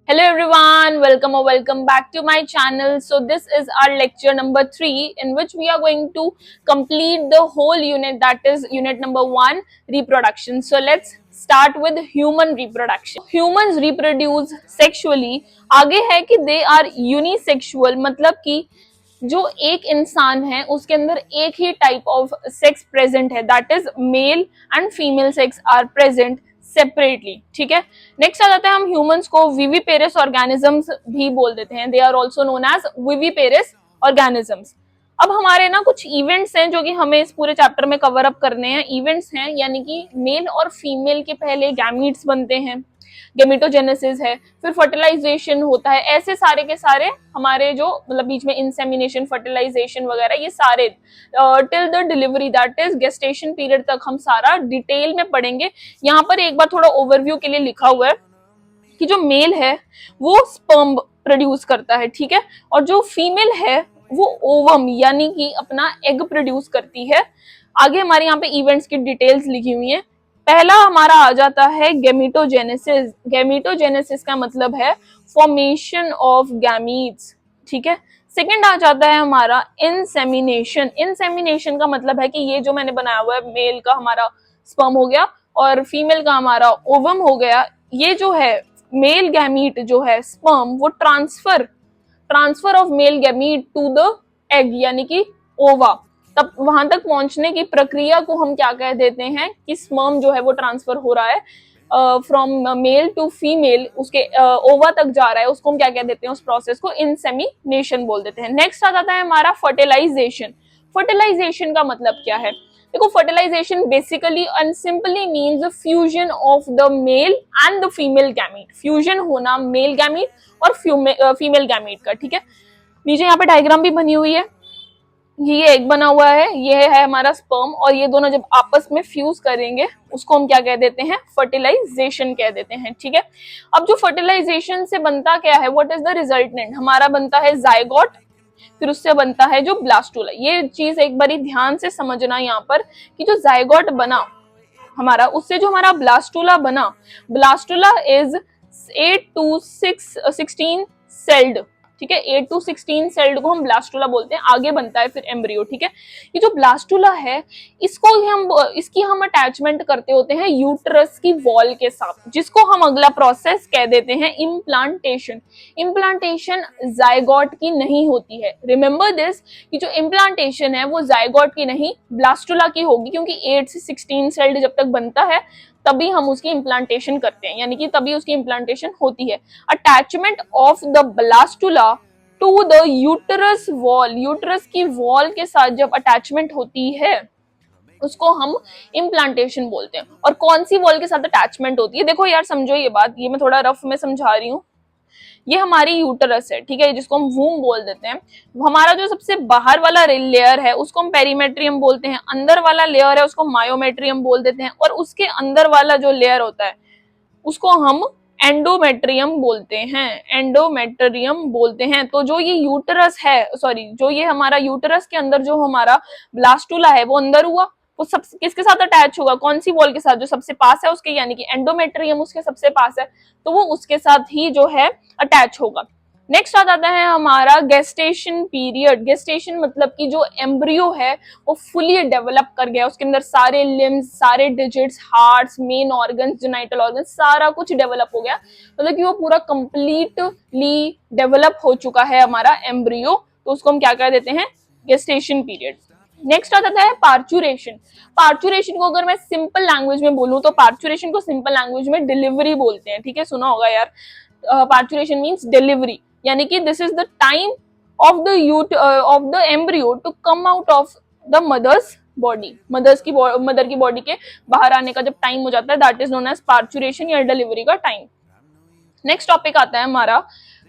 Hello everyone, welcome or welcome back to my channel. So this is our lecture number 3 in which we are going to complete the whole unit, that is unit number 1, reproduction. So let's start with human reproduction. Humans reproduce sexually. आगे है कि they are unisexual, मतलब कि जो एक इंसान है उसके अंदर एक ही टाइप ऑफ सेक्स प्रेजेंट है, that is male and female sex are present separately. ठीक है, नेक्स्ट आ जाता है, हम ह्यूमंस को विविपेरस ऑर्गेनिजम्स भी बोल देते हैं. They are also known as viviparous organisms. अब हमारे ना कुछ इवेंट्स हैं जो कि हमें इस पूरे चैप्टर में कवर अप करने हैं. इवेंट्स हैं यानी कि मेल और फीमेल के पहले गैमीट्स बनते हैं, गेमिटोजेनेसिस है, फिर फर्टिलाइजेशन होता है. ऐसे सारे के सारे हमारे जो मतलब बीच में इंसेमिनेशन, फर्टिलाइजेशन वगैरह, ये सारे till the delivery, that is gestation period तक हम सारा डिटेल में पढ़ेंगे. यहाँ पर एक बार थोड़ा ओवरव्यू के लिए लिखा हुआ है कि जो मेल है वो स्पर्म प्रोड्यूस करता है, ठीक है, और जो फीमेल है वो ओवम यानी कि अपना एग प्रोड्यूस करती है. आगे हमारे यहाँ पे इवेंट्स की डिटेल्स लिखी हुई हैं. पहला हमारा आ जाता है गेमिटोजेनेसिस. गेमिटोजेनेसिस का मतलब है फॉर्मेशन ऑफ गैमीट्स, ठीक है. सेकेंड आ जाता है हमारा इंसेमिनेशन. इंसेमिनेशन का मतलब है कि ये जो मैंने बनाया हुआ है, मेल का हमारा स्पर्म हो गया और फीमेल का हमारा ओवम हो गया. ये जो है मेल गैमीट जो है स्पर्म, वो transfer of male gamete to the egg यानी कि ओवा, तब वहां तक पहुंचने की प्रक्रिया को हम क्या कह देते हैं कि स्पर्म जो है वो ट्रांसफर हो रहा है फ्रॉम मेल टू फीमेल, उसके ओवा तक जा रहा है, उसको हम क्या कह देते हैं, उस प्रोसेस को इंसेमिनेशन बोल देते हैं. नेक्स्ट आ जाता है हमारा फर्टिलाइजेशन. फर्टिलाइजेशन का मतलब क्या है? देखो, fertilisation basically and simply means fusion of the male and the female gamete. Fusion होना मेल गैमीट और फीमेल गैमीट का, ठीक है. नीचे यहाँ पे डायग्राम भी बनी हुई है. ये एक बना हुआ है, ये है हमारा स्पर्म, और ये दोनों जब आपस में फ्यूज करेंगे उसको हम क्या कह देते हैं, फर्टिलाइजेशन कह देते हैं, ठीक है. अब जो फर्टिलाइजेशन से बनता क्या है, व्हाट इज द रिजल्टेंट, हमारा बनता है जायगोट, फिर उससे बनता है जो ब्लास्टुला. ये चीज एक बारी ध्यान से समझना यहाँ पर कि जो जायगोट बना हमारा, उससे जो हमारा ब्लास्टुला बना, ब्लास्टुला इज 8 to 16 सेल्ड, ठीक है. 8 to 16 सेल्ड को हम ब्लास्टुला बोलते हैं. आगे बनता है फिर एम्ब्रियो, ठीक है. ये जो ब्लास्टुला है इसकी हम अटैचमेंट करते होते हैं यूट्रस की वॉल के साथ, जिसको हम अगला प्रोसेस कह देते हैं इम्प्लांटेशन. इम्प्लांटेशन जायगोट की नहीं होती है. रिमेंबर दिस कि जो इम्प्लांटेशन है वो जायगोट की नहीं, ब्लास्टुला की होगी, क्योंकि 8 से 16 सेल्ड जब तक बनता है तभी हम उसकी इम्प्लांटेशन करते हैं, यानी कि तभी उसकी इम्प्लांटेशन होती है. Attachment of the blastula to the uterus wall, uterus की वॉल के साथ जब अटैचमेंट होती है उसको हम इम्प्लांटेशन बोलते हैं. और कौन सी वॉल के साथ अटैचमेंट होती है, देखो यार समझो ये बात, ये मैं थोड़ा रफ में समझा रही हूँ. ये हमारी यूटरस है, ठीक है, जिसको हम वूम बोल देते हैं. हमारा जो सबसे बाहर वाला लेयर है उसको हम पेरीमेट्रियम बोलते हैं, अंदर वाला लेयर है उसको मायोमेट्रियम बोल देते हैं, और उसके अंदर वाला जो लेयर होता है उसको हम एंडोमेट्रियम बोलते हैं. एंडोमेट्रियम बोलते हैं. तो जो ये यूटरस है, सॉरी, जो ये हमारा यूटरस के अंदर जो हमारा ब्लास्टुला है वो अंदर हुआ, वो सब किसके साथ अटैच होगा, कौन सी वॉल के साथ, जो सबसे पास है उसके, यानी कि एंडोमेट्रियम उसके सबसे पास है, तो वो उसके साथ ही जो है अटैच होगा. नेक्स्ट आ जाता है हमारा गेस्टेशन पीरियड. गेस्टेशन मतलब कि जो एम्ब्रियो है वो फुली डेवलप कर गया, उसके अंदर सारे लिम्स, सारे digits, hearts, main organs, genital organs, सारा कुछ डेवलप हो गया, मतलब कि वो पूरा कंप्लीटली डेवलप हो चुका है हमारा एम्ब्रियो, तो उसको हम क्या कह देते हैं, गेस्टेशन पीरियड. नेक्स्ट आ जाता है पार्चुरेशन. पार्चुरेशन को अगर मैं सिंपल लैंग्वेज में बोलूं तो पार्चुरेशन को सिंपल लैंग्वेज में डिलीवरी बोलते हैं, ठीक है, सुना होगा यार. पार्चुरेशन मीन्स डिलीवरी, यानी कि this is the time of the embryo to come out of the mother's body. Mother की बॉडी के बाहर आने का जब टाइम हो जाता है, that is known as parturition या डिलीवरी का टाइम. नेक्स्ट टॉपिक आता है हमारा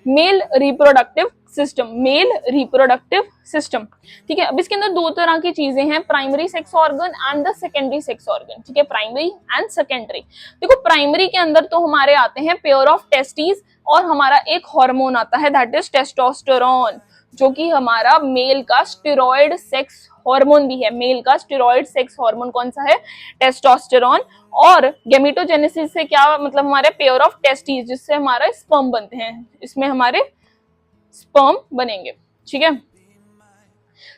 male reproductive system. Male reproductive system, ठीक है. अब इसके अंदर दो तरह की चीजें हैं, primary sex organ and the secondary sex organ, ठीक है, प्राइमरी एंड सेकेंडरी. देखो, प्राइमरी के अंदर तो हमारे आते हैं पेयर ऑफ टेस्टिस, और हमारा एक हार्मोन आता है दैट इज टेस्टोस्टेरोन, जो कि हमारा मेल का स्टेरॉयड सेक्स हार्मोन भी है मेल का, स्टेरॉइड सेक्स हार्मोन कौन सा है, टेस्टोस्टेरोन। और गैमेटोजेनेसिस से क्या मतलब, हमारे पेयर ऑफ टेस्टिस जिससे हमारा स्पर्म बनते हैं, इसमें हमारे स्पर्म बनेंगे, ठीक है।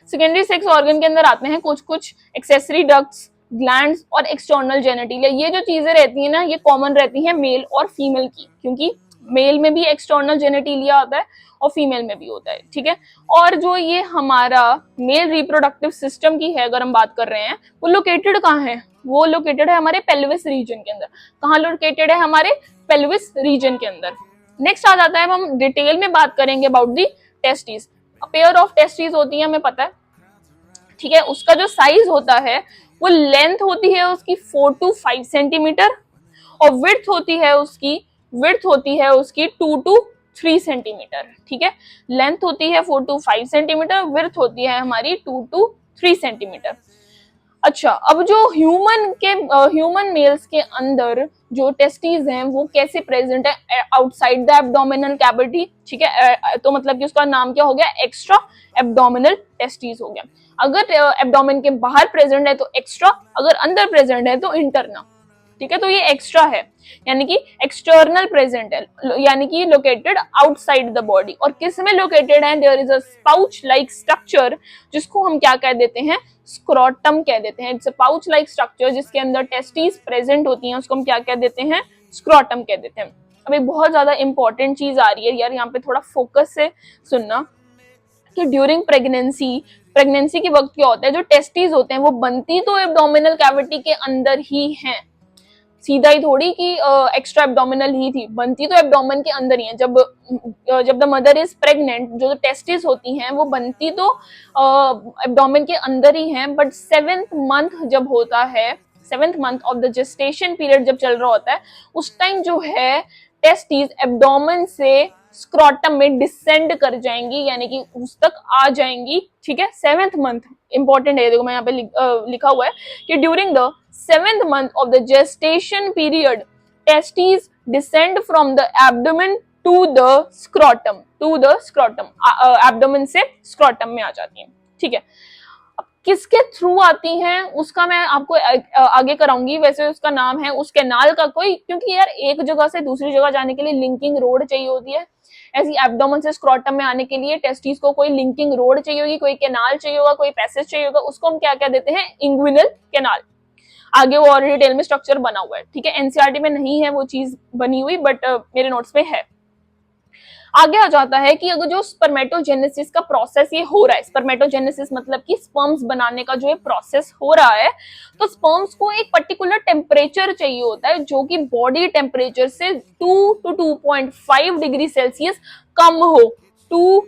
सेकेंडरी सेक्स ऑर्गन के अंदर आते हैं कुछ कुछ एक्सेसरी डक्ट्स, ग्लैंड्स और एक्सटर्नल जेनिटलिया। ये जो चीजें रहती है ना, ये कॉमन रहती है मेल और फीमेल की, क्योंकि मेल में भी एक्सटर्नल जेनिटलिया आता है और फीमेल में भी होता है, ठीक है। और जो ये हमारा मेल रिप्रोडक्टिव सिस्टम की है अगर हम बात कर रहे हैं, वो लोकेटेड कहाँ है, वो लोकेटेड है हमारे पेल्विस रीजन के अंदर। कहाँ लोकेटेड है, हमारे पेल्विस रीजन के अंदर। नेक्स्ट आ जाता है, हम डिटेल में बात करेंगे about the testis. Pair of testis होती है, हमें पता है, ठीक है। उसका जो साइज होता है वो लेंथ होती है उसकी 4 to 5 सेंटीमीटर और विड्थ होती है उसकी 2 to 3 सेंटीमीटर, ठीक है। लेंथ होती है 4 to 5 सेंटीमीटर, विड्थ होती है हमारी 2 to 3 सेंटीमीटर। अच्छा, अब जो ह्यूमन मेल्स के अंदर जो टेस्टिस हैं वो कैसे प्रेजेंट है, आउटसाइड द एब्डोमिनल कैविटी, ठीक है। तो मतलब कि उसका नाम क्या हो गया, एक्स्ट्रा एब्डोमिनल टेस्टिस हो गया। अगर एब्डोमेन के बाहर प्रेजेंट है तो एक्स्ट्रा, अगर अंदर प्रेजेंट है तो इंटरना, ठीक है। तो ये एक्स्ट्रा है, यानी कि एक्सटर्नल प्रेजेंट है, यानी कि लोकेटेड आउटसाइड द बॉडी। और किस में लोकेटेड है, there is a pouch like structure जिसको हम क्या कह देते हैं, स्क्रोटम कह देते हैं। It's a pouch like structure जिसके अंदर टेस्टिस प्रेजेंट होती हैं, उसको हम क्या कह देते हैं, स्क्रोटम कह देते हैं। अब एक बहुत ज्यादा इंपॉर्टेंट चीज आ रही है यार, यहाँ पे थोड़ा फोकस से सुनना कि ड्यूरिंग प्रेगनेंसी के वक्त क्या होता है, जो टेस्टिस होते हैं वो बनती तो एब्डोमिनल कैविटी के अंदर ही हैं, सीधा ही थोड़ी कि एक्स्ट्रा एब्डोमिनल ही थी, बनती तो एब्डोमेन के अंदर ही है। जब द मदर इज प्रेग्नेंट, जो टेस्टिस होती हैं वो बनती तो एब्डोमेन के अंदर ही हैं, बट 7th मंथ जब होता है, 7th month of the gestation period जब चल रहा होता है, उस टाइम जो है टेस्टिस एब्डोमेन से स्क्रोटम में डिसेंड कर जाएंगी, यानी कि उस तक आ जाएंगी, ठीक है। 7th मंथ इंपॉर्टेंट है, देखो मैं यहाँ पे लिखा हुआ है कि during the 7th month of the gestation period, testes descend from the abdomen to the scrotum, abdomen से scrotum में आ जाती हैं, ठीक है। अब किसके थ्रू आती हैं उसका मैं आपको आगे कराऊंगी। वैसे उसका नाम है उस कैनाल का कोई, क्योंकि यार एक जगह से दूसरी जगह जाने के लिए लिंकिंग रोड चाहिए होती है, ऐसी एब्डोमेन से स्क्रोटम में आने के लिए टेस्टिस को कोई लिंकिंग रोड चाहिए होगी, कोई कैनाल चाहिए होगा, कोई पैसेज चाहिए होगा, उसको हम क्या कह देते हैं, इंग्विनल कैनाल। आगे वो और डिटेल में स्ट्रक्चर बना हुआ है, ठीक है। एनसीईआरटी में नहीं है वो चीज बनी हुई, बट मेरे नोट्स में है। आगे आ जाता है कि अगर जो स्पर्मेटोजेनेसिस का प्रोसेस ये हो रहा है, स्पर्मेटोजेनेसिस मतलब कि स्पर्म्स बनाने का जो ये प्रोसेस हो रहा है, तो स्पर्म्स को एक पर्टिकुलर टेम्परेचर चाहिए होता है जो कि बॉडी टेम्परेचर से 2 to 2.5 डिग्री सेल्सियस कम हो, 2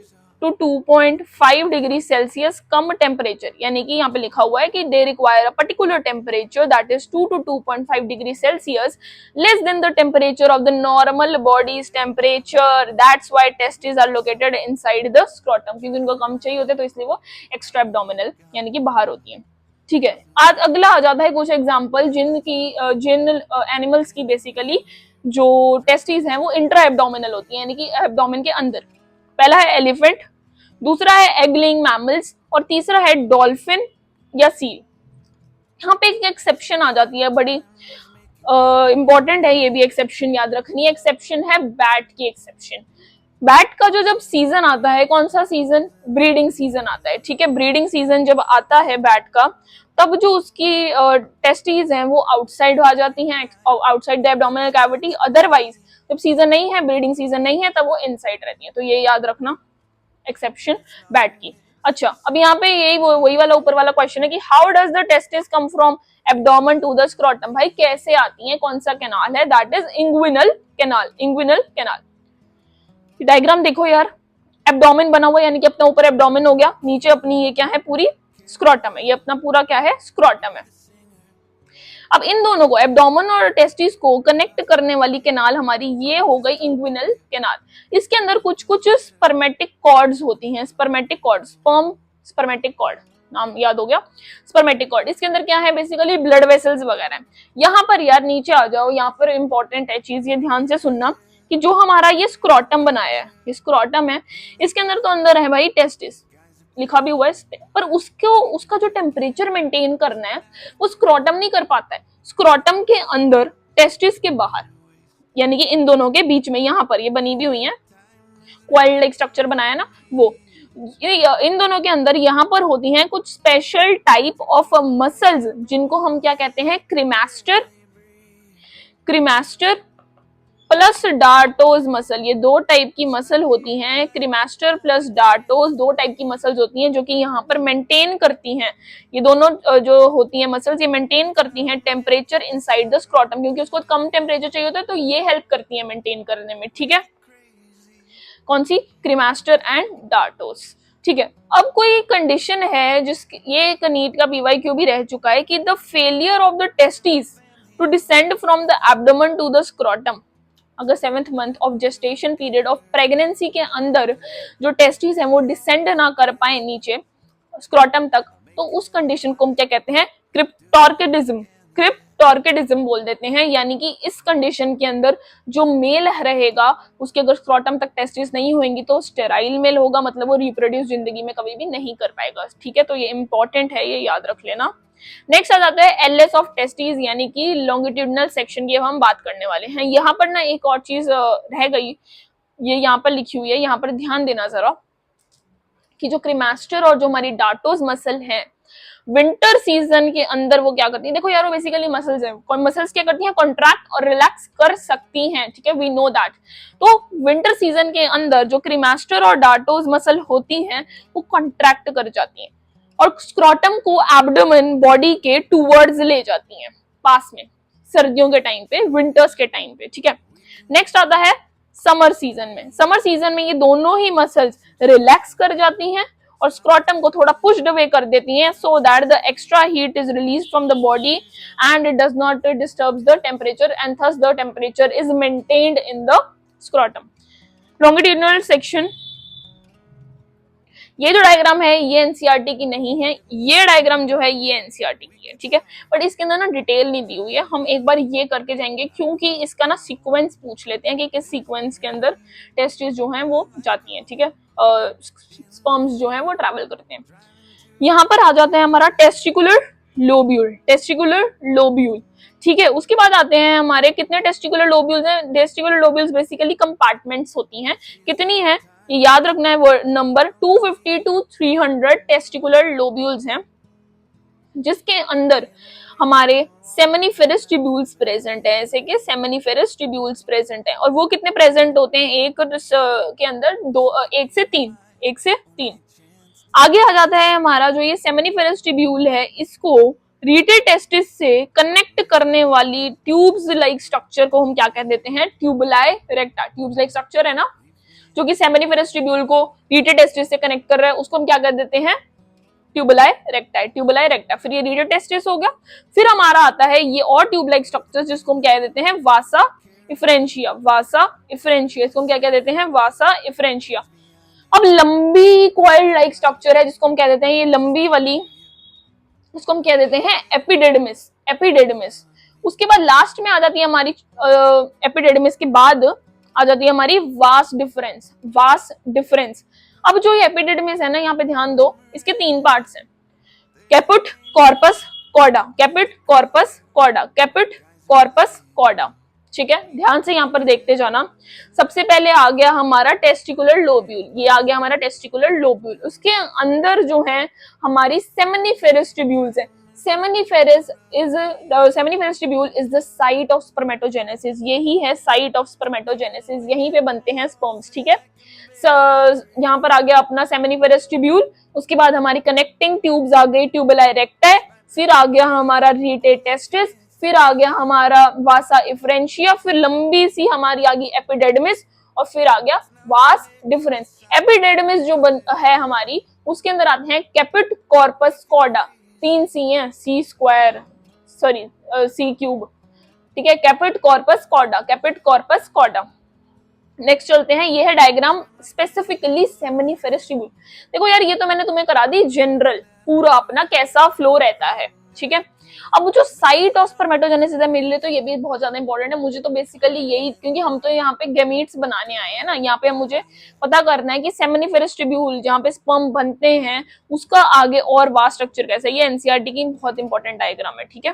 to 2.5 डिग्री सेल्सियस कम टेम्परेचर, यानी कि यहाँ पे लिखा हुआ है कि they require a particular temperature that is 2 to 2.5 degree Celsius less than the temperature of the normal body's temperature, that's why testis are located inside the scrotum, क्योंकि उनको कम चाहिए होते हैं तो इसलिए वो एक्स्ट्रा एब्डोमिनल यानी कि बाहर होती है, ठीक है। आज अगला आ जाता है कुछ एग्जाम्पल जिन एनिमल्स की बेसिकली जो टेस्टिस हैं वो इंट्रा एब्डोमिनल होती है, यानी कि एब्डोमेन के अंदर। पहला है एलिफेंट, दूसरा है एग लेइंग मैमल्स और तीसरा है डॉल्फिन या सील। यहाँ पे एक एक्सेप्शन आ जाती है, बड़ी इंपॉर्टेंट है, ये भी एक्सेप्शन याद रखनी है। एक्सेप्शन है बैट की एक्सेप्शन। बैट का जो जब सीजन आता है, कौन सा सीजन, ब्रीडिंग सीजन आता है, ठीक है। ब्रीडिंग सीजन जब आता है बैट का, तब जो उसकी टेस्टिस हैं वो आउटसाइड आ जाती हैं, outside the abdominal cavity. Otherwise जब सीजन नहीं है, ब्रीडिंग सीजन नहीं है, तब वो इनसाइड रहती है। तो ये याद रखना एक्सेप्शन बैट की। अच्छा, अब यहाँ पे यही वही वाला ऊपर वाला क्वेश्चन है कि how does the testis come from abdomen to the scrotum, भाई कैसे आती हैं, कौन सा कैनाल है, that is inguinal canal, inguinal canal. Diagram देखो यार, एब्डोमेन बना हुआ यानी कि अपना ऊपर एब्डोमेन हो गया, नीचे अपनी ये क्या है, पूरी स्क्रोटम है, ये अपना पूरा क्या है, स्क्रोटम है। अब इन दोनों को, एब्डोमेन और टेस्टिस को कनेक्ट करने वाली कैनाल हमारी ये हो गई इंग्विनल कैनाल। इसके अंदर कुछ कुछ स्पर्मेटिक कॉर्ड्स होती हैं, spermatic cord, sperm spermatic cord, नाम याद हो गया, स्पर्मेटिक कॉर्ड। इसके अंदर क्या है, बेसिकली ब्लड वेसल्स वगैरह है। यहाँ पर यार नीचे आ जाओ, यहाँ पर इंपॉर्टेंट है चीज, ये ध्यान से सुनना कि जो हमारा ये स्क्रोटम बनाया है, ये स्क्रोटम है, इसके अंदर तो अंदर है भाई टेस्टिस, लिखा भी हुआ है इस पे, पर उसको उसका जो टेम्परेचर मेंटेन करना है वो स्क्रोटम नहीं कर पाता है। स्क्रोटम के अंदर, टेस्टिस के बाहर, यानी कि इन दोनों के बीच में, यहाँ पर ये बनी भी हुई है, क्वाइल लाइक स्ट्रक्चर बनाया ना वो, इन दोनों के अंदर यहाँ पर होती हैं कुछ स्पेशल टाइप ऑफ मसल्स, जिनको हम क्या कहते हैं, क्रीमास्टर, क्रीमास्टर प्लस डार्टोज मसल। ये दो टाइप की मसल होती हैं, क्रीमास्टर प्लस डार्टोज, दो टाइप की मसल्स होती हैं जो कि यहाँ पर मेंटेन करती हैं, ये दोनों जो होती हैं मसल्स, ये मेंटेन करती हैं टेम्परेचर इनसाइड द स्क्रोटम, क्योंकि उसको कम टेम्परेचर चाहिए होता है, तो ये हेल्प करती है मेंटेन करने में। ठीक है, कौन सी, क्रीमास्टर एंड डार्टोस। ठीक है, अब कोई कंडीशन है जिस, ये एक नीट का पीवाईक्यू भी रह चुका है कि the failure of the testis to descend from the abdomen to the scrotum, अगर 7th month of gestation period of pregnancy के अंदर जो टेस्टिस है वो डिसेंड ना कर पाए नीचे स्क्रोटम तक, तो उस कंडीशन को हम क्या कहते हैं, क्रिप्टोर्किडिज्म, क्रिप्टोर्किडिज्म बोल देते हैं। यानी कि इस कंडीशन के अंदर जो मेल रहेगा उसके अगर स्क्रोटम तक टेस्टिस नहीं होंगी तो स्टेराइल मेल होगा, मतलब वो रिप्रोड्यूस जिंदगी में कभी भी नहीं कर पाएगा। ठीक है, तो ये इंपॉर्टेंट है, ये याद रख लेना। नेक्स्ट आ जाता है एलएस ऑफ टेस्टिस, यानी कि लॉन्गिट्यूडनल सेक्शन की हम बात करने वाले हैं। यहाँ पर ना एक और चीज रह गई, ये यहाँ पर लिखी हुई है, यहाँ पर ध्यान देना जरा, कि जो क्रीमास्टर और जो हमारी डार्टोस मसल है, विंटर सीजन के अंदर वो क्या करती है, देखो यार वो बेसिकली मसल्स है, मसल्स क्या करती हैं, कॉन्ट्रैक्ट और रिलैक्स कर सकती हैं। ठीक है, वी नो दैट। तो विंटर सीजन के अंदर जो क्रीमास्टर और डार्टोस मसल होती हैं वो कॉन्ट्रैक्ट कर जाती हैं और स्क्रोटम को एब्डोमेन बॉडी के टूवर्ड्स ले जाती हैं, पास में, सर्दियों के टाइम पे, विंटर्स के टाइम पे। ठीक है, नेक्स्ट आता है समर सीजन में। समर सीजन में ये दोनों ही मसल्स रिलैक्स कर जाती हैं और स्क्रोटम को थोड़ा पुश्ड अवे कर देती हैं, so that the extra heat is release from the body and it does not disturb the temperature and thus the temperature is maintained in the scrotum. Longitudinal section, ये जो diagram है ये NCERT की नहीं है, ये डायग्राम जो है ये एनसीईआरटी की है। ठीक है, बट इसके अंदर ना डिटेल नहीं दी हुई है, हम एक बार ये करके जाएंगे क्योंकि इसका ना सीक्वेंस पूछ लेते हैं कि किस सीक्वेंस के अंदर टेस्टिस जो हैं वो जाती हैं। ठीक है, स्पर्म्स जो हैं वो ट्रैवल करते हैं। यहाँ पर आ जाता है हमारा टेस्टिकुलर लोब्यूल, टेस्टिकुलर लोब्यूल। ठीक है, उसके बाद आते हैं हमारे कितने टेस्टिकुलर लोब्यूल्स हैं। टेस्टिकुलर लोब्यूल्स बेसिकली कंपार्टमेंट्स होती हैं, कितनी है ये याद रखना है, नंबर 250 to 300 टेस्टिकुलर लोब्यूल्स हैं, जिसके अंदर हमारे सेमिनिफेरस ट्यूब्यूल्स प्रेजेंट है, ऐसे कि सेमिनिफेरस ट्यूब्यूल्स प्रेजेंट है। और वो कितने प्रेजेंट होते हैं, एक के अंदर एक से तीन। आगे आ जाता है हमारा जो ये सेमिनिफेरस ट्यूब्यूल है, इसको रीटेड टेस्टिस से कनेक्ट करने वाली ट्यूब्स लाइक स्ट्रक्चर को हम क्या कह देते हैं, ट्यूबुलाई रेक्टा। ट्यूब्स लाइक स्ट्रक्चर है ना जो कि सेमिनिफेरस ट्यूब्यूल को रीटेड टेस्टिस से कनेक्ट कर रहा है, उसको हम क्या कह देते हैं, ट्यूबुलाई रेक्टा, ट्यूबुलाई रेक्टा। फिर ये रीटेड टेस्टिस हो गया। फिर हमारा आता है ये और ट्यूब लाइक स्ट्रक्चर जिसको हम क्या देते हैं, वासा इफ्रेंशिया, वासा इफ्रेंशिया, इसको हम क्या कह देते हैं, वासा इफ्रेंशिया। अब लंबी कॉइल लाइक स्ट्रक्चर है जिसको हम कह देते हैं, ये लंबी वाली, उसको हम कह देते हैं एपिडेडमिस, एपिडेडमिस। उसके बाद लास्ट में आ जाती है हमारी एपिडेडमिस के बाद आ जाती है हमारी वास डिफरेंस, वास डिफरेंस। अब जो ये एपिडेडमिस है ना, यहाँ पे ध्यान दो, इसके 3 पार्ट्स हैं, caput, corpus, cauda, caput, corpus, cauda, caput, corpus, cauda. ठीक है, ध्यान से यहाँ पर देखते जाना। सबसे पहले आ गया हमारा टेस्टिकुलर लोब्यूल, ये आ गया हमारा टेस्टिकुलर लोब्यूल। उसके अंदर जो है हमारी सेमिनिफेरस ट्यूब्यूल्स है। Seminiferous tubule is the site of spermatogenesis, यही है साइट ऑफ स्पर्मेटोजेनेसिस, यहीं पे बनते हैं स्पर्म्स। ठीक है, यहाँ पर आ गया अपना सेमिनिफेरस ट्यूब्यूल। उसके बाद हमारी कनेक्टिंग ट्यूब्स आ गई, ट्यूबुलाई रेक्टा, फिर आ गया हमारा रीटेड टेस्टिस, फिर आ गया हमारा वासा इफ्रेंशिया, फिर लंबी सी हमारी आ गई एपिडेडमिस, और फिर आ गया वास डिफरेंस। एपिडेडमिस जो है हमारी, उसके अंदर आते हैं कैपिट, कॉर्पस, कॉर्डा, 3 सी हैं, C square, sorry C cube. ठीक है, caput, corpus, cauda, caput, corpus, cauda. Next चलते हैं, ये है डायग्राम स्पेसिफिकली सेमिनिफेरस ट्यूब्यूल। देखो यार, ये तो मैंने तुम्हें करा दी जनरल, पूरा अपना कैसा फ्लो रहता है, ठीक है। अब जो साइट ऑफ स्पर्मेटोजेनेसिस है मेरे लिए तो ये भी बहुत ज्यादा इंपॉर्टेंट है। मुझे तो बेसिकली यही, क्योंकि हम तो यहाँ पे गैमीट्स बनाने आए हैं ना, यहाँ पे मुझे पता करना है कि सेमिनिफेरस ट्यूब्यूल जहाँ पे स्पर्म बनते हैं उसका आगे और वास्ट स्ट्रक्चर कैसा है। ये एनसीईआरटी की बहुत इंपॉर्टेंट डायग्राम है, ठीक है।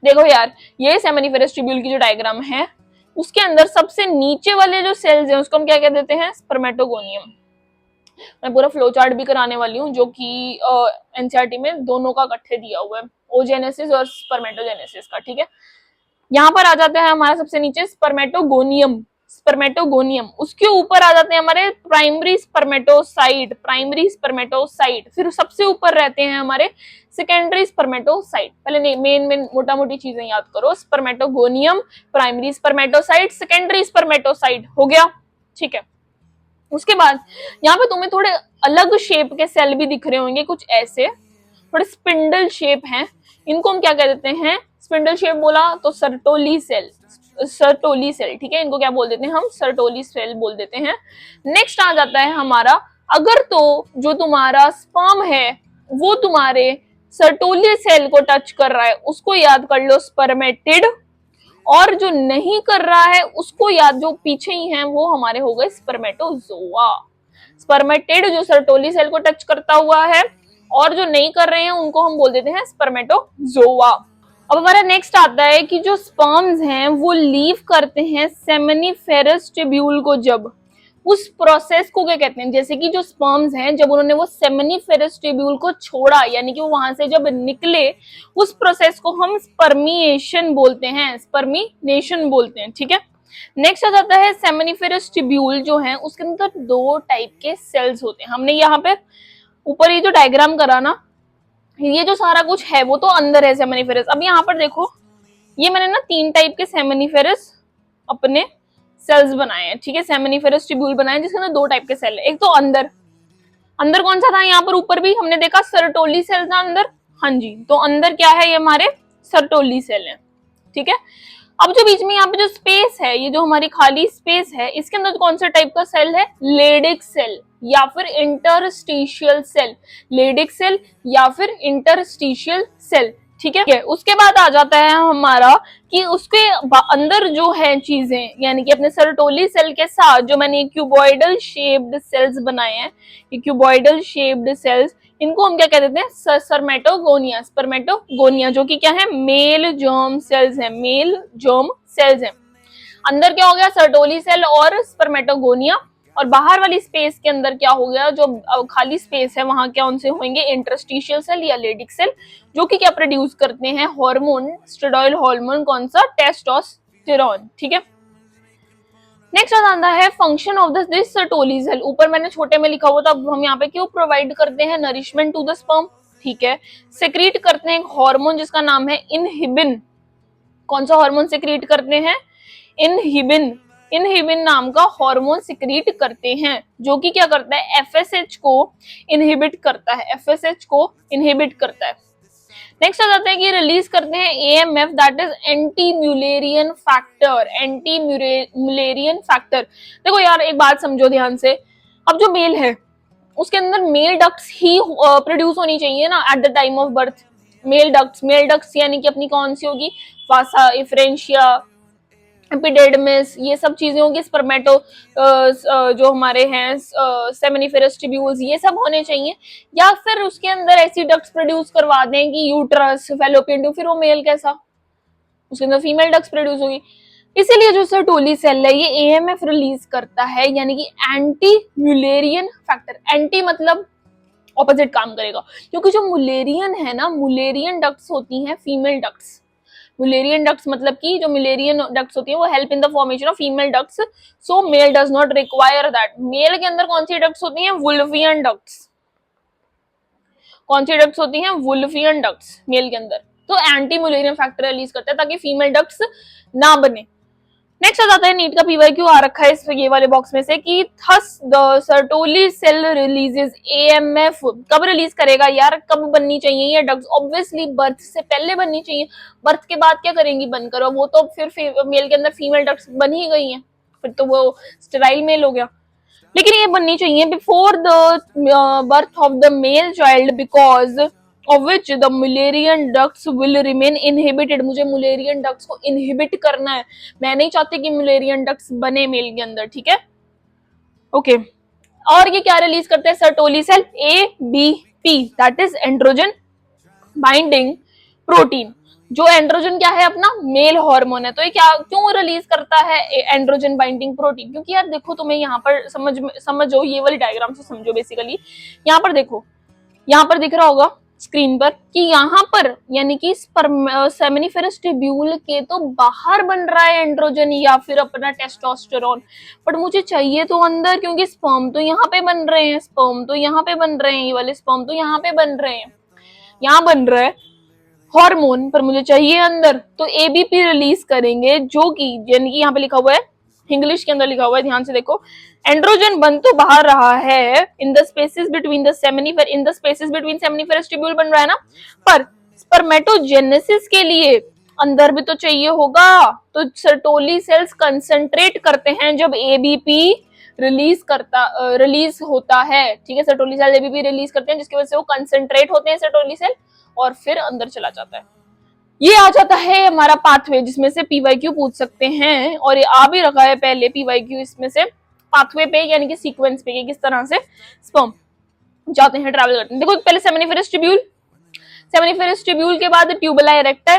देखो यार, ये सेमिनिफेरस ट्यूब्यूल की जो डायग्राम है उसके अंदर सबसे नीचे वाले जो सेल्स हैं उसको हम क्या कह देते हैं, स्पर्मेटोगोनियम। मैं पूरा फ्लो चार्ट भी कराने वाली हूँ जो कि एनसीईआरटी में दोनों का इकट्ठे दिया हुआ है, ओजेनेसिस और स्पर्मेटोजेनेसिस का, ठीक है। यहाँ पर आ जाता है हमारा सबसे नीचे स्पर्मेटोगोनियम, स्पर्मेटोगोनियम। उसके ऊपर आ जाते हैं हमारे प्राइमरी स्पर्मेटोसाइट, प्राइमरी स्पर्मेटोसाइट। फिर सबसे ऊपर रहते हैं हमारे सेकेंडरी स्पर्मेटोसाइट। पहले मेन मेन मोटा मोटी चीजें याद करो, spermatogonium, primary spermatocyte, secondary spermatocyte, हो गया, ठीक है। उसके बाद यहाँ पे तुम्हें थोड़े अलग शेप के सेल भी दिख रहे होंगे, कुछ ऐसे थोड़े स्पिंडल शेप हैं, इनको हम क्या कह देते हैं, स्पिंडल शेप बोला तो सर्टोली सेल, सर्टोली सेल, ठीक है। इनको क्या बोल देते हैं हम, सर्टोली सेल बोल देते हैं। नेक्स्ट आ जाता है हमारा, अगर तो जो तुम्हारा स्पर्म है वो तुम्हारे सर्टोली सेल को टच कर रहा है उसको याद कर लो स्पर्मेटिड, और जो नहीं कर रहा है उसको याद, जो पीछे ही है वो हमारे हो गए स्पर्मेटोजोआ। स्पर्मेटिड जो सर्टोली सेल को टच करता हुआ है और जो नहीं कर रहे हैं उनको हम बोल देते हैं स्पर्मेटोजोआ। अब हमारा नेक्स्ट आता है कि जो स्पर्म्स हैं वो लीव करते हैं सेमिनिफेरस ट्यूब्यूल को, जब उस प्रोसेस को क्या कहते हैं, जैसे कि जो स्पर्म्स हैं जब उन्होंने वो सेमिनिफेरस ट्यूब्यूल को छोड़ा, यानी कि वो वहां से जब निकले, उस प्रोसेस को हम स्पर्मिएशन बोलते हैं, स्पर्मिनेशन बोलते हैं, ठीक है। नेक्स्ट आ जाता है सेमिनिफेरस ट्यूब्यूल जो है उसके अंदर दो टाइप के सेल्स होते हैं। हमने यहाँ पे ऊपर ये जो डायग्राम करा ना, ये जो सारा कुछ है वो तो अंदर है सेमिनिफेरस। अब यहाँ पर देखो, ये मैंने ना 3 टाइप के सेमिनिफेरस अपने सेल्स बनाए हैं, ठीक है। सेमिनिफेरस ट्यूब्यूल बनाए जिसके अंदर 2 टाइप के सेल है। एक तो अंदर, अंदर कौन सा था, यहाँ पर ऊपर भी हमने देखा सर्टोली सेल था अंदर, हाँ जी, तो अंदर क्या है, ये हमारे सर्टोली सेल है, ठीक है। अब जो बीच में यहाँ पे जो स्पेस है, ये जो हमारी खाली स्पेस है, इसके अंदर कौन सा टाइप का सेल है, लेडिक सेल या फिर इंटरस्टिशियल सेल, लेडिक सेल या फिर इंटरस्टिशियल सेल, ठीक है। उसके बाद आ जाता है हमारा कि उसके अंदर जो है चीजें, यानी कि अपने सर्टोली सेल के साथ जो मैंने क्यूबॉइडल शेप्ड सेल्स बनाए हैं, ये क्यूबॉइडल शेप्ड सेल्स, इनको हम क्या कह देते हैं, स्पर्मेटोगोनिया, स्पर्मेटोगोनिया, जो कि क्या है, मेल जर्म सेल्स हैं, मेल जर्म सेल्स हैं। अंदर क्या हो गया, सर्टोली सेल और स्पर्मेटोगोनिया, और बाहर वाली स्पेस के अंदर क्या हो गया, जो खाली स्पेस है वहां क्या उनसे होंगे इंटरस्टिशियल सेल या लेडिक सेल, जो कि क्या प्रोड्यूस करते हैं हार्मोन, स्टेरॉइड हार्मोन, कौन सा, टेस्टोस्टेरोन, ठीक है। नेक्स्ट आता है function of this Sertoli cell. ऊपर मैंने छोटे में लिखा हुआ था, अब हम यहाँ पे क्यों प्रोवाइड करते हैं नरिशमेंट टू द स्पर्म, ठीक है। सेक्रीट करते हैं हार्मोन जिसका नाम है इनहिबिन। कौन सा हार्मोन सेक्रीट करते हैं, इनहिबिन, इनहिबिन नाम का हार्मोन सिक्रीट करते हैं, जो कि क्या करता है, एफएसएच को इनहिबिट करता है, एफएसएच को इनहिबिट करता है। नेक्स्ट आ जाता है कि रिलीज करते हैं AMF, that is anti Mullerian factor, anti Mullerian factor. देखो यार एक बात समझो ध्यान से, अब जो मेल है उसके अंदर मेल डक्ट्स ही प्रोड्यूस होनी चाहिए ना at the time of birth, male ducts यानी कि अपनी कौन सी होगी, वासा, इफ्रेंशिया, एपिडेडमिस, ये सब चीजें होंगी, स्पर्मेटो जो हमारे हैं सेमिनिफेरस ट्यूब्यूल्स, ये सब होने चाहिए। या फिर उसके अंदर ऐसी डक्ट्स प्रोड्यूस करवा दें कि यूट्रस, फैलोपियन ट्यूब, फिर वो मेल कैसा, उसके अंदर फीमेल डक्ट्स प्रोड्यूस होगी। इसीलिए जो सर्टोली सेल है ये एएमएफ रिलीज करता है, यानी कि एंटी म्यूलेरियन फैक्टर। एंटी मतलब ऑपोजिट काम करेगा, क्योंकि जो मुलेरियन है ना, मुलेरियन डक्ट्स होती हैं फीमेल डक्ट्स। मुलेरियन डक्ट्स मतलब कि जो मुलेरियन डक्ट्स होती है वो help in the formation of female ducts, so male does not require that. Male के अंदर कौन सी डक्ट्स होती हैं, वुल्फियन डक्ट्स। कौन सी डक्ट्स होती हैं, वुल्फियन डक्ट्स मेल के अंदर। तो एंटी मुलेरियन फैक्टर रिलीज करता है ताकि फीमेल डक्ट्स ना बने। नेक्स्ट आ जाता है नीट का पीवाईक्यू आ रखा है इस ये वाले बॉक्स में से कि thus the Sertoli cell releases AMF. कब रिलीज करेगा यार, कब बननी चाहिए ये डक्ट्स, ऑब्वियसली बर्थ से पहले बननी चाहिए। बर्थ के बाद क्या करेंगी, बनकर, वो तो फिर मेल के अंदर फीमेल डक्ट्स बन ही गई हैं, फिर तो वो स्टेराइल मेल हो गया। लेकिन ये बननी चाहिए before the birth of the male child, because of which the Mullerian ducts will remain inhibited। मुझे Mullerian ducts को inhibit करना है, मैं नहीं चाहती कि Mullerian ducts बने मेल के अंदर, ठीक है, ओके। और ये क्या रिलीज करते हैं, Sertoli cell ABP, that is androgen binding protein. जो एंड्रोजन क्या है, अपना मेल हार्मोन है, तो ये क्या क्यों रिलीज करता है एंड्रोजन बाइंडिंग प्रोटीन, क्योंकि यार देखो तुम्हें यहाँ पर समझो, ये वाली डायग्राम से समझो बेसिकली। यहाँ पर देखो, यहाँ पर दिख रहा होगा स्क्रीन पर कि यहाँ पर यानी कि सेमिनिफेरस ट्यूब्यूल के तो बाहर बन रहा है एंड्रोजन या फिर अपना टेस्टोस्टेरोन, बट मुझे चाहिए तो अंदर, क्योंकि स्पर्म तो यहाँ पे बन रहे हैं, स्पर्म तो यहाँ पे बन रहे हैं, ये वाले स्पर्म तो यहाँ पे बन रहे हैं, यहाँ बन रहा है हार्मोन, पर मुझे चाहिए अंदर, तो एबीपी रिलीज करेंगे, जो कि यानी कि यहाँ पे लिखा हुआ है, इंग्लिश के अंदर लिखा हुआ है, ध्यान से देखो, एंड्रोजन बन तो बाहर रहा है, in the spaces between the seminiferous tubule बन रहा है ना, पर स्पर्मेटोजेनेसिस के लिए अंदर भी तो चाहिए होगा, तो सर्टोली सेल्स कंसंट्रेट करते हैं जब एबीपी रिलीज होता है, ठीक है, सर्टोली सेल एबीपी रिलीज करते हैं, जिसकी वजह से वो कंसंट्रेट होते हैं सर्टोली सेल, और फिर अंदर चला जाता है। ये आ जाता है हमारा पाथवे, जिसमें से पीवाईक्यू पूछ सकते हैं, और ये आ भी रखा है पहले पीवाईक्यू इसमें से पाथवे पे, यानी कि सीक्वेंस पे, किस तरह से स्पर्म जाते हैं, ट्रैवल करते हैं। देखो पहले सेमिनिफेरस ट्यूब्यूल के बाद ट्यूबुला इरेक्टा,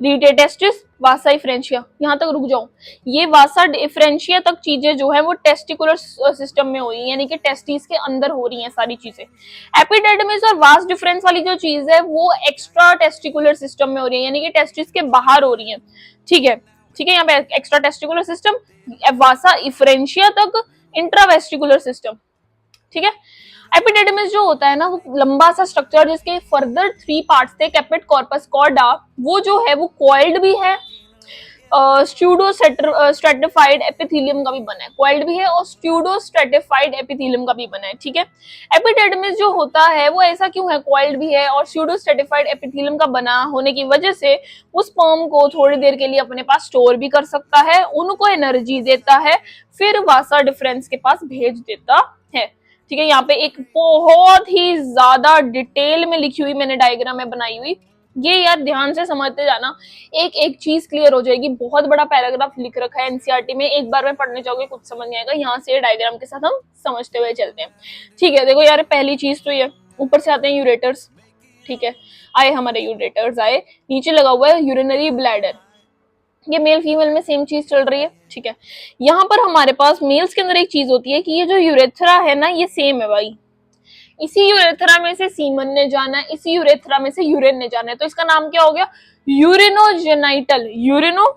रीटे टेस्टिस, वासा डिफरेंशिया, यहाँ तक रुक जाओ। ये वासा डिफरेंशिया तक चीजें जो है वो टेस्टिकुलर सिस्टम में हो रही है, यानी कि टेस्टिस के अंदर हो रही हैं सारी चीजें। एपिडेडमिस और वास डिफरेंस वाली जो चीज है वो एक्स्ट्रा टेस्टिकुलर सिस्टम में हो रही है, यानी कि टेस्टिस के बाहर हो रही है, ठीक है, ठीक है, यहाँ पे एक्स्ट्रा टेस्टिकुलर सिस्टम, वासा डिफरेंशिया तक इंट्रावेस्टिकुलर सिस्टम, ठीक है। एपिडेडमिस जो होता है ना, वो लंबा सा स्ट्रक्चर जिसके फर्दर 3 पार्ट्स थे, कैपेट, कॉर्पस, कॉर्डा, वो जो है वो कॉइल्ड भी है, स्ट्यूडो स्ट्रेटिफाइड एपिथेलियम का भी बना है, कॉइल्ड भी है और स्ट्यूडो स्ट्रेटिफाइड एपिथेलियम का भी बना है, ठीक है। एपिडेडमिस जो होता है वो ऐसा क्यों है, कॉइल्ड भी है और स्ट्यूडो स्ट्रेटिफाइड एपिथेलियम का बना होने की वजह से वो स्पर्म को थोड़ी देर के लिए अपने पास स्टोर भी कर सकता है, उनको एनर्जी देता है, फिर वासा डिफरेंस के पास भेज देता है, ठीक है। यहाँ पे एक बहुत ही ज्यादा डिटेल में लिखी हुई मैंने डायग्राम में बनाई हुई, ये यार ध्यान से समझते जाना, एक एक चीज क्लियर हो जाएगी। बहुत बड़ा पैराग्राफ लिख रखा है एनसीईआरटी में, एक बार में पढ़ने जाओगे कुछ समझ नहीं आएगा, यहाँ से डायग्राम के साथ हम समझते हुए चलते हैं, ठीक है। देखो यार पहली चीज तो ये, ऊपर से आते हैं यूरेटर्स, ठीक है, आए हमारे यूरेटर्स आए, नीचे लगा हुआ है यूरिनरी ब्लैडर, ये मेल फीमेल में सेम चीज चल रही है, ठीक है। यहाँ पर हमारे पास मेल्स के अंदर एक चीज होती है कि ये जो यूरेथ्रा है ना, ये सेम है भाई, इसी यूरेथ्रा में से सीमन ने जाना है, इसी यूरेथ्रा में से यूरिन ने जाना है, तो इसका नाम क्या हो गया, यूरिनोजेनाइटल, यूरिनोजेनाइटल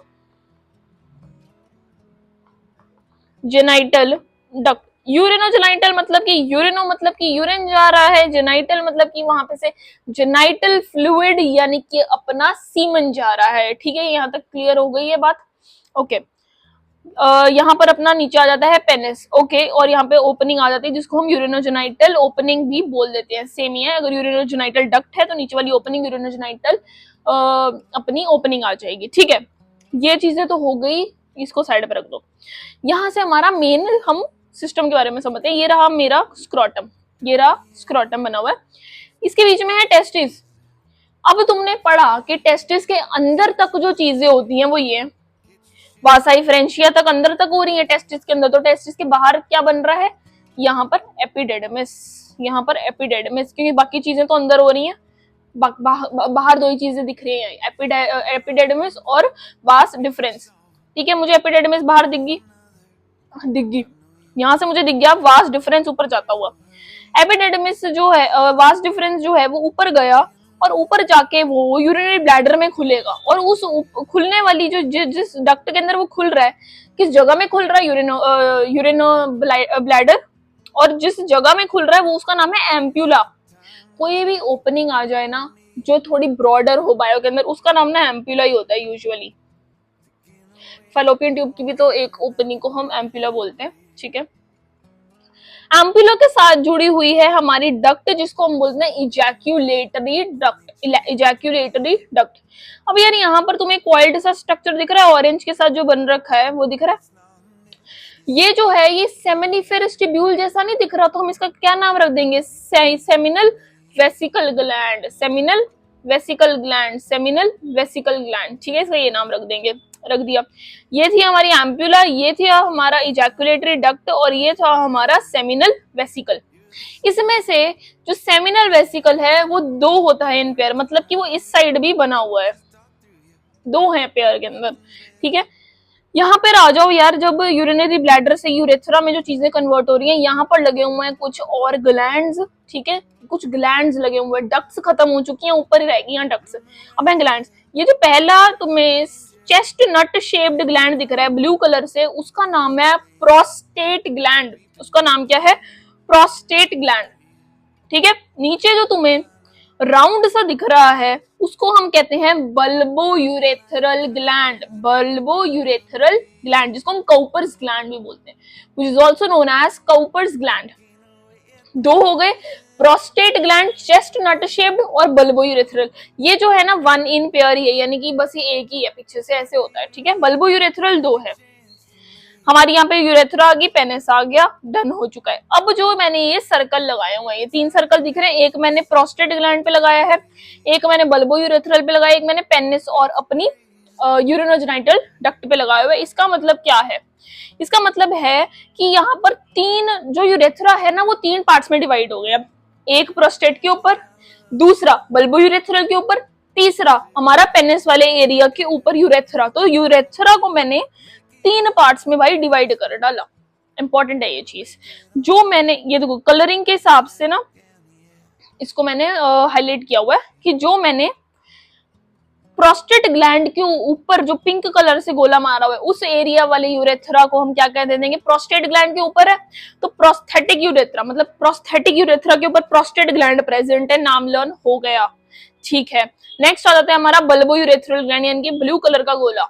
डक्ट। यूरिनोजेनाइटल मतलब कि यूरिनो मतलब कि यूरिन जा रहा है, जेनाइटल मतलब कि वहां पे से जेनाइटल फ्लूइड यानी कि अपना सीमन जा रहा है, ठीक है। यहाँ तक क्लियर हो गई है बात, ओके। यहाँ पर अपना नीचे आ जाता है पेनिस, ओके, और यहाँ पे ओपनिंग आ जाती है जिसको हम यूरिनोजेनाइटल ओपनिंग भी बोल देते हैं, सेम ही है। अगर यूरिनोजेनाइटल डक्ट है तो नीचे वाली ओपनिंग यूरिनोजेनाइटल अपनी ओपनिंग आ जाएगी, ठीक है। ये चीजें तो हो गई, इसको साइड पे रख दो। यहाँ से हमारा मेन हम सिस्टम के बारे में समझते हैं। ये रहा मेरा स्क्रोटम, ये रहा स्क्रोटम बना हुआ है, इसके बीच में है टेस्टिस। अब तुमने पढ़ा कि टेस्टिस के अंदर तक जो चीजें होती हैं वो ये वासा डिफरेंशिया तक अंदर तक हो रही है टेस्टिस के अंदर, तो टेस्टिस के बाहर क्या बन रहा है, यहाँ पर एपिडेडमिस, यहाँ पर एपिडेडमिस, क्योंकि बाकी चीजें तो अंदर हो रही हैं, बाहर दो ही चीजें दिख रही हैं, एपिडेडमिस और वास डिफरेंस, ठीक है। मुझे एपिडेडमिस बाहर दिख गई, यहाँ से मुझे दिख गया वास डिफरेंस ऊपर जाता हुआ। एपिडेडमिस जो है, वास डिफरेंस जो है वो ऊपर गया और ऊपर जाके वो यूरिनरी ब्लैडर में खुलेगा, और उस खुलने वाली जो जिस डक्ट के अंदर वो खुल रहा है, किस जगह में खुल रहा है, यूरिनो ब्लैडर, और जिस जगह में खुल रहा है वो उसका नाम है एम्प्यूला। कोई भी ओपनिंग आ जाए ना जो थोड़ी ब्रॉडर हो बायो के अंदर, उसका नाम ना एम्प्यूला ही होता है यूजुअली। फैलोपियन ट्यूब की भी तो एक ओपनिंग को हम एम्प्यूला बोलते हैं, ठीक है। एम्पुला के साथ जुड़ी हुई है हमारी डक्ट, जिसको हम बोलते हैं इजैक्यूलेटरी डक्ट, इजैक्यूलेटरी डक्ट। अब यार यहाँ पर तुम्हें कॉइल्ड सा स्ट्रक्चर दिख रहा है, ऑरेंज के साथ जो बन रखा है वो दिख रहा है, ये जो है ये सेमिनिफेरस ट्यूब्यूल जैसा नहीं दिख रहा, तो हम इसका क्या नाम रख देंगे, seminal vesicle gland, seminal vesicle gland, seminal vesicle gland, ठीक है, इसका ये नाम रख देंगे, रख दिया। ये थी हमारी एम्प्यूला, ये थी हमारा इजैकुलेटरी डक्ट और ये था हमारा सेमिनल वेसिकल। इसमें से जो सेमिनल वेसिकल है वो दो होता है इन पेयर, मतलब कि वो इस साइड भी बना हुआ है, दो है पेयर के अंदर, ठीक है। यहाँ पर आ जाओ यार, जब यूरिनरी ब्लैडर से यूरेथ्रा में जो चीजें कन्वर्ट हो रही हैं, यहाँ पर लगे हुए हैं कुछ और ग्लैंड्स, ठीक है, कुछ ग्लैंड्स लगे हुए हैं, डक्ट्स खत्म हो चुकी हैं, ऊपर ही रहेगी यहाँ डक्ट्स, अब है ग्लैंड्स। ये जो पहला तुम्हें चेस्ट नट शेप्ड ग्लैंड दिख रहा है ब्लू कलर से, उसका नाम है प्रोस्टेट ग्लैंड, उसका नाम क्या है, प्रोस्टेट ग्लैंड, ठीक है। नीचे जो तुम्हें राउंड सा दिख रहा है उसको हम कहते हैं bulbourethral gland, bulbourethral gland, जिसको हम काउपर्स ग्लैंड भी बोलते हैं, which is also known as Cowper's gland. दो हो गए, prostate gland, chestnut shaped, और बल्बो यूरेथ्रल। ये जो है ना वन इन पेयर ही है, यानी कि बस ये एक ही है, पीछे से ऐसे होता है, ठीक है। बल्बो यूरेथ्रल दो है हमारी, यहाँ पे यूरेथ्रा आ गई, पेनिस आ गया, डन हो चुका है। अब जो मैंने ये सर्कल लगाए हुए हैं, ये तीन सर्कल दिख रहे हैं, एक मैंने प्रोस्टेट ग्लैंड पे लगाया है, एक मैंने बल्बो यूरेथ्रल पे लगाया, एक मैंने पेनिस और अपनी यूरिनोजेनिटल डक्ट पे लगाया हुआ है। इसका मतलब क्या है, इसका मतलब है कि यहाँ पर तीन जो यूरेथ्रा है ना वो तीन पार्ट्स में डिवाइड हो गया, एक प्रोस्टेट के ऊपर, दूसरा बल्बो यूरेथ्रल के ऊपर, तीसरा हमारा पेनिस वाले एरिया के ऊपर यूरेथ्रा। तो यूरेथ्रा को मैंने तीन पार्ट्स में भाई डिवाइड कर डाला, इंपॉर्टेंट है ये चीज। जो मैंने ये देखो कलरिंग के हिसाब से ना इसको मैंने हाईलाइट किया हुआ है कि जो मैंने प्रोस्टेट ग्लैंड के ऊपर जो पिंक कलर से गोला मारा हुआ है उस एरिया वाले यूरेथ्रा को हम क्या कह देंगे, प्रोस्टेट ग्लैंड के ऊपर है तो प्रोस्थेटिक यूरेथ्रा, मतलब प्रोस्थेटिक यूरेथ्रा के ऊपर प्रोस्टेट ग्लैंड प्रेजेंट है, नाम लर्न हो गया, ठीक है। नेक्स्ट आ जाता है हमारा बल्बो यूरेथ्रल ग्लैंड, यानी कि ब्लू कलर का गोला,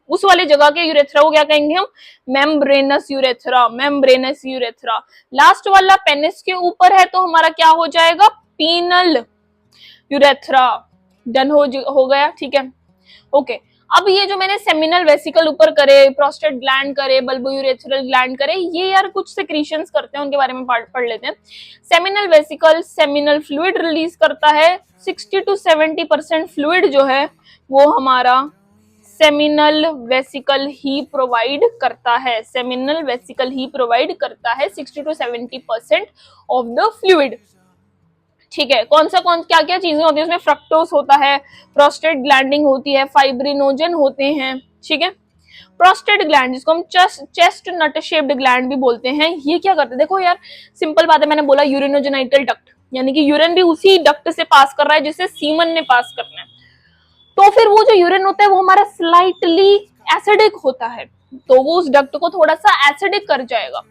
उस वाली जगह के यूरेथ्रा को क्या कहेंगे हम, membranes urethra, membranes urethra. Last वाला पेनिस के ऊपर है तो हमारा क्या हो जाएगा, पीनल यूरेथ्रा, डन हो गया, ठीक है, ओके। अब ये जो मैंने सेमिनल वेसिकल ऊपर करे, प्रोस्टेट ग्लैंड करे, बल्बो यूरेथ्रल ग्लैंड करे, ये यार कुछ सेक्रीशंस करते हैं, उनके बारे में पढ़ लेते हैं। Seminal vesicle seminal fluid release करता है, 60 to 70% फ्लूइड जो है वो हमारा सेमिनल वेसिकल ही प्रोवाइड करता है, सेमिनल वेसिकल ही प्रोवाइड करता है 60 to 70% ऑफ द फ्लूइड, ठीक है। कौन क्या क्या चीजें होती है उसमें, फ्रक्टोस होता है, प्रोस्टेट ग्लैंडिंग होती है, फाइब्रिनोजन होते हैं, ठीक है। प्रोस्टेट ग्लैंड जिसको हम चेस्ट नट शेप्ड ग्लैंड भी बोलते हैं, ये क्या करते हैं, देखो यार सिंपल बात है, मैंने बोला यूरिनोजेनाइटल डक्ट, यानी कि यूरिन भी उसी डक्ट से पास कर रहा है जिससे सीमन ने पास करना है, तो फिर वो जो यूरिन होता है वो हमारा स्लाइटली एसिडिक होता है, तो वो उस डक्ट को थोड़ा सा एसिडिक कर जाएगा,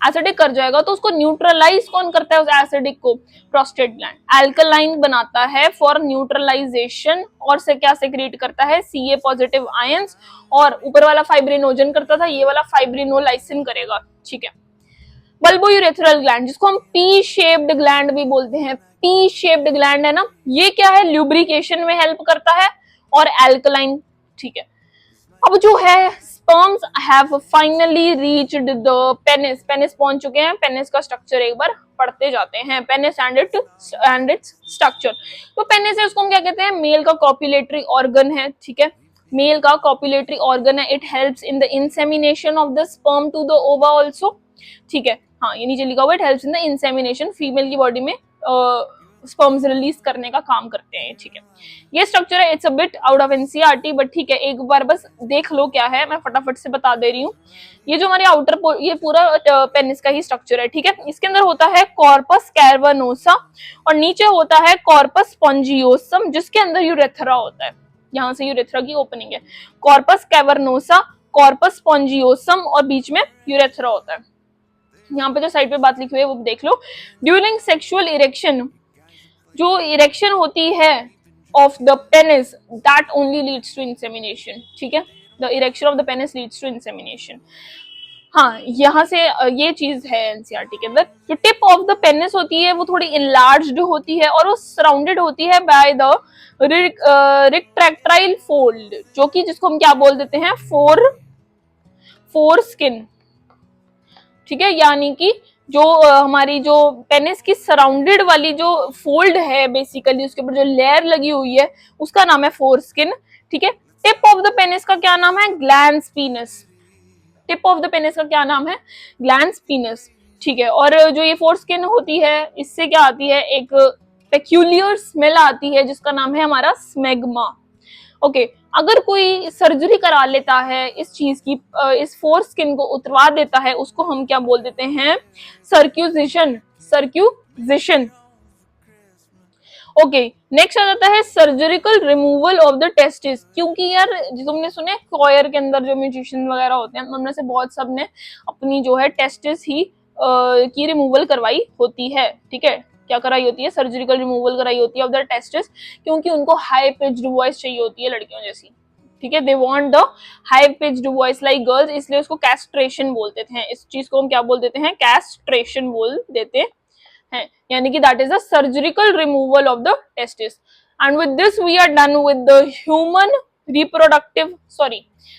एसिडिक कर जाएगा, तो उसको न्यूट्रलाइज कौन करता है उस एसिडिक को, प्रोस्टेट ग्लैंड। अल्कलाइन बनाता है फॉर न्यूट्रलाइजेशन, और से क्या सेक्रेट करता है, Ca पॉजिटिव आयंस, और ऊपर वाला फाइब्रिनोजन करता था, ये वाला फाइब्रिनोलाइसिन करेगा, ठीक है। बल्बो यूरेथ्रल ग्लैंड जिसको हम पी शेप्ड ग्लैंड भी बोलते हैं, पी शेप्ड ग्लैंड है ना, ये क्या है, ल्यूब्रिकेशन में हेल्प करता है और एल्कलाइन, ठीक है। अब जो है sperms have finally reached the penis, penis पहुंच चुके हैं, पेनिस का स्ट्रक्चर एक बार पढ़ते जाते हैं, पेनिस एंड इट्स स्ट्रक्चर। तो पेनिस है उसको हम क्या कहते हैं, मेल का कॉपुलेटरी ऑर्गन है, ठीक है, मेल का कॉपुलेटरी ऑर्गन है, it helps in the insemination of the sperm to the ova also, ठीक है। हाँ ये नीचे लिखा हुआ, it helps in the insemination, female की बॉडी में स्पर्म्स रिलीज करने का काम करते हैं, ठीक है। ये स्ट्रक्चर है, it's a bit out of NCERT, but ठीक है, एक बार बस देख लो क्या है, मैं फटाफट से बता दे रही हूँ। ये जो हमारी आउटर ये पूरा पेनिस का ही स्ट्रक्चर है, ठीक है। इसके अंदर होता है कॉर्पस कैवर्नोसा और नीचे होता है कॉर्पस स्पॉन्जियोसम, जिसके अंदर यूरेथ्रा होता है, यहाँ से यूरेथ्रा की ओपनिंग है, कॉर्पस कैवर्नोसा, कॉर्पस स्पॉन्जियोसम और बीच में यूरेथ्रा होता है। यहाँ पे जो साइड पे बात लिखी हुई है वो देख लो। ड्यूरिंग सेक्सुअल इरेक्शन, जो इरेक्शन होती है of the penis, that only leads to insemination, ठीक है, the erection of the penis leads to insemination. हाँ यहाँ से ये चीज है एनसीईआरटी के अंदर, जो टिप ऑफ द पेनिस होती है वो थोड़ी इनलार्ज्ड होती है और वो सराउंडेड होती है बाय द रिट्रैक्टाइल फोल्ड, जो कि जिसको हम क्या बोल देते हैं, फोर स्किन, ठीक है, यानी कि जो हमारी जो पेनिस की सराउंडेड वाली जो फोल्ड है बेसिकली, उसके ऊपर जो लेयर लगी हुई है उसका नाम है फोरस्किन, ठीक है। टिप ऑफ द पेनिस का क्या नाम है? Glans penis. Tip of the penis का क्या नाम है? ग्लैंस पीनस, ठीक है। और जो ये फोरस्किन होती है इससे क्या आती है? एक पेक्यूलियर स्मेल आती है जिसका नाम है हमारा स्मेग्मा। ओके, अगर कोई सर्जरी करा लेता है इस चीज की, इस फोर स्किन को उतरवा देता है, उसको हम क्या बोल देते हैं? सर्क्यूजिशन। सर्क्यूजिशन। ओके, नेक्स्ट आ जाता है surgical removal of the testis. क्योंकि यार तुमने सुने कॉयर के अंदर जो म्यूजिशियन वगैरह होते हैं उनमें से बहुत सब ने अपनी जो है टेस्टिस ही की रिमूवल करवाई होती है, ठीक है। क्या कराई होती है? सर्जिकल रिमूवल कराई होती है ऑफ द टेस्टिस, क्योंकि उनको हाई पिच्ड वॉइस चाहिए होती है लड़कियों जैसी, ठीक है। They want the high pitched voice like girls, इसलिए उसको कैस्ट्रेशन बोलते थे। इस चीज को हम क्या बोल देते हैं? कैस्ट्रेशन बोल देते हैं, यानी कि that is the surgical removal of the testis. And with this we are done with the human reproductive, sorry,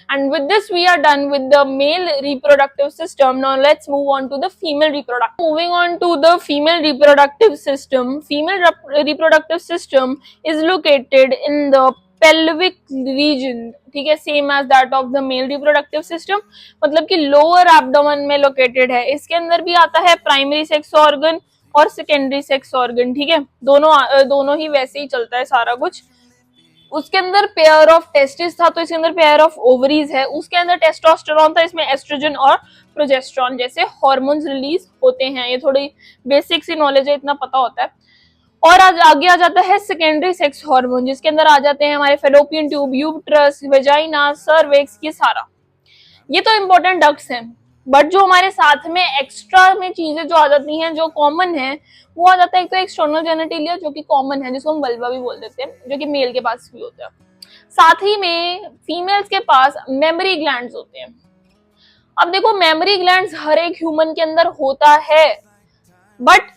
and with this we are done with the male reproductive system. Now let's move on to the female reproductive. Moving on to the female reproductive system. Female reproductive system is located in the pelvic region, ठीक है, same as that of the male reproductive system, मतलब कि lower abdomen में located है। इसके अंदर भी आता है प्राइमरी सेक्स ऑर्गन और सेकेंडरी सेक्स ऑर्गन, ठीक है। दोनों ही वैसे ही चलता है सारा कुछ। उसके अंदर पेयर ऑफ टेस्टिस था, तो इसके अंदर पेयर ऑफ ओवरीज है। उसके अंदर टेस्टोस्टेरोन था, इसमें एस्ट्रोजन और प्रोजेस्टेरॉन जैसे हार्मोन्स रिलीज होते हैं। ये थोड़ी बेसिक सी नॉलेज है, इतना पता होता है। और आज आगे आ जाता है सेकेंडरी सेक्स हार्मोन, जिसके अंदर आ जाते हैं हमारे fallopian tube, uterus, vagina, cervix, ये सारा। ये तो इम्पोर्टेंट डक्ट्स हैं, बट जो हमारे साथ में एक्स्ट्रा में चीजें जो आ जाती हैं, जो कॉमन है, वो आ जाता है एक तो एक्सटर्नल जेनिटलिया जो कि कॉमन है, जिसको हम वल्वा भी बोल देते हैं, जो कि मेल के पास भी होता है। साथ ही में फीमेल्स के पास मेमोरी ग्लैंड्स होते हैं। अब देखो, मेमोरी ग्लैंड्स हर एक ह्यूमन के अंदर होता है, बट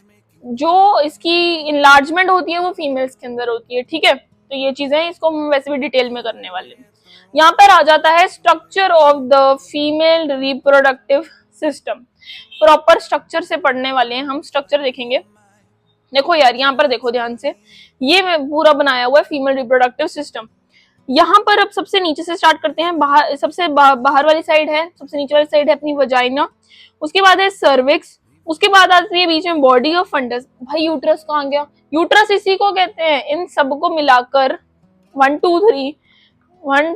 जो इसकी इनलार्जमेंट होती है वो फीमेल्स के अंदर होती है, ठीक है। तो ये चीजें इसको हम वैसे भी डिटेल में करने वाले हैं। यहाँ पर आ जाता है structure of the female reproductive system. Proper structure से पढ़ने वाले हैं हम, स्ट्रक्चर देखेंगे। देखो यार, यहाँ पर देखो ध्यान से, ये पूरा बनाया हुआ है फीमेल रिप्रोडक्टिव सिस्टम। यहाँ पर अब सबसे नीचे से स्टार्ट करते हैं। बाहर सबसे बाहर वाली साइड है, सबसे नीचे वाली साइड है अपनी वजाइना, उसके बाद है सर्विक्स, उसके बाद आती है बीच में बॉडी ऑफ फंडस। भाई यूट्रस कहाँ गया? यूट्रस इसी को कहते हैं, इन सबको मिलाकर 1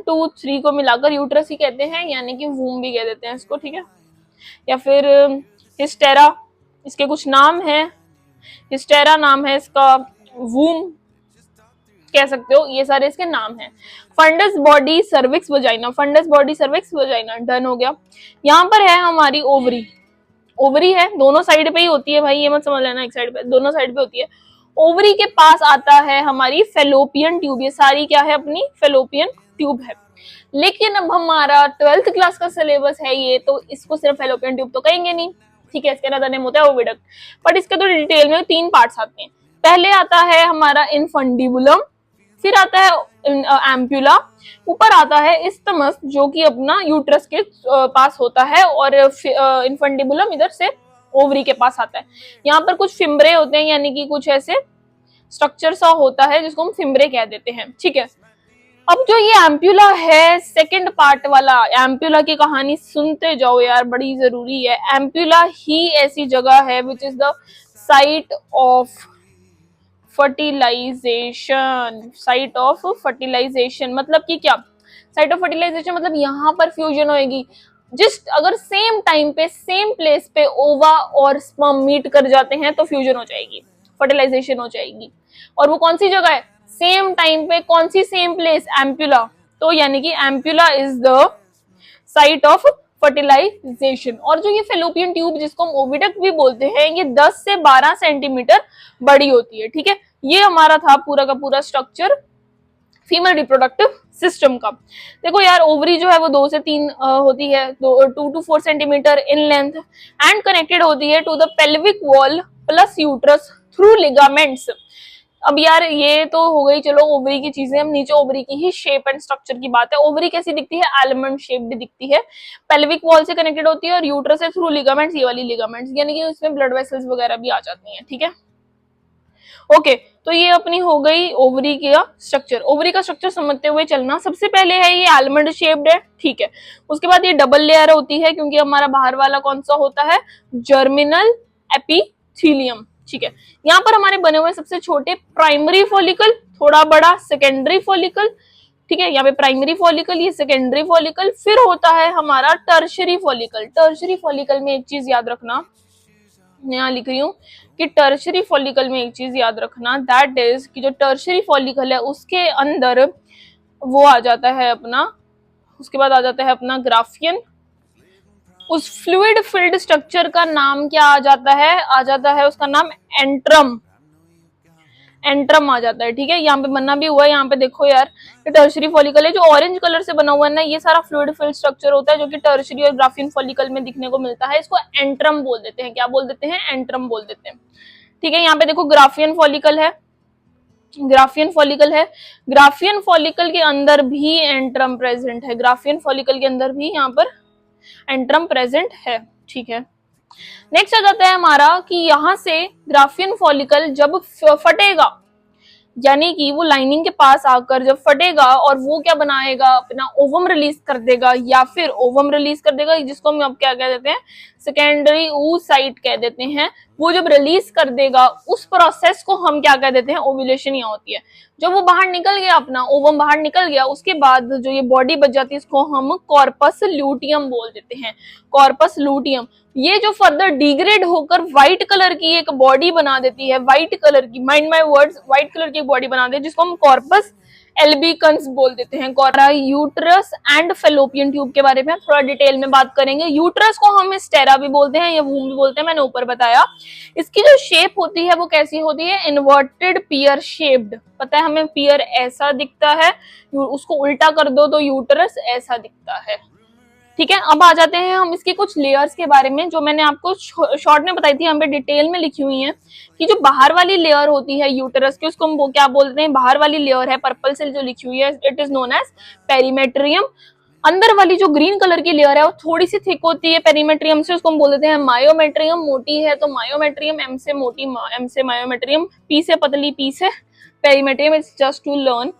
2 3 को मिलाकर यूट्रस ही कहते हैं, यानी कि वूम भी कह देते हैं इसको, ठीक है। या फिर हिस्टेरा, इसके कुछ नाम है। हिस्टेरा नाम है इसका, वूम कह सकते हो, ये सारे इसके नाम हैं। Fundus body cervix vagina, fundus body cervix vagina, done हो गया। यहाँ पर है हमारी ओवरी। ओवरी है, दोनों साइड पे ही होती है भाई, ये मत समझ लेना एक साइड पे, दोनों साइड पे होती है। ओवरी के पास आता है हमारी फेलोपियन ट्यूब। ये सारी क्या है? अपनी फेलोपियन ट्यूब है। लेकिन अब हमारा 12th क्लास का सिलेबस है ये, तो इसको सिर्फ फेलोपियन ट्यूब तो कहेंगे नहीं, ठीक है। इसके अंदर नेम होता है ओविडक्ट, बट इसके तो डिटेल में 3 पार्ट्स आते हैं। पहले आता है हमारा इनफंडिबुलम, फिर आता है एम्प्यूला, ऊपर आता है इस्तमस जो कि अपना यूट्रस के पास होता है, और इनफंडिबुलम इधर से ओवरी के पास आता है। यहाँ पर कुछ फिम्ब्रे होते हैं, यानी कि कुछ ऐसे स्ट्रक्चर सा होता है जिसको हम फिम्ब्रे कह देते हैं, ठीक है। अब जो ये एम्प्यूला है, सेकंड पार्ट वाला, एम्प्यूला की कहानी सुनते जाओ यार, बड़ी जरूरी है। एम्प्यूला ही ऐसी जगह है which is the site of fertilization. Site of fertilization मतलब कि क्या? साइट ऑफ फर्टिलाइजेशन मतलब यहाँ पर फ्यूजन होएगी। जिस अगर सेम टाइम पे सेम प्लेस पे ओवा और स्पर्म मीट कर जाते हैं तो फ्यूजन हो जाएगी, फर्टिलाइजेशन हो जाएगी। और वो कौन सी जगह है? सेम टाइम पे, कौन सी सेम प्लेस? एम्प्यूला। तो यानी कि ampulla is the site of fertilization. और जो ये फेलोपियन ट्यूब जिसको हम ओविडक्ट भी बोलते हैं, ये 10 से 12 सेंटीमीटर बड़ी होती है, ठीक है। ये हमारा था पूरा का पूरा स्ट्रक्चर फीमेल रिप्रोडक्टिव सिस्टम का। देखो यार, ओवरी जो है वो 2 से 3 होती है, 2 to 4 centimetre in length, and connected होती है to the pelvic wall plus uterus through ligaments. अब यार ये तो हो गई चलो ओवरी की चीजें, हम नीचे ओवरी की ही शेप एंड स्ट्रक्चर की बात है। ओवरी कैसी दिखती है? आलमंड शेप्ड दिखती है, पेल्विक वॉल से कनेक्टेड होती है और यूट्रस से थ्रू लिगामेंट्स, ये वाली लिगामेंट्स, यानी कि उसमें ब्लड वेसल्स वगैरह भी आ जाती हैं। ठीक है, ओके। तो ये अपनी हो गई ओवरी का स्ट्रक्चर। ओवरी का स्ट्रक्चर समझते हुए चलना, सबसे पहले है ये आलमंड शेप्ड है, ठीक है। उसके बाद ये डबल लेयर होती है, क्योंकि हमारा बाहर वाला कौन सा होता है? जर्मिनल एपिथीलियम, ठीक है। यहाँ पर हमारे बने हुए सबसे छोटे प्राइमरी फॉलिकल, थोड़ा बड़ा सेकेंडरी फॉलिकल, ठीक है। यहाँ पे प्राइमरी फॉलिकल, ये सेकेंडरी फॉलिकल, फिर होता है हमारा टर्शरी फॉलिकल। टर्शरी फॉलिकल में एक चीज याद रखना, मैं यहाँ लिख रही हूँ कि टर्शरी फॉलिकल में एक चीज याद रखना, दैट इज कि जो टर्शरी फॉलिकल है उसके अंदर वो आ जाता है अपना, उसके बाद आ जाता है अपना ग्राफियन। उस फ्लूइड फिल्ड स्ट्रक्चर का नाम क्या आ जाता है? आ जाता है उसका नाम एंट्रम। एंट्रम आ जाता है, ठीक है। यहाँ पे बनना भी हुआ है, यहाँ पे देखो यार, ये टर्शरी फॉलिकल है, जो ऑरेंज कलर से बना हुआ है ना, ये सारा फ्लूइड फिल्ड स्ट्रक्चर होता है, जो कि टर्शरी और ग्राफियन फॉलिकल में दिखने को मिलता है। इसको एंट्रम बोल देते हैं। क्या बोल देते हैं? एंट्रम बोल देते हैं, ठीक है। यहाँ पे देखो ग्राफियन फॉलिकल है, ग्राफियन फॉलिकल है, ग्राफियन फॉलिकल के अंदर भी एंट्रम प्रेजेंट है, ग्राफियन फॉलिकल के अंदर भी यहाँ पर एंट्रम प्रेजेंट है, ठीक है। नेक्स्ट आ जाता है हमारा कि यहां से ग्राफियन फॉलिकल जब फटेगा, यानी कि वो लाइनिंग के पास आकर जब फटेगा और वो क्या बनाएगा? अपना ओवम रिलीज कर देगा, या फिर ओवम रिलीज कर देगा, जिसको हम अब क्या कह देते हैं? सेकेंडरी oocyte कह देते हैं। वो जब रिलीज कर देगा, उस प्रोसेस को हम क्या कह देते हैं? ओव्यूलेशन यहाँ होती है। जब वो बाहर निकल गया, अपना ओवम बाहर निकल गया, उसके बाद जो ये बॉडी बच जाती है, इसको हम कॉर्पस लूटियम बोल देते हैं। कॉर्पस लूटियम, ये जो फर्दर डिग्रेड होकर व्हाइट कलर की एक बॉडी बना देती है, व्हाइट कलर की, mind my words, white colour की एक बॉडी बना देती है, जिसको हम कॉर्पस एल्बिकन्स बोल देते हैं। यूट्रस एंड फेलोपियन ट्यूब के बारे में थोड़ा डिटेल में बात करेंगे। यूट्रस को हम स्टेरा भी बोलते हैं या वूम भी बोलते हैं, मैंने ऊपर बताया। इसकी जो शेप होती है वो कैसी होती है? Inverted pear shaped. पता है हमें, पियर ऐसा दिखता है, उसको उल्टा कर दो तो यूट्रस ऐसा दिखता है, ठीक है। अब आ जाते हैं हम इसके कुछ लेयर्स के बारे में, जो मैंने आपको शॉर्ट में बताई थी, यहाँ पे डिटेल में लिखी हुई है कि जो बाहर वाली लेयर होती है यूटेरस की, उसको हम क्या बोलते हैं? बाहर वाली लेयर है, पर्पल से जो लिखी हुई है, it is known as perimetrium. अंदर वाली जो ग्रीन कलर की लेयर है वो थोड़ी सी थिक होती है पेरीमेट्रियम से, उसको हम बोल देते हैं मायोमेट्रियम। मोटी है तो मायोमेट्रियम, एम से मोटी, एम से मायोमेट्रियम, पी से पतली, पी से perimetrium. It's just to learn.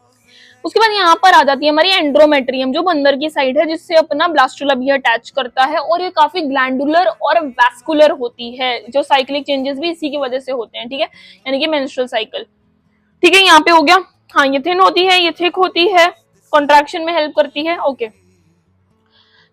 उसके बाद यहाँ पर आ जाती है हमारी एंड्रोमेट्रियम, जो अंदर की साइड है, जिससे अपना ब्लास्टुला भी अटैच करता है, और ये काफी ग्लैंडुलर और वैस्कुलर होती है। जो साइक्लिक चेंजेस भी इसी की वजह से होते हैं, ठीक है, यानी कि मेंस्ट्रुअल साइकिल, ठीक है। यहाँ पे हो गया। हाँ, ये थिन होती है, ये थिक होती है, कॉन्ट्रैक्शन में हेल्प करती है, ओके। ये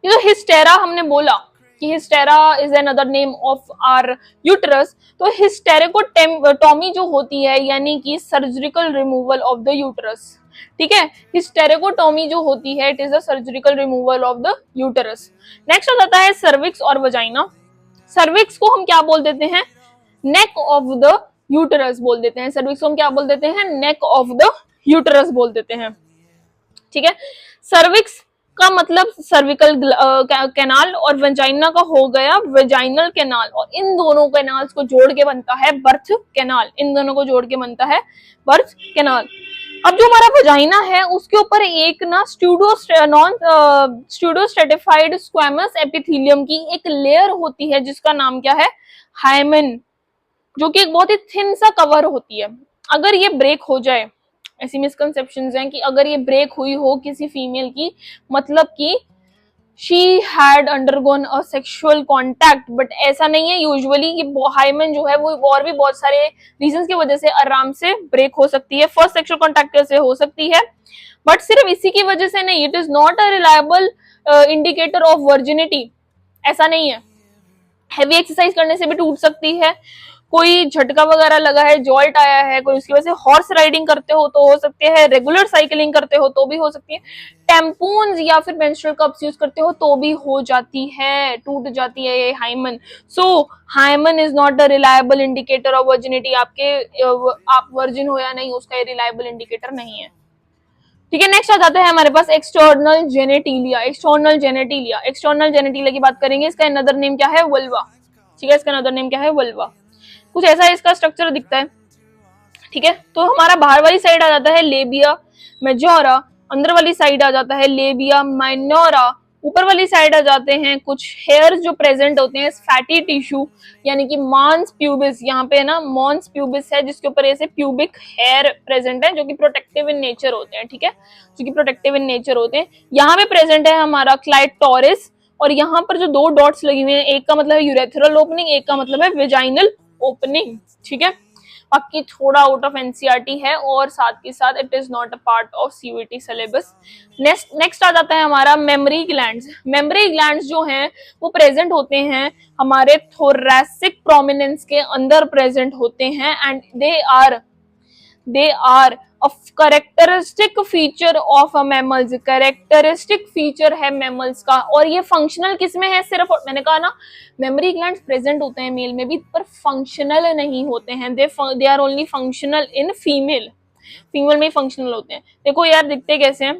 जो हिस्टेरा हमने बोला कि hystera is another name of our uterus, तो हिस्टेरेकोटॉमी जो होती है, यानी कि surgical removal of the uterus, ठीक है। हिस्टेरेकोटॉमी जो होती है, it is a surgical removal of the uterus. Next आ जाता है सर्विक्स और वजाइना। सर्विक्स को हम क्या बोल देते हैं? नेक ऑफ द यूटेरस बोल देते हैं। सर्विक्स को हम क्या बोल देते हैं? नेक ऑफ द यूटेरस बोल देते हैं, ठीक है। सर्विक्स का मतलब सर्विकल कैनाल, और वेजाइना का हो गया वेजाइनल कैनाल, और इन दोनों कैनाल्स को जोड़ के बनता है बर्थ कैनाल। इन दोनों को जोड़ के बनता है बर्थ कैनाल। अब जो हमारा वजाइना है, उसके ऊपर एक ना स्ट्यूडोस्ट्रेटिफाइड स्क्वैमस एपिथेलियम की एक लेयर होती है, जिसका नाम क्या है? हाइमेन, जो कि एक बहुत ही थिन सा कवर होती है। अगर ये ब्रेक हो जाए, ऐसी मिसकंसेप्शंस हैं कि अगर ये ब्रेक हुई हो किसी फीमेल की, मतलब कि she had undergone a sexual contact, but ऐसा नहीं है। यूजुअली ये हाइमेन जो है वो और भी बहुत सारे रीजंस की वजह से आराम से ब्रेक हो सकती है। फर्स्ट सेक्सुअल कॉन्टैक्ट से हो सकती है, बट सिर्फ इसी की वजह से नहीं। It is not a reliable indicator of virginity, ऐसा नहीं है। हैवी एक्सरसाइज करने से भी टूट सकती है, कोई झटका वगैरह लगा है, जॉल्ट आया है, कोई उसकी वजह से हॉर्स राइडिंग करते हो तो हो सकते हैं, रेगुलर साइकिलिंग करते हो तो भी हो सकती है, टैम्पून्स या फिर मेंस्ट्रुअल कप्स यूज करते हो तो भी हो जाती है, टूट जाती है ये hymen. So hymen is not a reliable indicator of virginity. आप वर्जिन हो या नहीं, उसका ये रिलायबल इंडिकेटर नहीं है, ठीक है। नेक्स्ट आ जाता है हमारे पास external genitalia. External genitalia, external genitalia की बात करेंगे। इसका अनदर नेम क्या है? वल्वा, ठीक है। इसका अनदर नेम क्या है? वल्वा। कुछ ऐसा इसका स्ट्रक्चर दिखता है, ठीक है। तो हमारा बाहर वाली साइड आ जाता है लेबिया मेजोरा, अंदर वाली साइड आ जाता है लेबिया माइनोरा, ऊपर वाली साइड आ जाते हैं कुछ हेयर्स जो प्रेजेंट होते हैं फैटी टिश्यू, यानी कि मॉन्स प्यूबिस, यहाँ पे ना मॉन्स प्यूबिस है जिसके ऊपर ऐसे प्यूबिक हेयर प्रेजेंट है जो कि प्रोटेक्टिव इन नेचर होते हैं, ठीक है, जो कि प्रोटेक्टिव इन नेचर होते हैं। यहाँ पे प्रेजेंट है हमारा क्लाइटोरिस, और यहाँ पर जो दो डॉट्स लगी हुई हैं, एक का मतलब है यूरेथ्रल ओपनिंग, एक का मतलब है वेजाइनल ओपनिंग, ठीक है। बाकी थोड़ा आउट ऑफ एनसीईआरटी है और साथ के साथ it is not a part of CUET syllabus. Next आ जाता है हमारा मेमोरी ग्लैंड्स। मेमोरी ग्लैंड्स जो हैं वो प्रेजेंट होते हैं हमारे थोरैसिक प्रोमिनेंस के अंदर प्रेजेंट होते हैं, and they are a characteristic feature of a mammals. Characteristic feature है मैमल्स का, और ये फंक्शनल किसमें है, सिर्फ मैंने कहा ना मेमोरी ग्लैंड्स प्रेजेंट होते हैं मेल में भी, पर फंक्शनल नहीं होते हैं, they are only functional in female. Female में ही फंक्शनल होते हैं। देखो यार दिखते कैसे हैं,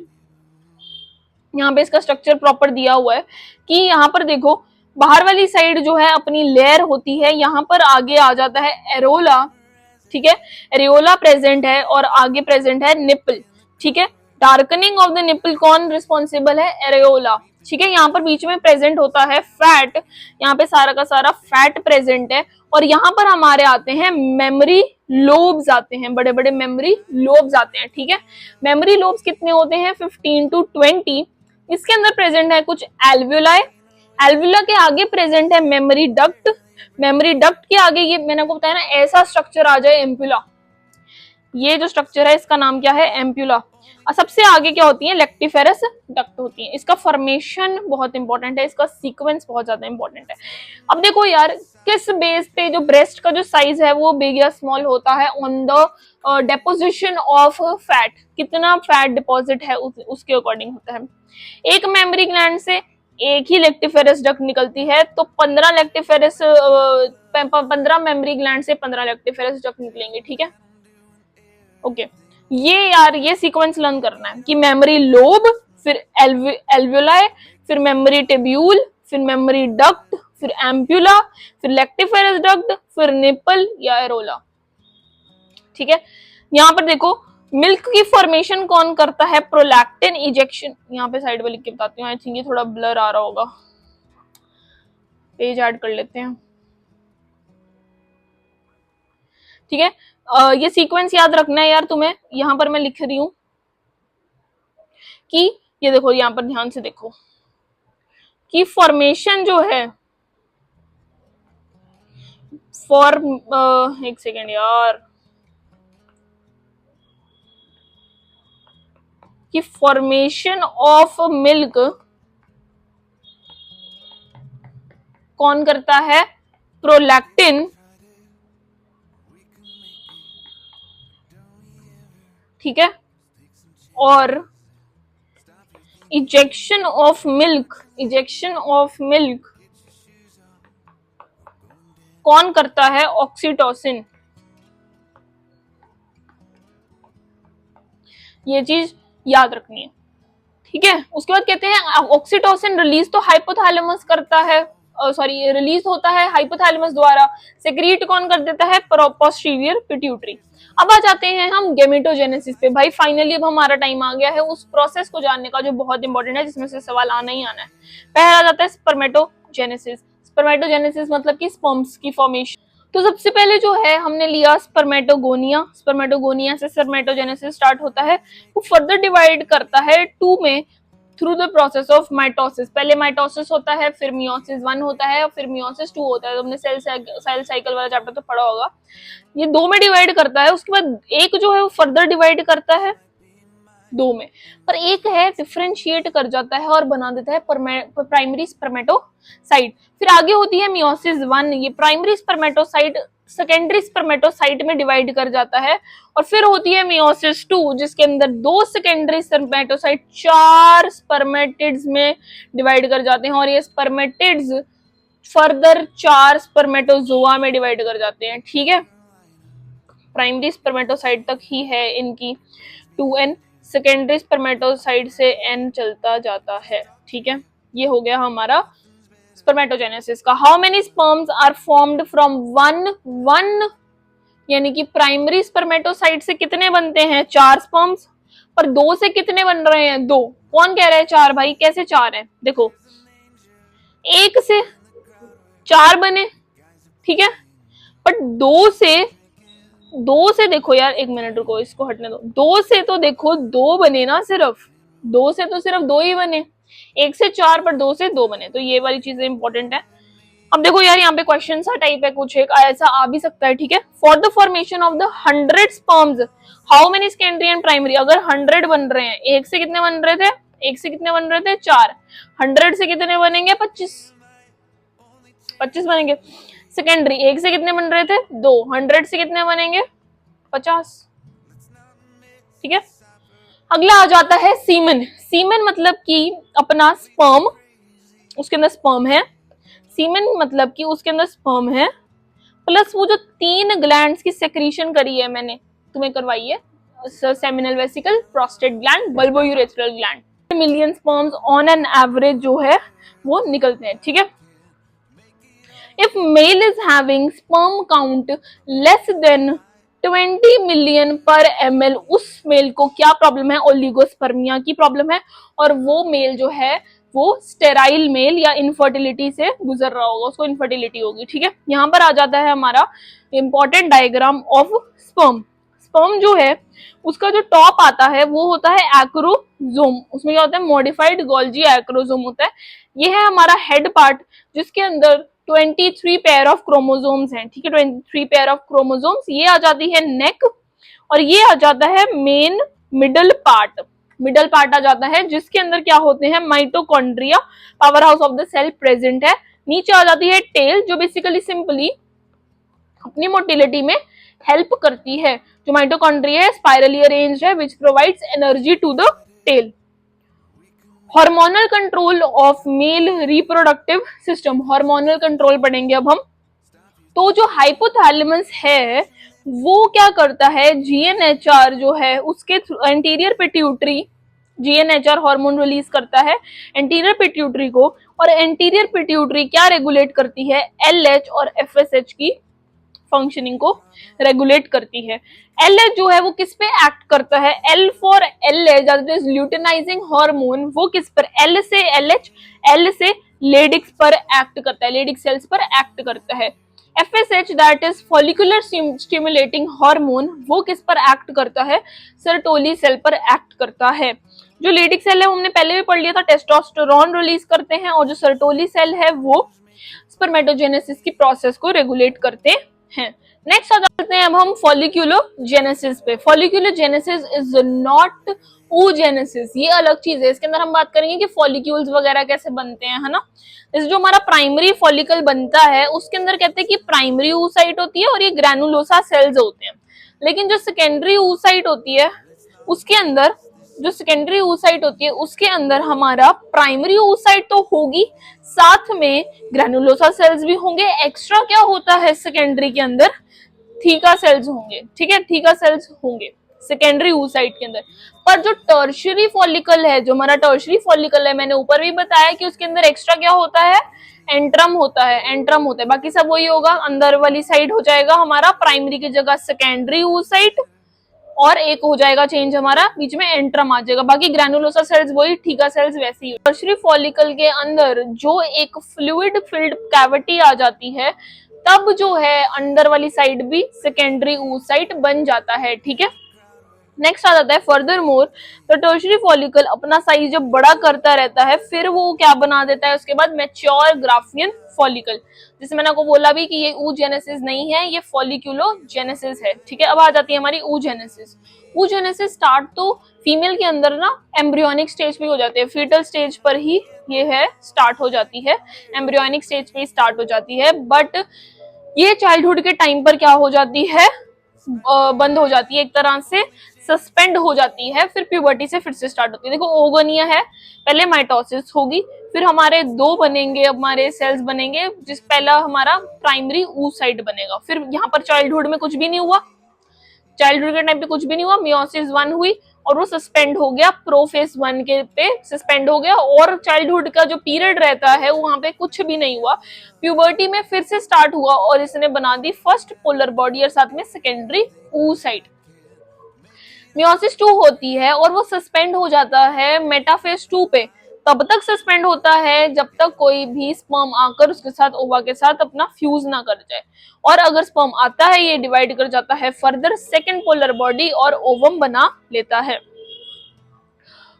यहाँ पे इसका स्ट्रक्चर प्रॉपर दिया हुआ है कि यहाँ पर देखो बाहर वाली साइड जो है अपनी लेयर होती है, यहाँ पर आगे आ जाता है एरोला, ठीक है, एरियोला प्रेजेंट है और आगे प्रेजेंट है निपल, ठीक है। डार्कनिंग ऑफ द निपल कौन रिस्पॉन्सिबल है, एरियोला, ठीक है। यहाँ पर बीच में प्रेजेंट होता है फैट, यहाँ पे सारा का सारा फैट प्रेजेंट है, और यहाँ पर हमारे आते हैं मेमोरी लोब्स आते हैं, बड़े बड़े मेमोरी लोब्स आते हैं, ठीक है। मेमोरी लोब्स कितने होते हैं, 15 to 20। इसके अंदर प्रेजेंट है कुछ एल्वियोलाई, एल्वियोला के आगे प्रेजेंट है मेमोरी डक्ट, मेमोरी डक्ट के आगे ये मैंने आपको बताया ना ऐसा स्ट्रक्चर आ जाए एम्प्यूला, ये जो स्ट्रक्चर है इसका नाम क्या है, एम्प्यूला। और सबसे आगे क्या होती है, लेक्टिफेरस डक्ट होती है। इसका फॉर्मेशन बहुत इंपॉर्टेंट है, इसका सीक्वेंस बहुत ज्यादा इंपॉर्टेंट है। अब देखो यार किस बेस पे जो ब्रेस्ट का जो साइज है वो बिग या स्मॉल होता है, on the deposition of fat, कितना फैट डिपॉजिट है उसके अकॉर्डिंग होता है। एक मेमोरी ग्लैंड से एक ही लेक्टिफेरस डक्ट निकलती है, तो 15 लेक्टिफेरस 15 मेमोरी ग्लैंड से 15 लेक्टिफेरस डक्ट निकलेंगे, ठीक है। ओके ये यार ये सीक्वेंस लर्न करना है कि मेमोरी लोब, फिर एल्वियोलाई, फिर मेमोरी टेब्यूल, फिर मेमोरी डक्ट, फिर एम्प्यूला, फिर लेक्टिफेरस डक्ट, फिर निपल या एरोला, ठीक है। यहाँ पर देखो मिल्क की फॉर्मेशन कौन करता है, प्रोलैक्टिन इजेक्शन, यहाँ पे साइड में लिख के बताती हूँ, आई थिंक ये थोड़ा ब्लर आ रहा होगा, पेज ऐड कर लेते हैं, ठीक है। ये सीक्वेंस याद रखना है यार तुम्हें, यहां पर मैं लिख रही हूं कि ये देखो यहां पर ध्यान से देखो कि फॉर्मेशन जो है एक सेकेंड यार, कि फॉर्मेशन ऑफ मिल्क कौन करता है, प्रोलैक्टिन, ठीक है, और इजेक्शन ऑफ मिल्क कौन करता है, ऑक्सीटोसिन। ये चीज याद रखनी है, ठीक है। उसके बाद कहते हैं ऑक्सीटोसिन रिलीज तो हाइपोथैलेमस करता है, सॉरी रिलीज होता है हाइपोथैलेमस द्वारा, सेक्रीट कौन कर देता है, पोस्टीरियर पिट्यूटरी। अब आ जाते हैं हम गेमेटोजेनेसिस पे। भाई फाइनली अब हमारा टाइम आ गया है उस प्रोसेस को जानने का जो बहुत इंपॉर्टेंट है, जिसमें से सवाल आना ही आना है। पहला आ जाता है स्पर्मेटोजेनेसिस। स्पर्मेटोजेनेसिस मतलब कि स्पर्म्स की फॉर्मेशन। तो सबसे पहले जो है हमने लिया स्पर्मेटोगोनिया, स्पर्मेटोगोनिया से स्पर्मेटोजेनेसिस स्टार्ट होता है, वो फर्दर डिवाइड करता है टू में through the process of mitosis. पहले माइटोसिस होता है, फिर मियोसिस 1 होता है और फिर मियोसिस 2 होता है। तो हमने सेल साइकिल वाला चैप्टर तो पढ़ा होगा। ये 2 में डिवाइड करता है, उसके बाद एक जो है वो फर्दर डिवाइड करता है 2 में, पर एक है डिफरेंशिएट कर जाता है और बना देता है प्राइमरी स्पर्मेटोसाइट। फिर आगे होती है मियोसिस 1, ये प्राइमरी स्पर्मेटोसाइट सेकेंडरी स्पर्मेटोसाइट में डिवाइड कर जाता है। और फिर होती है मियोसिस 2, जिसके अंदर 2 सेकेंडरी स्पर्मेटोसाइट 4 स्पर्मेटिड्स में डिवाइड कर जाते हैं, और ये स्पर्मेटिड्स फर्दर 4 स्पर्मेटोजोआ में डिवाइड कर जाते हैं, ठीक है। प्राइमरी स्पर्मेटोसाइट तक ही है इनकी 2n, सेकेंडरी स्पर्मेटोसाइट से n चलता जाता है, ठीक है। ये हो गया हमारा स्पर्मेटोजेनेसिस का। How many sperms are formed from one यानी कि प्राइमरी स्पर्मेटोसाइट से कितने बनते हैं? 4 स्पर्म्स। पर 2 से कितने बन रहे हैं? 2। कौन कह रहा है 4 भाई? कैसे 4 है? देखो 1 से 4 बने, ठीक है, बट 2 से देखो यार, 1 मिनट रुको, इसको हटने दो। 2 से तो देखो 2 बने ना, सिर्फ 2 से तो सिर्फ 2 ही बने। 1 से 4 पर 2 से 2 बने, तो ये वाली चीजें इंपॉर्टेंट है। अब देखो यार, यहाँ पे क्वेश्चन सा टाइप है, कुछ एक ऐसा आ भी सकता है, ठीक है। For the formation of the 100 sperms how many secondary and primary? अगर 100 बन रहे हैं, 1 से कितने बन रहे थे? 1 से कितने बन रहे थे? 4। 100 से कितने बनेंगे? 25 बनेंगे। सेकेंडरी 1 से कितने बन रहे थे? 2। 100 से कितने बनेंगे? 50, ठीक है। अगला आ जाता है सीमन। सीमन मतलब कि अपना स्पर्म, उसके अंदर स्पर्म है। सीमन मतलब कि उसके अंदर स्पर्म है, प्लस वो जो 3 ग्लैंड्स की सेक्रीशन करी है मैंने तुम्हें करवाई है, seminal vesicle, prostate gland, bulbourethral gland. Million sperms on an average जो है वो निकलते हैं, ठीक है। If male is having sperm count less than 20 million per ml, उस मेल को क्या प्रॉब्लम है? ओलिगोस्पर्मिया की प्रॉब्लम है, और वो मेल जो है वो स्टेराइल मेल या इनफर्टिलिटी से गुजर रहा होगा, उसको इनफर्टिलिटी होगी, ठीक है। यहाँ पर आ जाता है हमारा important diagram of sperm. Sperm जो है उसका जो टॉप आता है वो होता है एक्रोजोम, उसमें क्या होता है? मॉडिफाइड गोल्जी एक्रोजोम होता है। ये है हमारा हेड पार्ट, जिसके अंदर 23 पेयर ऑफ क्रोमोसोम्स हैं, ठीक है, 23 पेयर ऑफ क्रोमोसोम्स। ये आ जाती है नेक, और ये आ जाता है main middle part. Middle part आ जाता है जिसके अंदर क्या होते हैं? Mitochondria, power house of the cell present है। नीचे आ जाती है टेल, जो बेसिकली सिंपली अपनी मोटिलिटी में हेल्प करती है। जो माइटोकॉन्ड्रिया है स्पाइरली अरेंज्ड है, which provides energy to the tail. Hormonal control of male reproductive system, hormonal control पढ़ेंगे अब हम। तो जो हाइपोथैलेमस है वो क्या करता है? जीएनएचआर जो है उसके एंटीरियर पिट्यूटरी, जीएनएचआर हार्मोन रिलीज करता है एंटीरियर पिट्यूटरी को, और एंटीरियर पिट्यूटरी क्या रेगुलेट करती है? एलएच और एफएसएच की फंक्शनिंग को रेगुलेट करती है। एलएच जो है वो किस पे एक्ट करता है? L for LH that is luteinizing hormone, वो किस पर? एल से एलएच, एल से लेडिक्स पर एक्ट करता है, लेडिक सेल्स पर एक्ट करता है। FSH that is follicular stimulating hormone, वो किस पर एक्ट करता है? सर्टोली सेल पर एक्ट करता है। जो लेडिक सेल है वो हमने पहले भी पढ़ लिया था, टेस्टोस्टेरोन रिलीज करते हैं, और जो सर्टोली सेल है वो स्पर्मेटोजेनेसिस की प्रोसेस को रेगुलेट करते हैं। नेक्स्ट आ जाते हैं अब हम फॉलिक्यूलोजेनेसिस पे। फॉलिक्यूलोजेनेसिस इज नॉट oogenesis, ये अलग चीज है। इसके अंदर हम बात करेंगे कि फॉलिक्यूल्स वगैरह कैसे बनते हैं, है ना। जैसे जो हमारा प्राइमरी फॉलिकल बनता है उसके अंदर कहते हैं कि प्राइमरी oocyte होती है और ये ग्रैनुलोसा सेल्स होते हैं। लेकिन जो सेकेंडरी oocyte होती है उसके अंदर, जो सेकेंडरी oocyte होती है उसके अंदर हमारा प्राइमरी oocyte तो होगी, साथ में ग्रैनुलोसा सेल्स भी होंगे। एक्स्ट्रा क्या होता है सेकेंडरी के अंदर? थीका सेल्स होंगे, ठीक है, थीका सेल्स होंगे सेकेंडरी oocyte के अंदर। पर जो टर्शियरी फॉलिकल है, जो हमारा टर्शियरी फॉलिकल है, मैंने ऊपर भी बताया कि उसके अंदर एक्स्ट्रा क्या होता है? एंट्रम होता है, एंट्रम होता है। बाकी सब वही होगा, अंदर वाली साइड हो जाएगा हमारा प्राइमरी की जगह सेकेंडरी oocyte, और एक हो जाएगा चेंज हमारा, बीच में एंट्रम आ जाएगा। बाकी ग्रैनुलोसा सेल्स वही, ठीका सेल्स वैसे ही। टर्शियरी फॉलिकल के अंदर जो एक फ्लूइड फिल्ड कैविटी आ जाती है, तब जो है अंदर वाली साइड भी सेकेंडरी oocyte बन जाता है, ठीक है। नेक्स्ट आ जाता है फर्दर मोर, तो टर्शियरी फॉलिकल अपना साइज जब बड़ा करता रहता है फिर वो क्या बना देता है उसके बाद? Mature Graafian follicle. जिसमें मैंने आपको बोला भी कि ये oogenesis नहीं है, ये फॉलिक्यूलोजेनेसिस है, ठीक है। अब आ जाती है हमारी oogenesis। oogenesis स्टार्ट तो फीमेल के अंदर ना एम्ब्रियोनिक स्टेज पे हो जाती है, फीटल स्टेज पर ही ये है स्टार्ट हो जाती है, एम्ब्रियोनिक स्टेज पे स्टार्ट हो जाती है। बट ये चाइल्डहुड के टाइम पर क्या हो जाती है? बंद हो जाती है, एक तरह से सस्पेंड हो जाती है, फिर प्यूबर्टी से फिर से स्टार्ट होती है। देखो ओगोनिया है, पहले माइटोसिस होगी, फिर हमारे 2 बनेंगे, हमारे सेल्स बनेंगे, जिस पहला हमारा प्राइमरी oocyte बनेगा। फिर यहाँ पर चाइल्डहुड में कुछ भी नहीं हुआ, चाइल्डहुड के टाइम पे कुछ भी नहीं हुआ, मियोसिस 1 हुई, और वो सस्पेंड हो गया प्रोफेज 1 के पे सस्पेंड हो गया, और चाइल्डहुड का जो पीरियड रहता है वहां पे कुछ भी नहीं हुआ। प्यूबर्टी में फिर से स्टार्ट हुआ और इसने बना दी फर्स्ट पोलर बॉडी और साथ में सेकेंडरी oocyte। मियोसिस 2 होती है और वो सस्पेंड हो जाता है मेटाफेज 2 पे। तब तक सस्पेंड होता है जब तक कोई भी स्पर्म आकर उसके साथ ओवा के साथ अपना फ्यूज ना कर जाए, और अगर स्पर्म आता है ये डिवाइड कर जाता है फर्दर सेकेंड पोलर बॉडी और ओवम बना लेता है।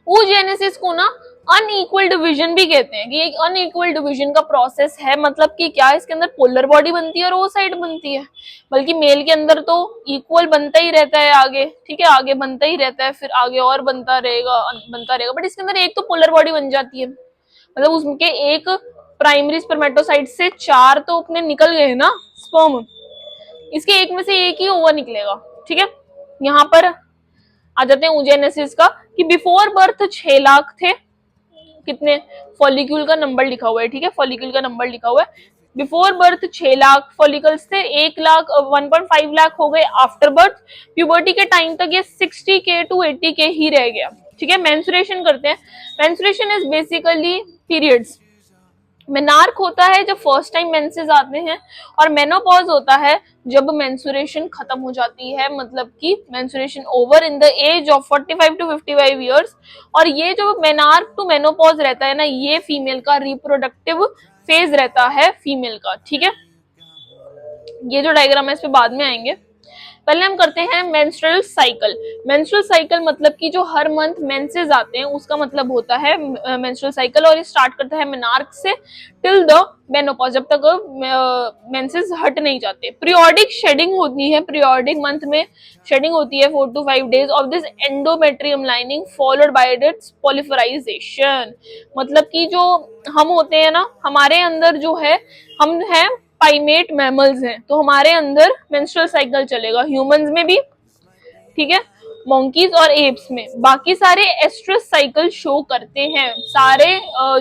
oogenesis को ना अनइक्वल डिवीजन भी कहते हैं, कि एक अनइक्वल डिवीजन का प्रोसेस है। मतलब कि क्या इसके अंदर पोलर बॉडी बनती है और oocyte बनती है, बल्कि मेल के अंदर तो इक्वल बनता ही रहता है आगे, ठीक है, आगे बनता ही रहता है, फिर आगे और बनता रहेगा, बट इसके अंदर एक तो पोलर बॉडी बन जाती है। मतलब उसके एक प्राइमरी स्पर्मेटोसाइट से 4 तो अपने निकल गए ना स्पर्म, इसके एक में से एक ही ओवा निकलेगा, ठीक है। यहाँ पर आ जाते हैं oogenesis का, कि बिफोर बर्थ 6 लाख थे, कितने फॉलिक्यूल का नंबर लिखा हुआ है, ठीक है, फॉलिक्यूल का नंबर लिखा हुआ है। बिफोर बर्थ 6 लाख फॉलिकल्स थे, 1 लाख 1.5 लाख हो गए आफ्टर बर्थ। प्यूबर्टी के टाइम तक ये 60K to 80K ही रह गया, ठीक है। मेंस्ट्रुएशन करते हैं, menstruation is basically periods. Menarche होता है जब फर्स्ट टाइम मेंसेस आते हैं, और मेनोपॉज होता है जब मेंस्ट्रुएशन खत्म हो जाती है, मतलब कि menstruation over in the age of 45 to 55 years. और ये जो मेनार्क टू मेनोपॉज रहता है ना, ये फीमेल का रिप्रोडक्टिव फेज रहता है फीमेल का, ठीक है। ये जो डायग्राम है इस पे बाद में आएंगे, पहले हम करते हैं मेंस्ट्रुअल साइकिल। मेंस्ट्रुअल साइकिल मतलब कि जो हर मंथ मेंसेस आते हैं उसका मतलब होता है मेंस्ट्रुअल साइकिल, और ये स्टार्ट करता है मेनार्क से टिल द मेनोपॉज, जब तक मेंसेस हट नहीं जाते। पीरियोडिक शेडिंग होती है, पीरियोडिक मंथ में शेडिंग होती है 4 to 5 days of this endometrium lining followed by its proliferation. मतलब कि जो हम होते हैं ना, हमारे अंदर जो है, हम हैं प्राइमेट मैमल्स हैं, तो हमारे अंदर मेंस्ट्रुअल साइकिल चलेगा, ह्यूमंस में भी, ठीक है, मंकीज और एप्स में। बाकी सारे एस्ट्रस साइकिल शो करते हैं, सारे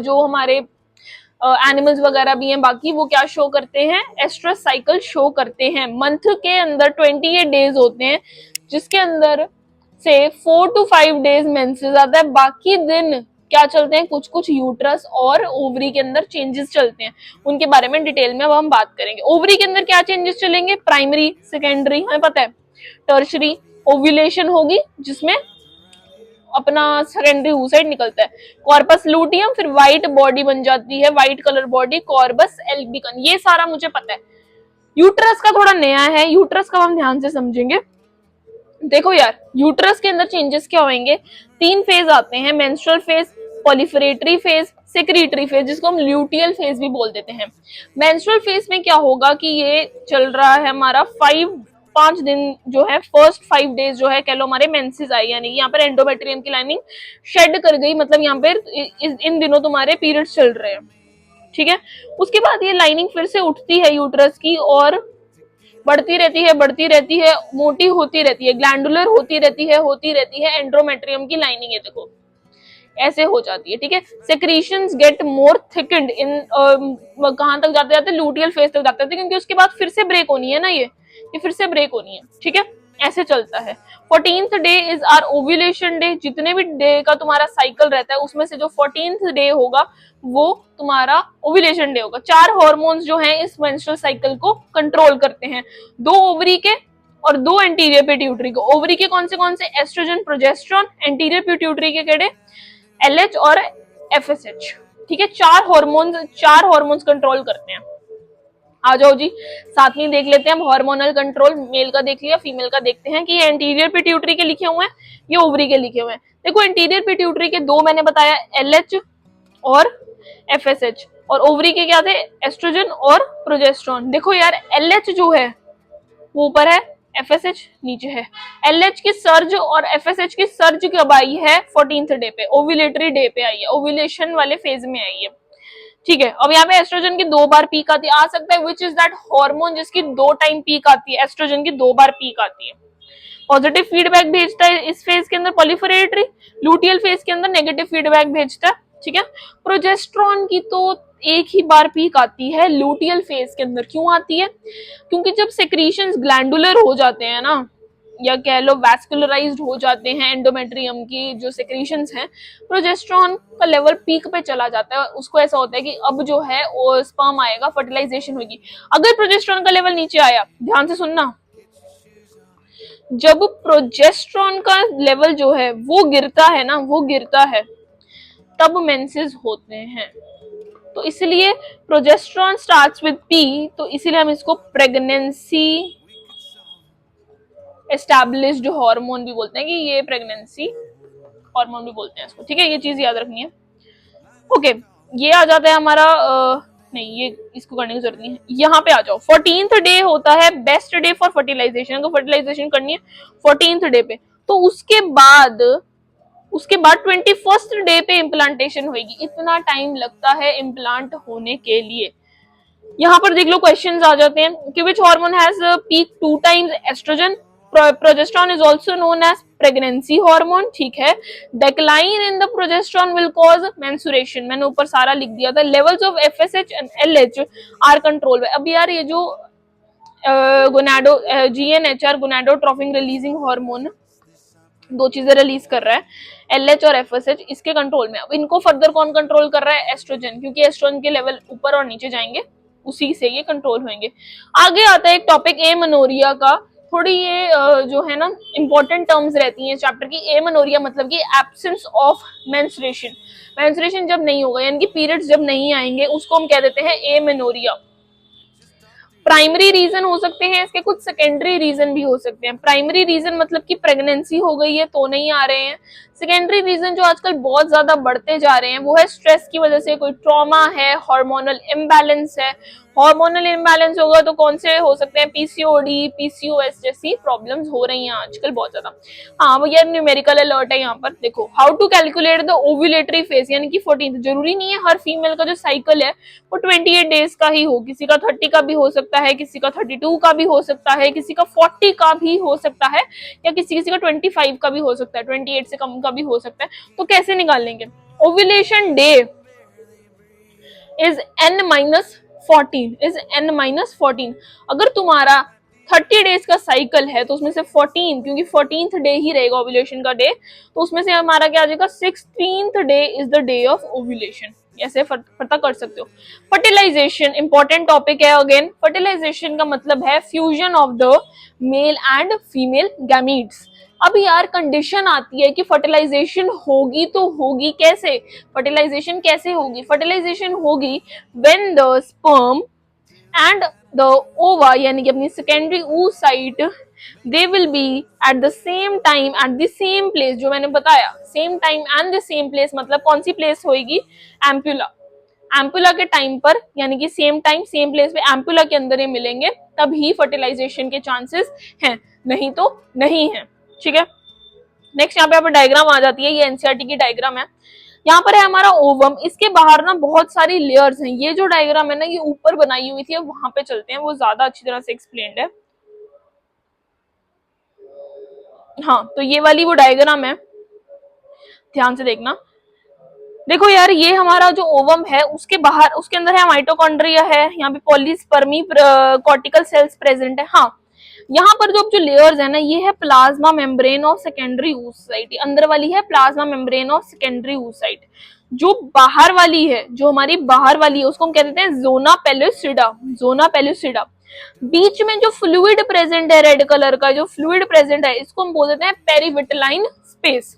जो हमारे एनिमल्स वगैरह भी हैं बाकी, वो क्या शो करते हैं, एस्ट्रस साइकिल शो करते हैं। मंथ के अंदर 28 डेज होते हैं, जिसके अंदर से 4 to 5 डेज मेंसेस आता है, बाकी दिन क्या चलते हैं, कुछ कुछ यूट्रस और ओवरी के अंदर चेंजेस चलते हैं, उनके बारे में डिटेल में अब हम बात करेंगे। ओवरी के अंदर क्या चेंजेस चलेंगे, प्राइमरी, सेकेंडरी, हमें पता है, टर्शरी, ओव्यूलेशन होगी जिसमें अपना सेकेंडरी oocyte निकलता है, कॉर्पस लूटियम, फिर व्हाइट बॉडी बन जाती है, white colour body, corpus albicans, ये सारा मुझे पता है। यूट्रस का थोड़ा नया है, यूट्रस का हम ध्यान से समझेंगे। देखो यार, यूट्रस के अंदर चेंजेस क्या होंगे, 3 फेज आते हैं, menstrual phase, proliferatory phase, secretory phase, जिसको हम ल्यूटियल फेज भी बोल देते हैं। मेंस्ट्रुअल फेज में क्या होगा कि ये चल रहा है हमारा 5 दिन जो है, फर्स्ट 5 डेज जो है, कह लो हमारे मेंसेस आई, यानी यहाँ पर एंडोमेट्रियम की लाइनिंग शेड कर गई, मतलब यहाँ पर इन दिनों तुम्हारे पीरियड्स चल रहे हैं, ठीक है। उसके बाद ये लाइनिंग फिर से उठती है यूट्रस की, और बढ़ती रहती है, मोटी होती रहती है, ग्लैंडुलर होती रहती है, एंड्रोमेट्रियम की लाइनिंग है, देखो ऐसे हो जाती है, ठीक है। सेक्रीशंस गेट मोर थिकन्ड इन, कहां तक जाते जाते लूटियल फेज तक जाते थे, क्योंकि उसके बाद फिर से ब्रेक होनी है ना, ये फिर से ब्रेक होनी है, ठीक है, ऐसे चलता है। 14th day is our ovulation day. जितने भी डे का तुम्हारा साइकिल रहता है उसमें से जो 14th डे होगा वो तुम्हारा ओव्यूलेशन डे होगा। 4 हार्मोन्स जो हैं इस मेंस्ट्रुअल साइकिल को कंट्रोल करते हैं, 2 ओवरी के और 2 एंटीरियर पिट्यूटरी के। ओवरी के कौन से, एस्ट्रोजन, प्रोजेस्टेरॉन, एंटीरियर पिट्यूटरी के केड़े, LH और FSH, ठीक है। 4 हार्मोन्स कंट्रोल करते हैं। आ जाओ जी, साथ में देख लेते हैं हम हार्मोनल कंट्रोल, मेल का देख लिया, फीमेल का देखते हैं कि ये एंटीरियर पिट्यूटरी के लिखे हुए हैं, ये ओवरी के लिखे हुए हैं। देखो एंटीरियर पिट्यूटरी के 2 मैंने बताया, LH और FSH, और ओवरी के क्या थे, एस्ट्रोजन और प्रोजेस्टेरॉन। देखो यार, LH जो है वो ऊपर है, FSH नीचे है। LH की सर्ज और FSH की सर्ज कब आई है, 14th डे पे, ओव्यूलेटरी डे पे आई है, ओव्यूलेशन वाले फेज में आई है, ठीक है। अब यहाँ पे एस्ट्रोजन की 2 बार पीक आती आ सकता है, विच इज दैट हार्मोन जिसकी 2 टाइम पीक आती है, एस्ट्रोजन की 2 बार पीक आती है। पॉजिटिव फीडबैक भेजता है इस फेज के अंदर पॉलिफरेटरी, लूटियल फेज के अंदर नेगेटिव फीडबैक भेजता है, ठीक है। प्रोजेस्टेरॉन की तो एक ही बार पीक आती है लूटियल फेज के अंदर। क्यों आती है, क्योंकि जब सेक्रीशंस ग्लैंडुलर हो जाते हैं ना, या कह लो वैस्कुलराइज्ड हो जाते हैं एंडोमेट्रियम की जो सेक्रीशंस हैं, प्रोजेस्टेरॉन का लेवल पीक पे चला जाता है, उसको ऐसा होता है कि अब जो है वो स्पर्म आएगा, फर्टिलाइजेशन होगी। अगर प्रोजेस्टेरॉन का लेवल नीचे आया, ध्यान से सुनना, जब प्रोजेस्टेरॉन का लेवल जो है वो गिरता है ना, वो गिरता है, तब मेंसेस होते हैं। तो इसलिए प्रोजेस्टेरॉन स्टार्ट्स विद पी, तो इसीलिए हम इसको प्रेगनेंसी एस्टैब्लिश्ड हार्मोन भी बोलते हैं, कि ये प्रेगनेंसी हार्मोन भी बोलते हैं इसको, ठीक है, ये चीज याद रखनी है। ओके, ये आ जाता है हमारा नहीं, ये इसको करने की जरूरत नहीं है, यहाँ पे आ जाओ। 14th डे होता है बेस्ट डे फॉर फर्टिलाइजेशन, अगर फर्टिलाइजेशन करनी है 14th डे पे, तो उसके बाद 21st डे पे इम्प्लांटेशन होगी। इतना टाइम लगता है इम्प्लांट होने के लिए। यहाँ पर देख लो क्वेश्चंस आ जाते हैं कि which hormone has peak 2 times estrogen, progesterone is also known as pregnancy hormone, ठीक है। Decline in the progesterone will cause menstruation, मैंने ऊपर सारा लिख दिया था। Levels of FSH and LH are control. अब यार ये जो gonado GNHR gonadotropin releasing hormone, दो चीजें रिलीज कर रहा है, एलएच और एफएसएच, इसके कंट्रोल में। अब इनको फर्दर कौन कंट्रोल कर रहा है? एस्ट्रोजन, क्योंकि एस्ट्रोजन के लेवल ऊपर और नीचे जाएंगे, उसी से ये कंट्रोल होंगे। आगे आता है एक टॉपिक एमेनोरिया का। थोड़ी ये जो है ना इंपॉर्टेंट टर्म्स रहती हैं चैप्टर की। एमेनोरिया मतलब कि एब्सेंस ऑफ मेंस्ट्रुएशन, मेंस्ट्रुएशन जब नहीं होगा, यानी कि पीरियड्स जब नहीं आएंगे, उसको हम कह देते हैं एमेनोरिया। प्राइमरी रीजन हो सकते हैं इसके, कुछ सेकेंडरी रीजन भी हो सकते हैं। प्राइमरी रीजन मतलब कि प्रेगनेंसी हो गई है तो नहीं आ रहे हैं। सेकेंडरी रीजन जो आजकल बहुत ज्यादा बढ़ते जा रहे हैं वो है स्ट्रेस की वजह से, कोई ट्रॉमा है, हार्मोनल इम्बैलेंस है। हार्मोनल इम्बैलेंस होगा तो कौन से हो सकते हैं? पीसीओडी, पीसीओएस जैसी प्रॉब्लम्स हो रही हैं आजकल बहुत ज्यादा। हाँ, वो ये न्यूमेरिकल अलर्ट है यहाँ पर। देखो, how to calculate the ovulatory phase, यानी कि 14th। जरूरी नहीं है हर फीमेल का जो साइकिल है वो 28 डेज का ही हो, किसी का 30 का भी हो सकता है, किसी का 32 का भी हो सकता है, किसी का 40 का भी हो सकता है, या किसी का 25 का भी हो सकता है, 28 से कम का भी हो सकता है। तो कैसे निकालेंगे? Ovulation day is n-14, is n-14। अगर तुम्हारा 30 डेज का साइकिल है तो उसमें से 14, क्योंकि 14th डे ही रहेगा ओव्यूलेशन का डे, तो उसमें से हमारा क्या आ जाएगा? 16th day is the day of ovulation. ऐसे पता कर सकते हो। फर्टिलाइजेशन इंपॉर्टेंट टॉपिक है। अगेन, फर्टिलाइजेशन का मतलब है fusion of the male and female gametes. अब यार कंडीशन आती है कि फर्टिलाइजेशन होगी तो होगी कैसे? फर्टिलाइजेशन कैसे होगी? फर्टिलाइजेशन होगी when the sperm and the ओवा, यानी कि अपनी secondary oocyte, they will be at the same time at the same place, जो मैंने बताया same time and the same place, मतलब कौन सी प्लेस होगी? एम्पुला। एम्पुला के टाइम पर, यानी कि सेम टाइम सेम प्लेस पे एम्पुला के अंदर ये मिलेंगे, तभी फर्टिलाइजेशन के चांसेस हैं, नहीं तो नहीं है। ठीक है, नेक्स्ट यहाँ पे डायग्राम आ जाती है, ये एनसीईआरटी की डायग्राम है। यहाँ पर है हमारा ओवम, इसके बाहर ना बहुत सारी लेयर्स हैं। ये जो डायग्राम है ना, ये ऊपर बनाई हुई थी, अब वहां पे चलते हैं, वो ज्यादा अच्छी तरह से एक्सप्लेन्ड है। हाँ, तो ये वाली वो डायग्राम है, ध्यान से देखना। देखो यार, ये हमारा जो ओवम है उसके बाहर, उसके अंदर है माइटोकॉन्ड्रिया है, यहाँ पे पॉलीस्पर्मी कॉर्टिकल सेल्स प्रेजेंट है। हाँ, यहाँ पर जो लेयर्स है ना, ये है plasma membrane of secondary oocyte, अंदर वाली है plasma membrane of secondary oocyte। जो बाहर वाली है, जो हमारी बाहर वाली है, उसको हम कह देते हैं जोना पेलुसिडा, जोना पेलुसिडा। बीच में जो फ्लूइड प्रेजेंट है, रेड कलर का जो फ्लूइड प्रेजेंट है, इसको हम बोल देते हैं पेरिविटलाइन स्पेस।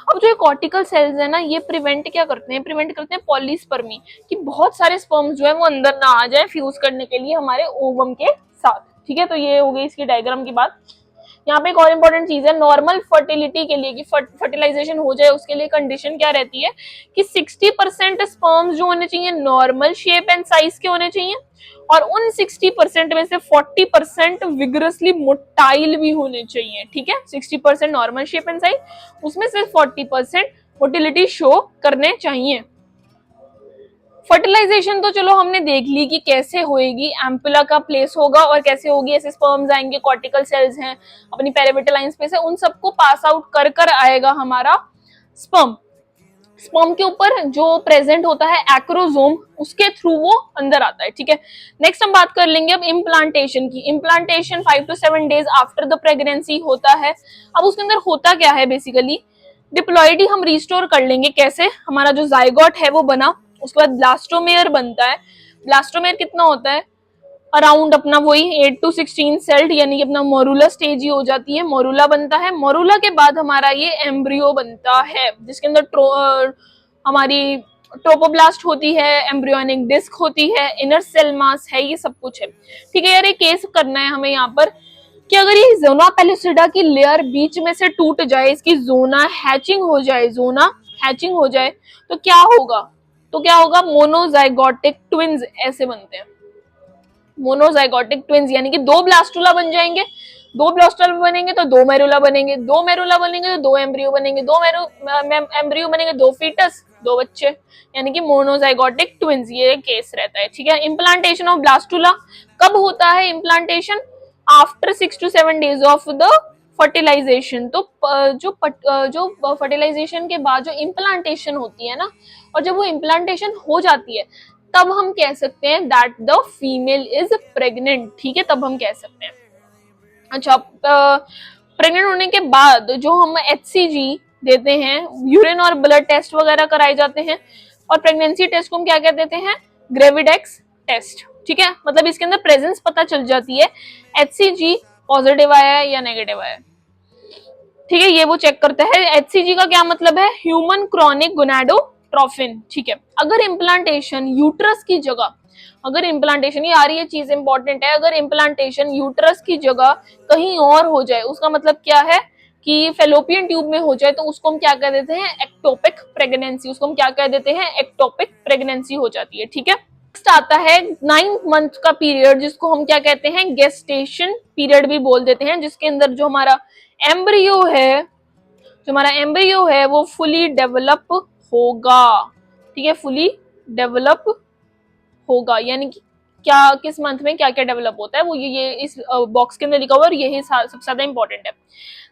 अब जो कॉर्टिकल सेल्स है ना, ये प्रिवेंट क्या करते हैं? प्रिवेंट करते हैं पॉलीस्पर्मी, कि बहुत सारे स्पर्म्स जो है वो अंदर ना आ जाए फ्यूज करने के लिए हमारे ओवम के साथ। ठीक है, तो ये हो गई इसकी डायग्राम की बात। यहाँ पे एक और इम्पोर्टेंट चीज है, नॉर्मल फर्टिलिटी के लिए, कि फर्टिलाइजेशन हो जाए उसके लिए कंडीशन क्या रहती है कि 60% स्पर्म्स जो होने चाहिए नॉर्मल शेप एंड साइज के होने चाहिए, और उन 60% में से 40% विग्रसली मोटाइल भी होने चाहिए। ठीक है, 60% नॉर्मल शेप एंड साइज, उसमें से 40% मोटिलिटी शो करने चाहिए। फर्टिलाइजेशन तो चलो हमने देख ली कि कैसे होएगी, एम्पुला का प्लेस होगा और कैसे होगी, ऐसे स्पर्म्स आएंगे, कॉर्टिकल सेल्स हैं, अपनी पेरिविटलाइन स्पेस है, उन सबको पास आउट कर कर आएगा हमारा स्पर्म। स्पर्म के ऊपर जो प्रेजेंट होता है एक्रोसोम, उसके थ्रू वो अंदर आता है, ठीक है। नेक्स्ट हम बात कर लेंगे अब इम्प्लांटेशन की। Implantation 5 to 7 days after the pregnancy होता है। अब उसके अंदर होता क्या है, बेसिकली डिप्लॉइडी हम रिस्टोर कर लेंगे। कैसे? हमारा जो जाइगोट है वो बना, उसके बाद ब्लास्टोमेयर बनता है। ब्लास्टोमेयर कितना होता है, अराउंड अपना वही 8 to 16 सेल्ड, यानी कि अपना मोरूला स्टेज ही हो जाती है, मोरूला बनता है। मोरूला के बाद हमारा ये एम्ब्रियो बनता है, जिसके अंदर हमारी ट्रोपोब्लास्ट होती है, एम्ब्रियोनिक डिस्क होती है, इनर सेल मास है, ये सब कुछ है, ठीक है यार। ये केस करना है हमें यहाँ पर कि अगर ये जोना पेलुसिडा की लेयर बीच में से टूट जाए, इसकी जोना हैचिंग हो जाए, जोना हैचिंग हो जाए, तो क्या होगा? तो क्या होगा? मोनोजाइगोटिक ट्विंस ऐसे बनते हैं। मोनोजाइगोटिक ट्विंस यानी कि दो ब्लास्टुला बन जाएंगे, दो ब्लास्टुला बनेंगे तो दो मेरुला बनेंगे, दो मेरुला बनेंगे तो दो एम्ब्रियो बनेंगे, दो एम्ब्रियो बनेंगे, दो फीटस, दो बच्चे, यानी कि मोनोजाइगोटिक ट्विंस, ये केस रहता है, ठीक है। इम्प्लांटेशन ऑफ ब्लास्टुला कब होता है? Implantation after 6 to 7 days of the fertilization. तो जो फर्टिलाइजेशन के बाद जो इम्प्लांटेशन होती है ना, और जब वो इम्प्लांटेशन हो जाती है, तब हम कह सकते हैं that the female is pregnant, ठीक है, तब हम कह सकते हैं। अच्छा, प्रेग्नेंट होने के बाद जो हम HCG देते हैं, यूरिन और ब्लड टेस्ट वगैरह कराए जाते हैं, और प्रेगनेंसी टेस्ट को हम क्या कहते देते हैं? ग्रेविडेक्स टेस्ट, ठीक है। मतलब इसके अंदर प्रेजेंस पता चल जाती है, HCG पॉजिटिव आया है या नेगेटिव आया है, ठीक है, ये वो चेक करता है। HCG का क्या मतलब है? ह्यूमन क्रॉनिक गोनाडोट्रोफिन, ठीक है। अगर इम्प्लांटेशन यूट्रस की जगह, अगर इम्प्लांटेशन, ये आ रही है चीज इंपॉर्टेंट है, अगर इम्प्लांटेशन यूट्रस की जगह कहीं और हो जाए, उसका मतलब क्या है कि फेलोपियन ट्यूब में हो जाए, तो उसको हम क्या कह देते हैं? एक्टोपिक प्रेगनेंसी, उसको हम क्या कह देते हैं? एक्टोपिक प्रेगनेंसी हो जाती है, ठीक है। नेक्स्ट आता है 9 मंथ का पीरियड, जिसको हम क्या कहते हैं? गेस्टेशन पीरियड भी बोल देते हैं, जिसके अंदर जो हमारा एम्ब्रियो है, जो हमारा एम्ब्रियो है वो फुली डेवलप होगा, ठीक है, फुली डेवलप होगा, यानी कि क्या, किस मंथ में क्या क्या डेवलप होता है वो ये इस बॉक्स के अंदर लिखा हुआ है, और यही सबसे ज्यादा इंपॉर्टेंट है।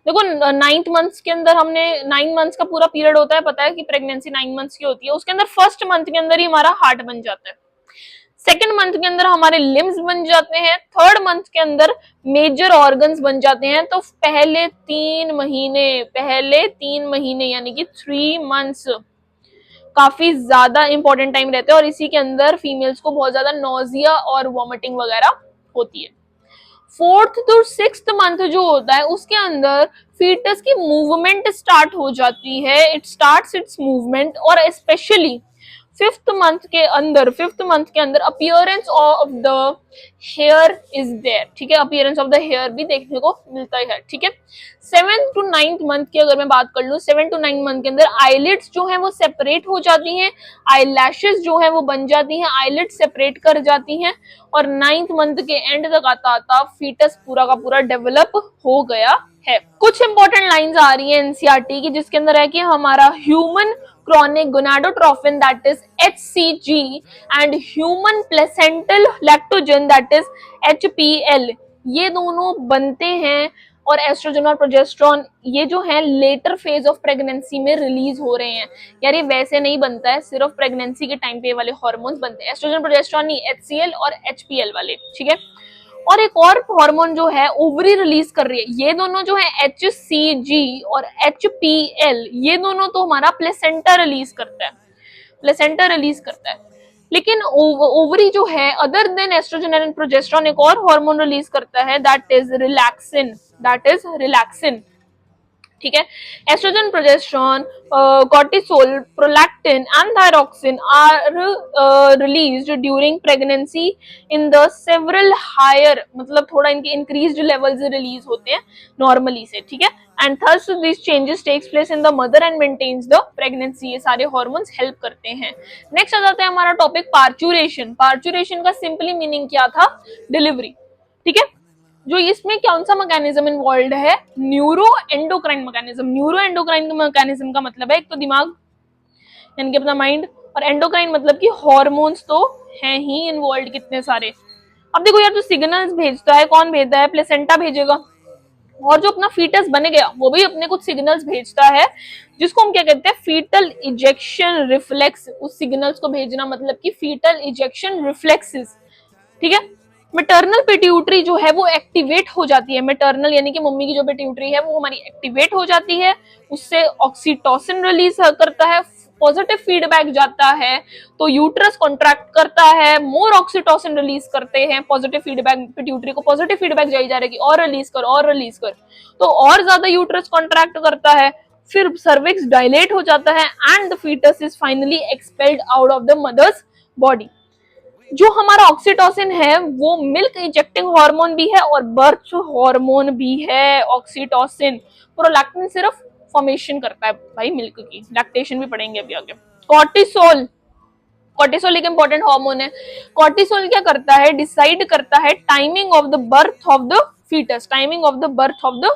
देखो 9th मंथ के अंदर हमने 9 मंथ्स का पूरा पीरियड होता है, पता है कि प्रेगनेंसी 9 मंथ्स की होती है, उसके अंदर फर्स्ट मंथ के अंदर ही हमारा हार्ट बन जाता है, सेकेंड मंथ के अंदर हमारे लिम्स बन जाते हैं, थर्ड मंथ के अंदर मेजर ऑर्गन्स बन जाते हैं। तो पहले 3 महीने यानी कि 3 मंथ्स काफी ज्यादा इंपॉर्टेंट टाइम रहते हैं, और इसी के अंदर फीमेल्स को बहुत ज्यादा नोजिया और वॉमिटिंग वगैरह होती है। 4th to 6th मंथ जो होता है, उसके अंदर फीटस की मूवमेंट स्टार्ट हो जाती है, इट स्टार्ट्स इट्स मूवमेंट, और स्पेशली 5th मंथ के अंदर appearance of the hair is there, ठीक है, अपीयरेंस ऑफ द हेयर भी देखने को मिलता है, ठीक है। 7th to 9th मंथ की अगर मैं बात कर लूं, 7 to 9 मंथ के अंदर आईलिड्स जो है वो सेपरेट हो जाती हैं, आई लैशेस जो है वो बन जाती हैं, आईलिड्स सेपरेट कर जाती हैं, और 9th मंथ के एंड तक आता आता फीटस पूरा का पूरा डेवलप हो गया है। कुछ इंपॉर्टेंट लाइंस आ रही है एनसीईआरटी की, जिसके अंदर है कि हमारा human chronic gonadotrophin that is HCG and human placental lactogen that is HPL, ये दोनों बनते हैं, और एस्ट्रोजन और प्रोजेस्ट्रॉन ये जो है लेटर फेज ऑफ प्रेगनेंसी में रिलीज हो रहे हैं। यार ये वैसे नहीं बनता है, सिर्फ प्रेगनेंसी के टाइम पे वाले हार्मोन्स बनते हैं, एस्ट्रोजन प्रोजेस्ट्रॉन नहीं, HCL और HPL वाले, ठीक है। और एक और हार्मोन जो है ओवरी रिलीज कर रही है, ये दोनों जो है HCG और HPL, ये दोनों तो हमारा प्लेसेंटा रिलीज करता है, प्लेसेंटा रिलीज करता है। लेकिन ओवरी जो है other than estrogen and progesterone एक और हार्मोन रिलीज करता है, दैट इज रिलैक्सिन, ठीक है। Estrogen, progesterone, cortisol, prolactin and thyroxine are released during pregnancy in the several higher, मतलब थोड़ा इनके इंक्रीज्ड लेवल्स रिलीज होते हैं नॉर्मली से, ठीक है। And thus this changes takes place in the mother and maintains the pregnancy, ये सारे हार्मोन्स हेल्प करते हैं। नेक्स्ट आ जाता है हमारा टॉपिक पार्चुरेशन। पार्चुरेशन का सिंपली मीनिंग क्या था? डिलीवरी, ठीक है। जो इसमें कौन सा मैकेनिज्म इन्वॉल्व है? Neuro endocrine mechanism. Neuro endocrine mechanism का मतलब है एक तो दिमाग यानी कि अपना माइंड, और एंडोक्राइन मतलब कि हार्मोन्स तो हैं ही इन्वॉल्व कितने सारे। अब देखो यार, जो सिग्नल्स भेजता है कौन भेजता है? प्लेसेंटा भेजेगा, और जो अपना फीटस बन गया वो भी अपने कुछ सिग्नल्स भेजता है, जिसको हम क्या कहते हैं, फीटल इजेक्शन रिफ्लेक्स। उस सिग्नल्स को भेजना मतलब कि फीटल इजेक्शन रिफ्लेक्सेस, ठीक है। मैटरनल पिट्यूटरी जो है वो एक्टिवेट हो जाती है, मैटरनल यानी कि मम्मी की जो पिट्यूटरी है वो हमारी एक्टिवेट हो जाती है, उससे ऑक्सीटोसिन रिलीज करता है, पॉजिटिव फीडबैक जाता है, तो यूट्रस कॉन्ट्रैक्ट करता है, मोर ऑक्सीटोसिन रिलीज करते हैं, पॉजिटिव फीडबैक, पिट्यूटरी को पॉजिटिव फीडबैक जाई जा रहा है कि और रिलीज कर और रिलीज कर, तो और ज्यादा यूट्रस कॉन्ट्रैक्ट करता है, फिर सर्विक्स डायलेट हो जाता है and the fetus is finally expelled out of the mother's body. जो हमारा ऑक्सीटोसिन है वो मिल्क इंजेक्टिंग हार्मोन भी है और बर्थ हार्मोन भी है। ऑक्सीटोसिन, प्रोलैक्टिन सिर्फ फॉर्मेशन करता है भाई मिल्क की, लैक्टेशन भी पढ़ेंगे अभी आगे। कॉर्टिसोल, कॉर्टिसोल एक इंपॉर्टेंट हार्मोन है। कॉर्टिसोल क्या करता है, डिसाइड करता है timing of the birth of the fetus, timing of the birth of the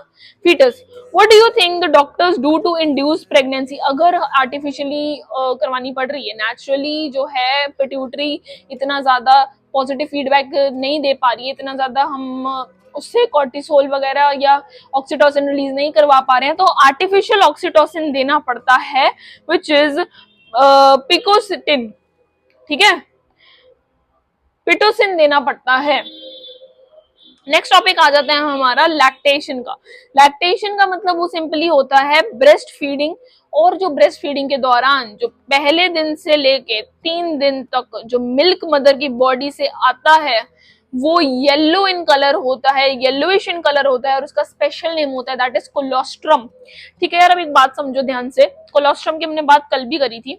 fetus. What do you think the doctors do to induce pregnancy? अगर आर्टिफिशियली करवानी पड़ रही है, नेचुरली जो है पिट्यूटरी इतना ज्यादा पॉजिटिव फीडबैक नहीं दे पा रही है, इतना ज्यादा हम उससे कॉर्टिसोल वगैरह या ऑक्सीटोसिन रिलीज नहीं करवा पा रहे हैं, तो आर्टिफिशियल ऑक्सीटोसिन देना पड़ता है, विच इज पिकोसिटिन, ठीक है, पिटोसिन देना पड़ता है। नेक्स्ट टॉपिक आ जाता है हमारा लैक्टेशन का। लैक्टेशन का मतलब वो सिंपली होता है ब्रेस्ट फीडिंग, और जो ब्रेस्ट फीडिंग के दौरान जो पहले दिन से लेके 3 दिन तक जो मिल्क मदर की बॉडी से आता है वो येलो इन कलर होता है, येलोइश इन कलर होता है, और उसका स्पेशल नेम होता है दैट इज कोलोस्ट्रम। ठीक है यार, अब एक बात समझो ध्यान से, कोलोस्ट्रम की हमने बात कल भी करी थी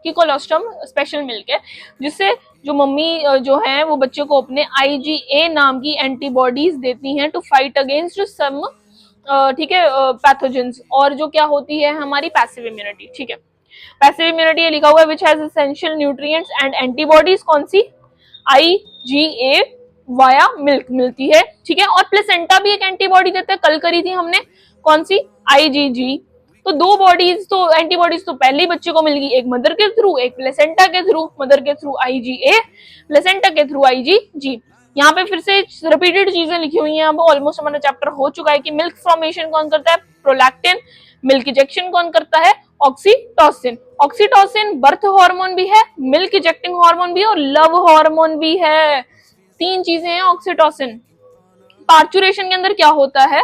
कि कोलोस्ट्रम स्पेशल मिल्क है जिससे जो मम्मी जो है वो बच्चे को अपने IgA नाम की एंटीबॉडीज देती हैं टू फाइट अगेंस्ट सम, ठीक है, पैथोजेंस, और जो क्या होती है हमारी पैसिव इम्यूनिटी। ठीक है, पैसिव इम्यूनिटी ये लिखा हुआ है which has essential nutrients and antibodies, कौन सी, IgA वाया मिल्क मिलती है। ठीक है, और प्लेसेंटा भी एक एंटीबॉडी देता है, कल करी थी हमने, कौन सी, IgG। तो 2 बॉडीज, तो एंटीबॉडीज तो पहले ही बच्चे को मिल गई, एक मदर के थ्रू, एक प्लेसेंटा के थ्रू, मदर के थ्रू IgA, प्लेसेंटा के थ्रू IgG। यहाँ पे फिर से रिपीटेड चीजें लिखी हुई हैं, अब ऑलमोस्ट हमारा चैप्टर हो चुका है कि मिल्क फॉर्मेशन कौन करता है, प्रोलैक्टिन, मिल्क इजेक्शन कौन करता है, ऑक्सीटोसिन। ऑक्सीटोसिन बर्थ हार्मोन भी है, मिल्क इजेक्टिंग हार्मोन भी है और लव हार्मोन भी है, 3 चीजें हैं ऑक्सीटोसिन। पार्चुरेशन के अंदर क्या होता है,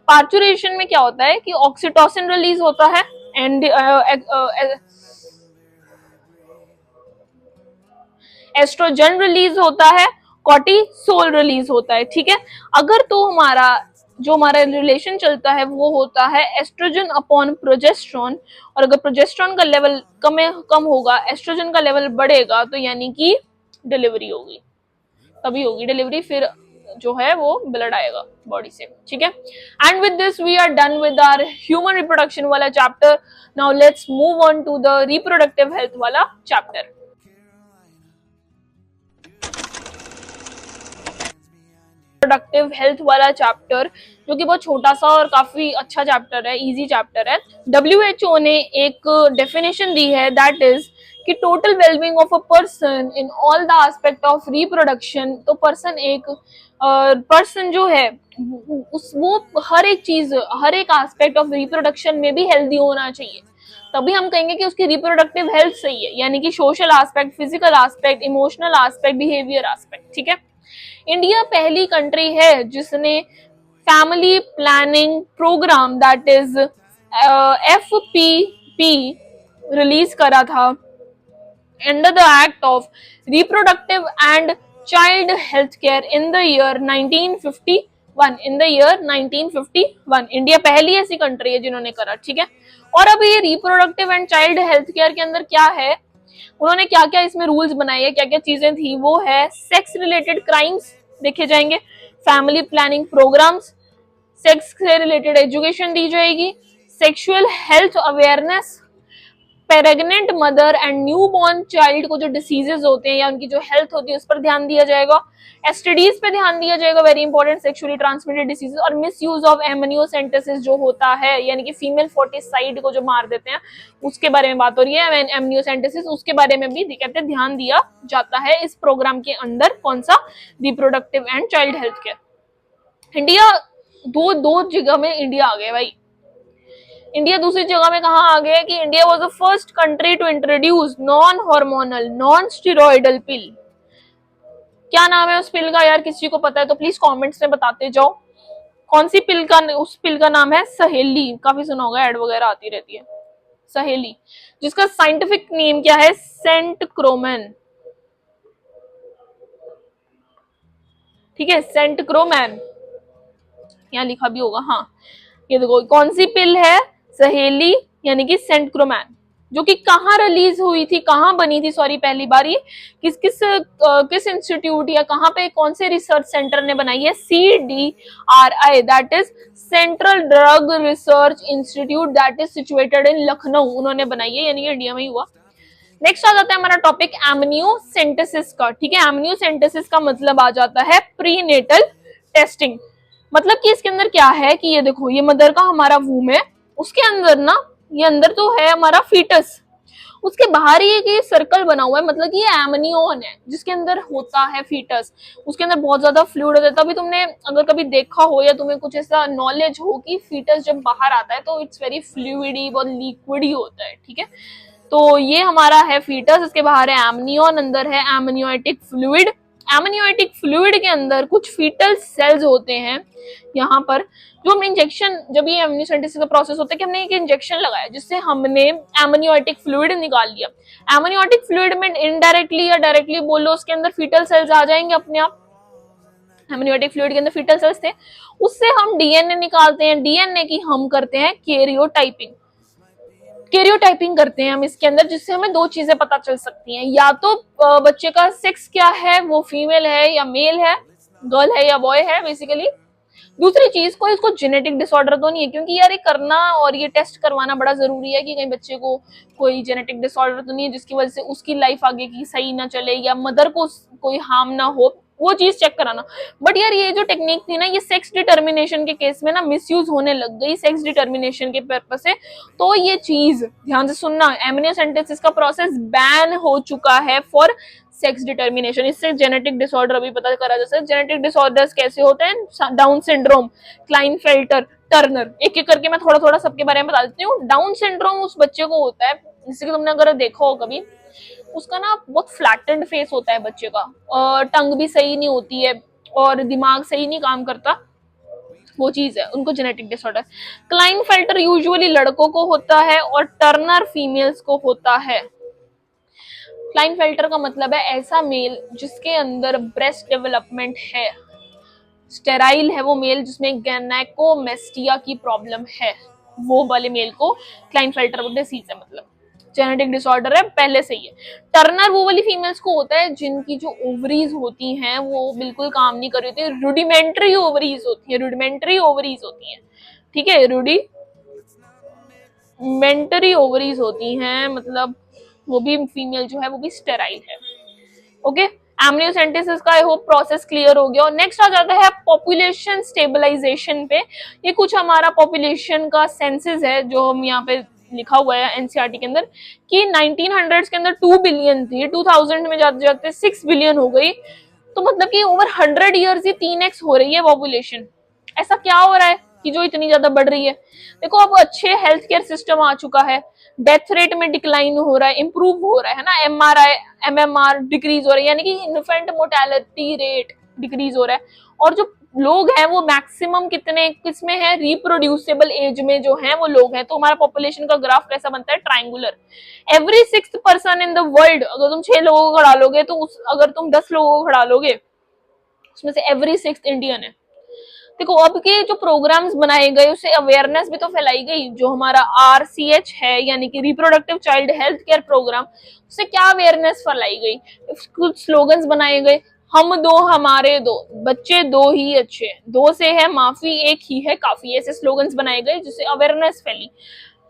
पार्चुरेशन में क्या होता है कि ऑक्सीटोसिन रिलीज होता है एंड एस्ट्रोजन रिलीज होता है, कॉर्टिसोल रिलीज होता है। ठीक है, अगर तो हमारा जो हमारा रिलेशन चलता है वो होता है एस्ट्रोजन अपॉन प्रोजेस्ट्रॉन, और अगर प्रोजेस्ट्रॉन का लेवल कम होगा, एस्ट्रोजन का लेवल बढ़ेगा, तो यानी कि डिलीवरी होगी, तभी होगी डिलीवरी, फिर जो है वो ब्लड आएगा बॉडी से। ठीक है, and with this we are done with our human reproduction वाला chapter. Now let's move on to the reproductive health वाला चैप्टर। रिप्रोडक्टिव हेल्थ वाला चैप्टर जो कि बहुत छोटा सा और काफी अच्छा चैप्टर है, इजी चैप्टर है। WHO ने एक डेफिनेशन दी है दैट इज कि total wellbeing of a person in all the aspect of reproduction. तो पर्सन एक पर्सन जो है वो हर एक चीज, हर एक एस्पेक्ट ऑफ रिप्रोडक्शन में भी हेल्दी होना चाहिए, तभी हम कहेंगे कि उसकी रिप्रोडक्टिव हेल्थ सही है, यानी कि social aspect, physical aspect, emotional aspect, behaviour aspect. ठीक है, इंडिया पहली कंट्री है जिसने family planning programme that is FPP release करा था under the act of reproductive and child health care in the year 1951। In the year 1951 India पहली ऐसी country है जिन्होंने करा। ठीक है, और अब ये reproductive and child health care के अंदर क्या है, उन्होंने क्या क्या इसमें रूल्स बनाए हैं, क्या क्या चीजें थी, वो है सेक्स रिलेटेड क्राइम्स देखे जाएंगे, फैमिली प्लानिंग प्रोग्राम्स, सेक्स से रिलेटेड एजुकेशन दी जाएगी, sexual health awareness, pregnant mother and new born child को जो डिसीजेज होते हैं या उनकी जो हेल्थ होती है उस पर ध्यान दिया जाएगा, STDs पे ध्यान दिया जाएगा, very important, sexually transmitted diseases, और मिस यूज ऑफ एमनियोसेंटेसिस जो होता है यानी कि फीमेल फोर्टिसाइड को जो मार देते हैं उसके बारे में बात हो रही है, एमनियोसेंटेसिस, उसके बारे में भी कहते हैं ध्यान दिया जाता है इस प्रोग्राम के अंदर। कौन सा, reproductive and child health care. India दो दो जगह में इंडिया आ गया भाई। इंडिया दूसरी जगह में कहाँ आ गया कि India was the first country to introduce non hormonal non steroidal pill. क्या नाम है उस पिल का यार, किसी को पता है तो प्लीज कमेंट्स में बताते जाओ। कौन सी पिल का, उस पिल का नाम है सहेली। काफी सुना होगा, एड वगैरह आती रहती है सहेली, जिसका साइंटिफिक नेम क्या है, सेंट क्रोमैन। ठीक है, सेंट क्रोमैन यहाँ लिखा भी होगा। हाँ ये देखो कौन सी पिल है, सहेली यानी कि सेंट क्रोमैन, जो कि कहाँ रिलीज हुई थी, कहाँ बनी थी सॉरी पहली बार, ये किस इंस्टीट्यूट या कहाँ पे कौन से रिसर्च सेंटर ने बनाई है, CDRI that is central drug research institute that is situated in Lucknow, उन्होंने बनाई है, यानी इंडिया में ही हुआ। नेक्स्ट आ जाता है हमारा टॉपिक एमनियोसेंटेसिस का। ठीक है, एमनियोसेंटेसिस का मतलब आ जाता है प्रीनेटल टेस्टिंग। मतलब कि इसके अंदर क्या है कि ये देखो, ये मदर का हमारा वूम है, उसके अंदर ना, ये अंदर तो है हमारा फीटस, उसके बाहर ही एक सर्कल बना हुआ है, मतलब कि ये एमनियोन है जिसके अंदर होता है फीटस। उसके अंदर बहुत ज्यादा फ्लूइड होता है। तभी तुमने अगर कभी देखा हो या तुम्हें कुछ ऐसा नॉलेज हो कि फीटस जब बाहर आता है तो इट्स वेरी फ्लूइडी, बहुत लिक्विड ही होता है। ठीक है, तो ये हमारा है फीटस, इसके बाहर है एमनियोन, अंदर है एमनियोटिक फ्लूइड। एमनियोटिक फ्लूइड के अंदर कुछ फीटल सेल्स होते हैं यहाँ पर, जो हम इंजेक्शन, जब ये एमनियोसेंटेसिस का प्रोसेस होता है कि हमने एक इंजेक्शन लगाया जिससे हमने एमनियोटिक फ्लूइड निकाल लिया। एमनियोटिक फ्लूइड में इनडायरेक्टली या डायरेक्टली बोलो उसके अंदर फीटल सेल्स आ जाएंगे अपने आप। एमनियोटिक फ्लूइड के अंदर फीटल सेल्स थे, उससे हम डीएनए निकालते हैं, डीएनए की हम करते हैं कैरियोटाइपिंग। कैरियोटाइपिंग करते हैं हम इसके अंदर, जिससे हमें दो चीजें पता चल सकती हैं, या तो बच्चे का सेक्स क्या है, वो फीमेल है या मेल है, गर्ल है या बॉय है बेसिकली। दूसरी चीज, कोई इसको जेनेटिक डिसऑर्डर तो नहीं है, क्योंकि यार ये करना और ये टेस्ट करवाना बड़ा जरूरी है कि कहीं बच्चे को कोई जेनेटिक डिसऑर्डर तो नहीं है जिसकी वजह से उसकी लाइफ आगे की सही ना चले या मदर को कोई हार्म ना हो, वो चीज चेक कराना। बट यार ये जो टेक्निक थी ना, ये सेक्स डिटर्मिनेशन के केस में ना मिसयूज होने लग गई, सेक्स डिटर्मिनेशन के पर्पस से। तो ये चीज ध्यान से सुनना, एमनियोसेंटेसिस का प्रोसेस बैन हो चुका है फॉर सेक्स डिटर्मिनेशन। इससे जेनेटिक डिसऑर्डर अभी पता करा जा सकता है। जेनेटिक डिसऑर्डर्स कैसे होते हैं, डाउन सिंड्रोम, क्लाइनफेल्टर, टर्नर, एक एक करके मैं थोड़ा थोड़ा सबके बारे में बता देती हूँ। डाउन सिंड्रोम उस बच्चे को होता है, जैसे कि तुमने अगर देखा हो कभी, उसका ना बहुत फ्लैटेंड फेस होता है बच्चे का, और टंग भी सही नहीं होती है और दिमाग सही नहीं काम करता, वो चीज है, उनको जेनेटिक डिसऑर्डर। क्लाइनफेल्टर यूजुअली लड़कों को होता है और टर्नर फीमेल्स को होता है। क्लाइनफेल्टर का मतलब है ऐसा मेल जिसके अंदर ब्रेस्ट डेवलपमेंट है, स्टेराइल है वो मेल जिसमें गैनाकोमेस्टिया की प्रॉब्लम है, वो वाले मेल को क्लाइनफेल्टर डिसीज है, मतलब जेनेटिक डिसऑर्डर है पहले से ही है। टर्नर वो वाली फीमेल्स को होता है जिनकी जो ओवरीज होती हैं वो बिल्कुल काम नहीं कर रही होती, रूडिमेंट्री ओवरीज होती है, रूडिमेंट्री ओवरीज होती हैं। ठीक है, रूडिमेंट्री ओवरीज होती हैं, मतलब वो भी फीमेल जो है वो भी स्टेराइल है। ओके, एमनियोसेंटेसिस का आई होप प्रोसेस क्लियर हो गया। और नेक्स्ट आ जाता है पॉपुलेशन स्टेबलाइजेशन पे। ये कुछ हमारा पॉपुलेशन का सेंसस है जो हम यहाँ पे लिखा हुआ है एनसीईआरटी के अंदर कि 1900s के अंदर 2 बिलियन थी, 2000 में जाते जाते 6 बिलियन हो गई। तो मतलब कि ओवर 100 ईयर्स ही 3x हो रही है पॉपुलेशन। ऐसा क्या हो रहा है कि जो इतनी ज्यादा बढ़ रही है? देखो अब अच्छे हेल्थ केयर सिस्टम आ चुका है, डेथ रेट में डिक्लाइन हो रहा है, इंप्रूव हो रहा है ना, एमआरआई एमएमआर डिक्रीज हो रहा है, यानी कि इन्फेंट मोर्टेलिटी रेट डिक्रीज हो रहा है। और जो लोग हैं वो मैक्सिमम कितने किसमें है, रिप्रोड्यूसेबल एज में जो है वो लोग हैं। तो हमारा पॉपुलेशन का ग्राफ कैसा बनता है, triangular. Every 6th person in the world, अगर तुम 6 लोगों को खड़ा लोगे तो अगर तुम 10 लोगों को खड़ा लोगे उसमें से एवरी 6th इंडियन है। देखो अब के जो प्रोग्राम्स बनाए गए उससे अवेयरनेस भी तो फैलाई गई। जो हमारा RCH है यानी कि reproductive child health care programme, उससे क्या अवेयरनेस फैलाई गई, कुछ स्लोगन्स बनाए गए, हम दो हमारे दो, बच्चे दो ही अच्छे, दो से है माफी एक ही है काफी, ऐसे स्लोगन्स बनाए गए जिससे अवेयरनेस फैली।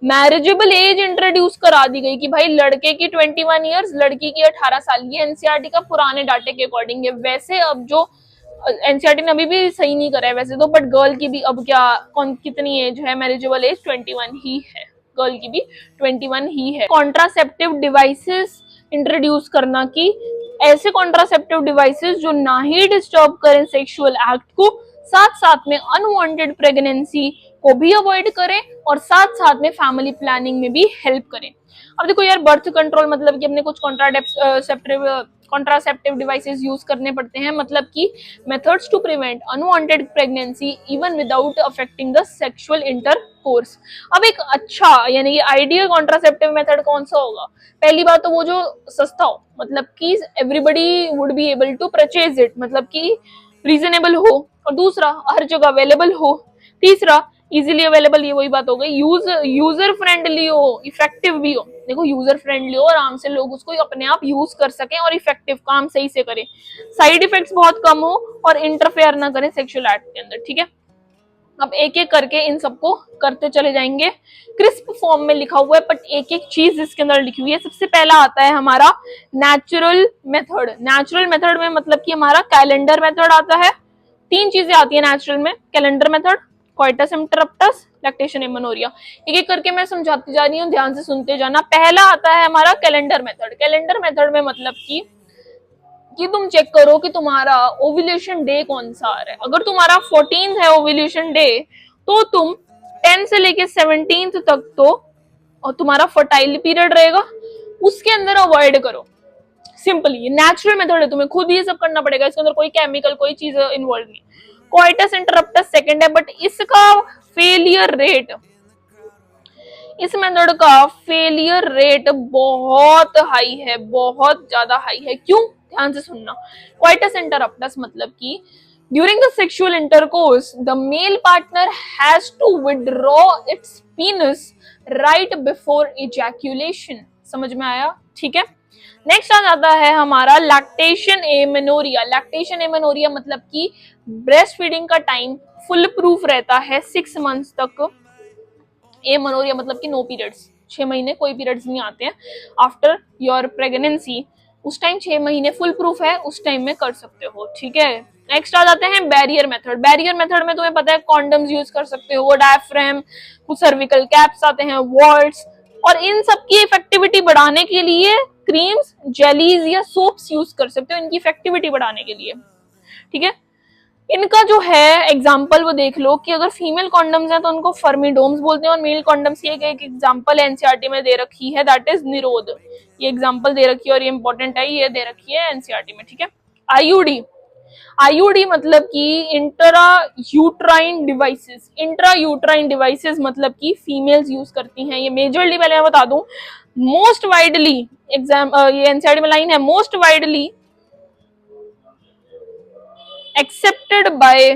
मैरिजेबल एज इंट्रोड्यूस करा दी गई कि भाई लड़के की 21 ईयर्स, लड़की की 18 साल। ये एनसीईआरटी का पुराने डाटे के अकॉर्डिंग है। वैसे अब जो एनसीईआरटी ने अभी भी सही नहीं करा है वैसे तो, बट गर्ल की भी अब क्या कितनी एज है, मैरिजेबल एज 21 ही है, गर्ल की भी 21 ही है। कॉन्ट्रासेप्टिव डिवाइसेस इंट्रोड्यूस करना कि ऐसे कॉन्ट्रासेप्टिव डिवाइसेस जो ना ही डिस्टर्ब करें सेक्सुअल एक्ट को, साथ साथ में अनवांटेड प्रेगनेंसी को भी अवॉइड करें और साथ साथ में फैमिली प्लानिंग में भी हेल्प करें। अब देखो यार, बर्थ कंट्रोल मतलब कि अपने कुछ कॉन्ट्रासेप्टिव डिवाइसेस यूज करने पड़ते हैं, मतलब कि methods to prevent unwanted pregnancy even without affecting the sexual intercourse. अब एक अच्छा यानी कि आइडियल कॉन्ट्रासेप्टिव मेथड कौन सा होगा? पहली बात तो वो जो सस्ता हो, मतलब कि everybody would be able to purchase it, मतलब कि रीजनेबल हो, और दूसरा हर जगह अवेलेबल हो, तीसरा इजीली अवेलेबल, ये वही बात हो गई, यूजर फ्रेंडली हो, इफेक्टिव भी हो। देखो यूजर फ्रेंडली हो, आराम से लोग उसको अपने आप यूज कर सकें और इफेक्टिव काम सही से करें, साइड इफेक्ट्स बहुत कम हो और इंटरफेयर ना करें सेक्सुअल एक्ट के अंदर, ठीक है। अब एक एक करके इन सबको करते चले जाएंगे। क्रिस्प फॉर्म में लिखा हुआ है, बट एक एक चीज इसके अंदर लिखी हुई है। सबसे पहला आता है हमारा नेचुरल मेथड। नेचुरल मेथड में मतलब कि हमारा कैलेंडर मेथड आता है। तीन चीजें आती है नेचुरल में, calendar method, coitus interruptus, lactation amenorrhoea. एक एक करके मैं समझाती जा रही हूँ, ध्यान से सुनते जाना। पहला आता है हमारा कैलेंडर मेथड। कैलेंडर मेथड में मतलब कि तुम चेक करो कि तुम्हारा ओव्यूलेशन डे कौन सा आ रहा है। अगर तुम्हारा 14th है ओव्यूलेशन डे, तो तुम 10 से लेके 17th तक तो और तुम्हारा फर्टाइल पीरियड रहेगा, उसके अंदर अवॉइड करो। सिंपली नेचुरल मेथड है, तुम्हें खुद ये सब करना पड़ेगा, इसके अंदर कोई केमिकल कोई चीज इन्वॉल्व नहीं। कोइटस इंटरप्टस सेकंड है, बट इसका फेलियर रेट, इस मेथड का फेलियर रेट बहुत हाई है, बहुत ज्यादा हाई है। क्यों? ध्यान से सुनना। कोइटस इंटरप्टस मतलब कि during the sexual intercourse the male partner has to withdraw its penis right before ejaculation. समझ में आया? ठीक है। नेक्स्ट आ जाता है हमारा लैक्टेशन एमेनोरिया। लैक्टेशन एमेनोरिया मतलब कि ब्रेस्ट फीडिंग का टाइम फुल प्रूफ रहता है 6 मंथ्स तक। एमेनोरिया मतलब कि नो पीरियड्स, 6 महीने कोई पीरियड्स नहीं आते हैं आफ्टर योर प्रेगनेंसी। उस टाइम 6 महीने फुल प्रूफ है, उस टाइम में कर सकते हो, ठीक है। नेक्स्ट आ जाते हैं बैरियर मेथड। बैरियर मेथड में तुम्हें पता है कॉन्डम्स यूज कर सकते हो, डायफ्राम, कुछ सर्विकल कैप्स आते हैं, वॉल्ट्स, और इन सब की इफेक्टिविटी बढ़ाने के लिए क्रीम्स, जेलीज या सोप्स यूज कर सकते हो इनकी इफेक्टिविटी बढ़ाने के लिए, ठीक है। इनका जो है एग्जाम्पल वो देख लो कि अगर फीमेल कॉन्डम्स हैं तो उनको फर्मिडोम्स बोलते हैं, और मेल कॉन्डम्स की एक एग्जाम्पल एनसीईआरटी में दे रखी है, दैट इज निरोध। ये एग्जाम्पल दे रखी है और ये इंपॉर्टेंट है, ये दे रखी है एनसीईआरटी में, ठीक है। आईयूडी, आईयूडी मतलब कि intra uterine devices. Intra uterine devices मतलब कि फीमेल्स यूज करती हैं। ये मेजरली पहले मैं बता दूं, मोस्ट वाइडली ये एनसीईआरटी में लाइन है, most widely accepted by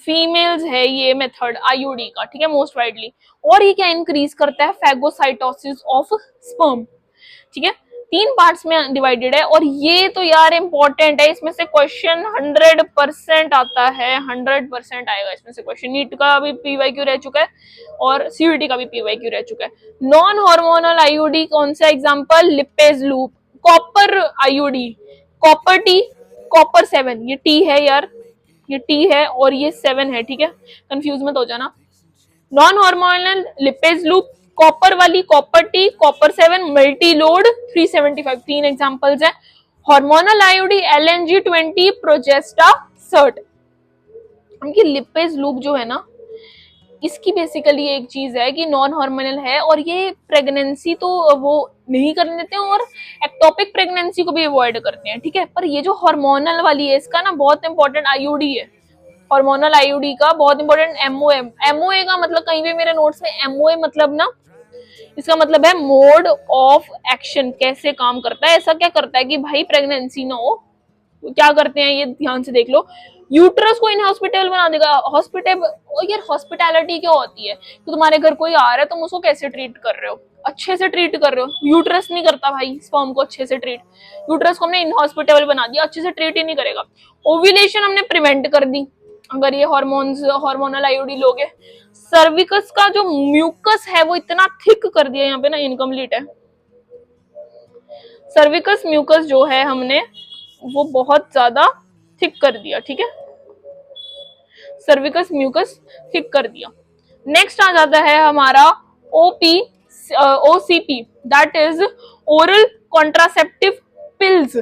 females है ये मेथड आईयूडी का, ठीक है, मोस्ट वाइडली। और ये क्या इंक्रीज करता है? फैगोसाइटोसिस ऑफ स्पर्म, ठीक है। 3 पार्ट्स में डिवाइडेड है, और ये तो यार इंपॉर्टेंट है, इसमें से क्वेश्चन 100% आता है, 100% आएगा इसमें से क्वेश्चन। नीट का भी पीवाईक्यू रह चुका है और सीयूटी का भी पीवाईक्यू रह चुका है। नॉन हार्मोनल आईयूडी कौन सा example? Lipase loop, copper IUD, copper T, copper 7, ये टी है यार, ये टी है और ये 7 है, ठीक है, कंफ्यूज मत हो जाना। Non hormonal Lippes loop, copper वाली copper T, copper 7, multi load 375, 3 examples है। Hormonal IUD LNG20, progestasert. उनकी लिपेज लूप जो है ना, इसकी बेसिकली एक चीज है कि नॉन हार्मोनल है और ये प्रेगनेंसी तो वो नहीं करने देते हैं और एक्टोपिक प्रेगनेंसी को भी अवॉइड करते हैं, ठीक है। पर ये जो हार्मोनल वाली है इसका ना बहुत इंपॉर्टेंट आईयूडी है, हार्मोनल आईयूडी का बहुत इंपॉर्टेंट एमओए। एमओए का मतलब कहीं भी मेरे नोट्स में एमओए मतलब ना, इसका मतलब है मोड ऑफ एक्शन, कैसे काम करता है। ऐसा क्या करता है कि भाई प्रेगनेंसी ना हो, क्या करते हैं ये ध्यान से देख लो। यूट्रस को इनहॉस्पिटेबल बना देगा। हॉस्पिटेबल, यार हॉस्पिटैलिटी क्या होती है? तो तुम्हारे घर कोई आ रहा है, तुम उसको कैसे ट्रीट कर रहे हो? अच्छे से ट्रीट कर रहे हो। यूट्रस नहीं करता भाई स्पर्म को अच्छे से ट्रीट, यूट्रस को हमने इनहॉस्पिटेबल बना दिया, अच्छे से ट्रीट ही नहीं करेगा। ओव्यूलेशन हमने प्रिवेंट कर दी अगर ये हार्मोनल आईयूडी लोगे। सर्विकस का जो म्यूकस है वो इतना थिक कर दिया, यहाँ पे ना इनकम्प्लीट है, सर्विकस म्यूकस जो है हमने वो बहुत ज्यादा थिक कर दिया, ठीक है, सर्विकस म्यूकस थिक कर दिया। नेक्स्ट आ जाता है हमारा OCP, that is oral contraceptive pills.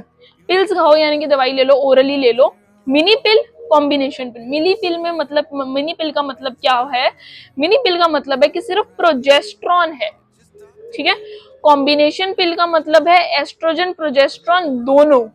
Pills खाओ यानी कि दवाई ले लो, ओरली ले लो। मिनी पिल, कॉम्बिनेशन पिल। मिनी पिल में मतलब, मिनी पिल का मतलब क्या है? मिनी पिल का मतलब है कि सिर्फ प्रोजेस्ट्रॉन है, ठीक है। कॉम्बिनेशन पिल का मतलब है एस्ट्रोजन प्रोजेस्ट्रॉन दोनों,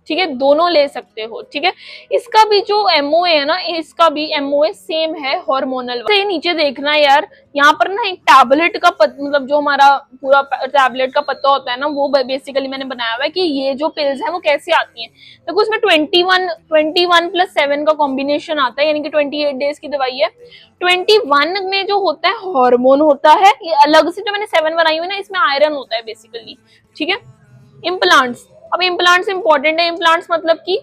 ठीक है, दोनों ले सकते हो, ठीक है। इसका भी जो एमओए है ना, इसका भी एमओए सेम है हार्मोनल। से नीचे देखना यार, यहाँ पर ना एक टैबलेट का मतलब जो हमारा पूरा टैबलेट का पत्ता होता है ना, वो बेसिकली मैंने बनाया हुआ है कि ये जो पिल्स है वो कैसे आती हैं। देखो उसमें 21+7 का कॉम्बिनेशन आता है, यानी कि 28 डेज की दवाई है। 21 में जो होता है हार्मोन होता है, ये अलग से जो मैंने 7 बनाई हुई ना, इसमें आयरन होता है बेसिकली, ठीक है। इम्प्लांट्स, अब इम्प्लांट्स इंपॉर्टेंट है। इम्प्लांट्स मतलब कि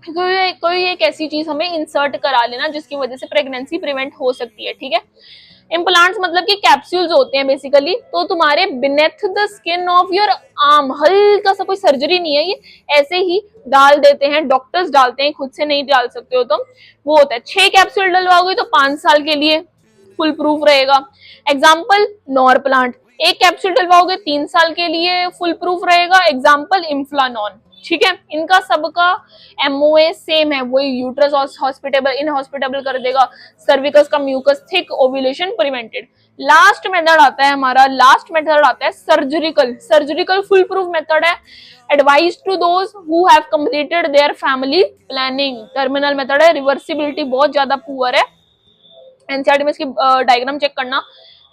कोई एक ऐसी चीज हमें इंसर्ट करा लेना जिसकी वजह से प्रेगनेंसी प्रिवेंट हो सकती है, ठीक है। इम्प्लांट्स मतलब कि कैप्सूल्स होते हैं बेसिकली, तो तुम्हारे beneath the skin of your arm, हल्का सा, कोई सर्जरी नहीं है ये, ऐसे ही डाल देते हैं, डॉक्टर्स डालते हैं, खुद से नहीं डाल सकते हो तुम। वो होता है 6 कैप्सूल डलवाओगे तो 5 साल के लिए फुल प्रूफ रहेगा। एग्जाम्पल नॉर प्लांट, एक कैप्सूल डलवाओगे 3 साल के लिए फुल प्रूफ रहेगा। एग्जाम्पल इम्फ्लानॉन, ठीक है। इनका सबका एमओए सेम है, वही यूट्रस हॉस्पिटेबल इनहॉस्पिटेबल कर देगा, सर्विकस का mucus thick, ovulation prevented. Last method आता है हमारा, लास्ट मेथड आता है surgical. Surgical full proof method है, advise to those who have completed their family planning. Terminal method है, रिवर्सिबिलिटी बहुत ज्यादा पुअर है। एनसीईआरटी में इसकी डायग्राम चेक करना,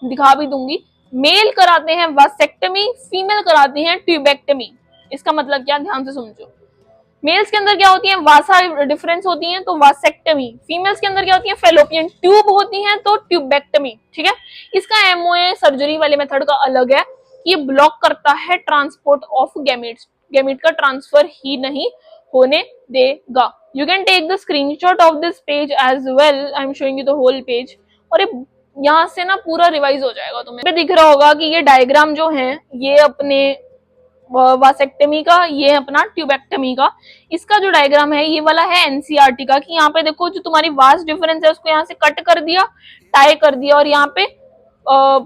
दिखा भी दूंगी। मेल कराते हैं वासेक्टमी, फीमेल कराती हैं ट्यूबेक्टमी। इसका मतलब क्या, ध्यान से समझो। मेल्स के अंदर क्या होती है, वासा डिफरेंस होती है तो वासेक्टमी। फीमेल्स के अंदर क्या होती है, फेलोपियन ट्यूब होती है तो ट्यूबेक्टमी, ठीक है। इसका एमओए सर्जरी वाले मेथड का अलग है, ये ब्लॉक करता है ट्रांसपोर्ट ऑफ गैमेट्स, गैमेट का ट्रांसफर ही नहीं होने देगा। You can take the screenshot of this page as well, I am showing you the whole page. और यहाँ से ना पूरा रिवाइज हो जाएगा तुम्हें। दिख रहा होगा कि ये डायग्राम जो है, ये अपने वासेक्टमी का, ये अपना ट्यूबेक्टमी का। इसका जो डायग्राम है ये वाला है एनसीईआरटी का, कि यहाँ पे देखो जो तुम्हारी वास डिफरेंस है उसको यहाँ से कट कर दिया, टाई कर दिया, और यहाँ पे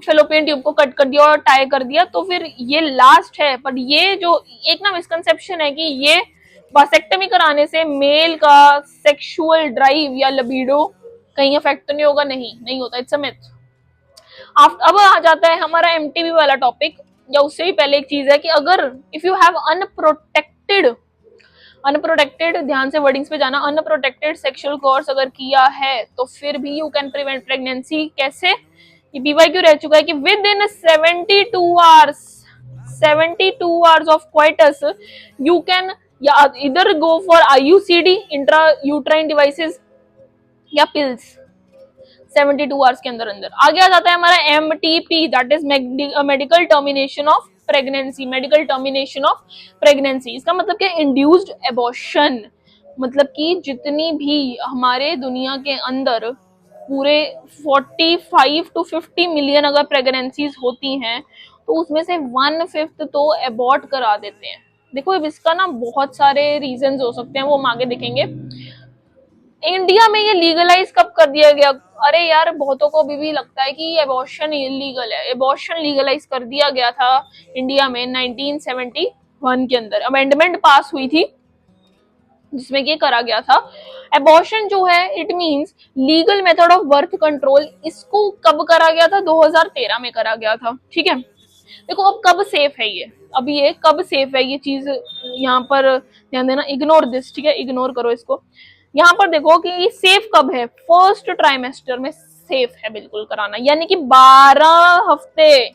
फेलोपियन ट्यूब को कट कर दिया और टाई कर दिया, तो फिर ये लास्ट है। पर ये जो एक ना मिसकंसेप्शन है कि ये वासेक्टमी कराने से मेल का सेक्सुअल ड्राइव या लिबिडो कहीं अफेक्ट तो नहीं होगा, नहीं होता, इट्स अ मिथ। अब आ जाता है हमारा एमटीबी वाला टॉपिक, या उससे भी पहले एक चीज है कि अगर इफ यू हैव अनप्रोटेक्टेड, ध्यान से वर्डिंग्स पे जाना, अनप्रोटेक्टेड सेक्सुअल कोर्स अगर किया है तो फिर भी यू कैन प्रिवेंट प्रेगनेंसी। कैसे? ये बीवाईक्यू रह चुका है कि with in 72 hours of coitus you can या इधर go for IUCD, intra uterine devices, या पिल्स 72 आवर्स के अंदर अंदर। आगे आ जाता है हमारा MTP, that is medical termination of pregnancy. Medical termination of pregnancy इसका मतलब क्या, इंड्यूस्ड एबॉर्शन। मतलब कि जितनी भी हमारे दुनिया के अंदर पूरे 45 to 50 मिलियन अगर प्रेगनेंसीज होती हैं तो उसमें से 1/5 तो एबॉर्ट करा देते हैं। देखो इसका ना बहुत सारे रीजंस हो सकते हैं, वो हम आगे देखेंगे। इंडिया में ये लीगलाइज कब कर दिया गया? अरे यार, बहुतों को अभी भी लगता है कि एबॉर्शन इलीगल है। एबॉर्शन लीगलाइज कर दिया गया था इंडिया में 1971 के अंदर, अमेंडमेंट पास हुई थी जिसमें ये करा गया था। एबॉर्शन जो है it means legal method of birth control. इसको कब करा गया था? 2013 में करा गया था, ठीक है। देखो अब कब सेफ है ये, अभी ये कब सेफ है ये चीज यहाँ पर ध्यान देना, इग्नोर दिस, ठीक है, इग्नोर करो इसको। यहाँ पर देखो कि ये सेफ कब है, फर्स्ट ट्राइमेस्टर में सेफ है बिल्कुल कराना, यानी कि 12 हफ्ते,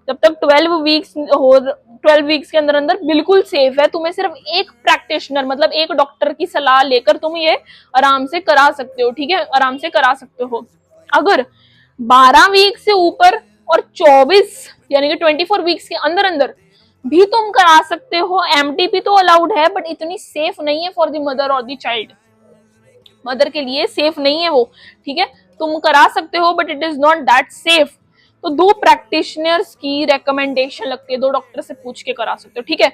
जब तक 12 वीक्स के अंदर अंदर बिल्कुल सेफ है। तुम्हें सिर्फ एक प्रैक्टिशनर मतलब एक डॉक्टर की सलाह लेकर तुम ये आराम से करा सकते हो, ठीक है, आराम से करा सकते हो। अगर 12 वीक से ऊपर और 24 यानी कि 24 वीक्स के अंदर अंदर भी तुम करा सकते हो। एमटीपी तो अलाउड है बट इतनी सेफ नहीं है फॉर द मदर और द चाइल्ड, मदर के लिए सेफ नहीं है वो, ठीक है। तुम करा सकते हो but it is not that safe. तो 2 प्रैक्टिशनर्स की रिकमेंडेशन लगती है, 2 डॉक्टर से पूछ के करा सकते हो, ठीक है।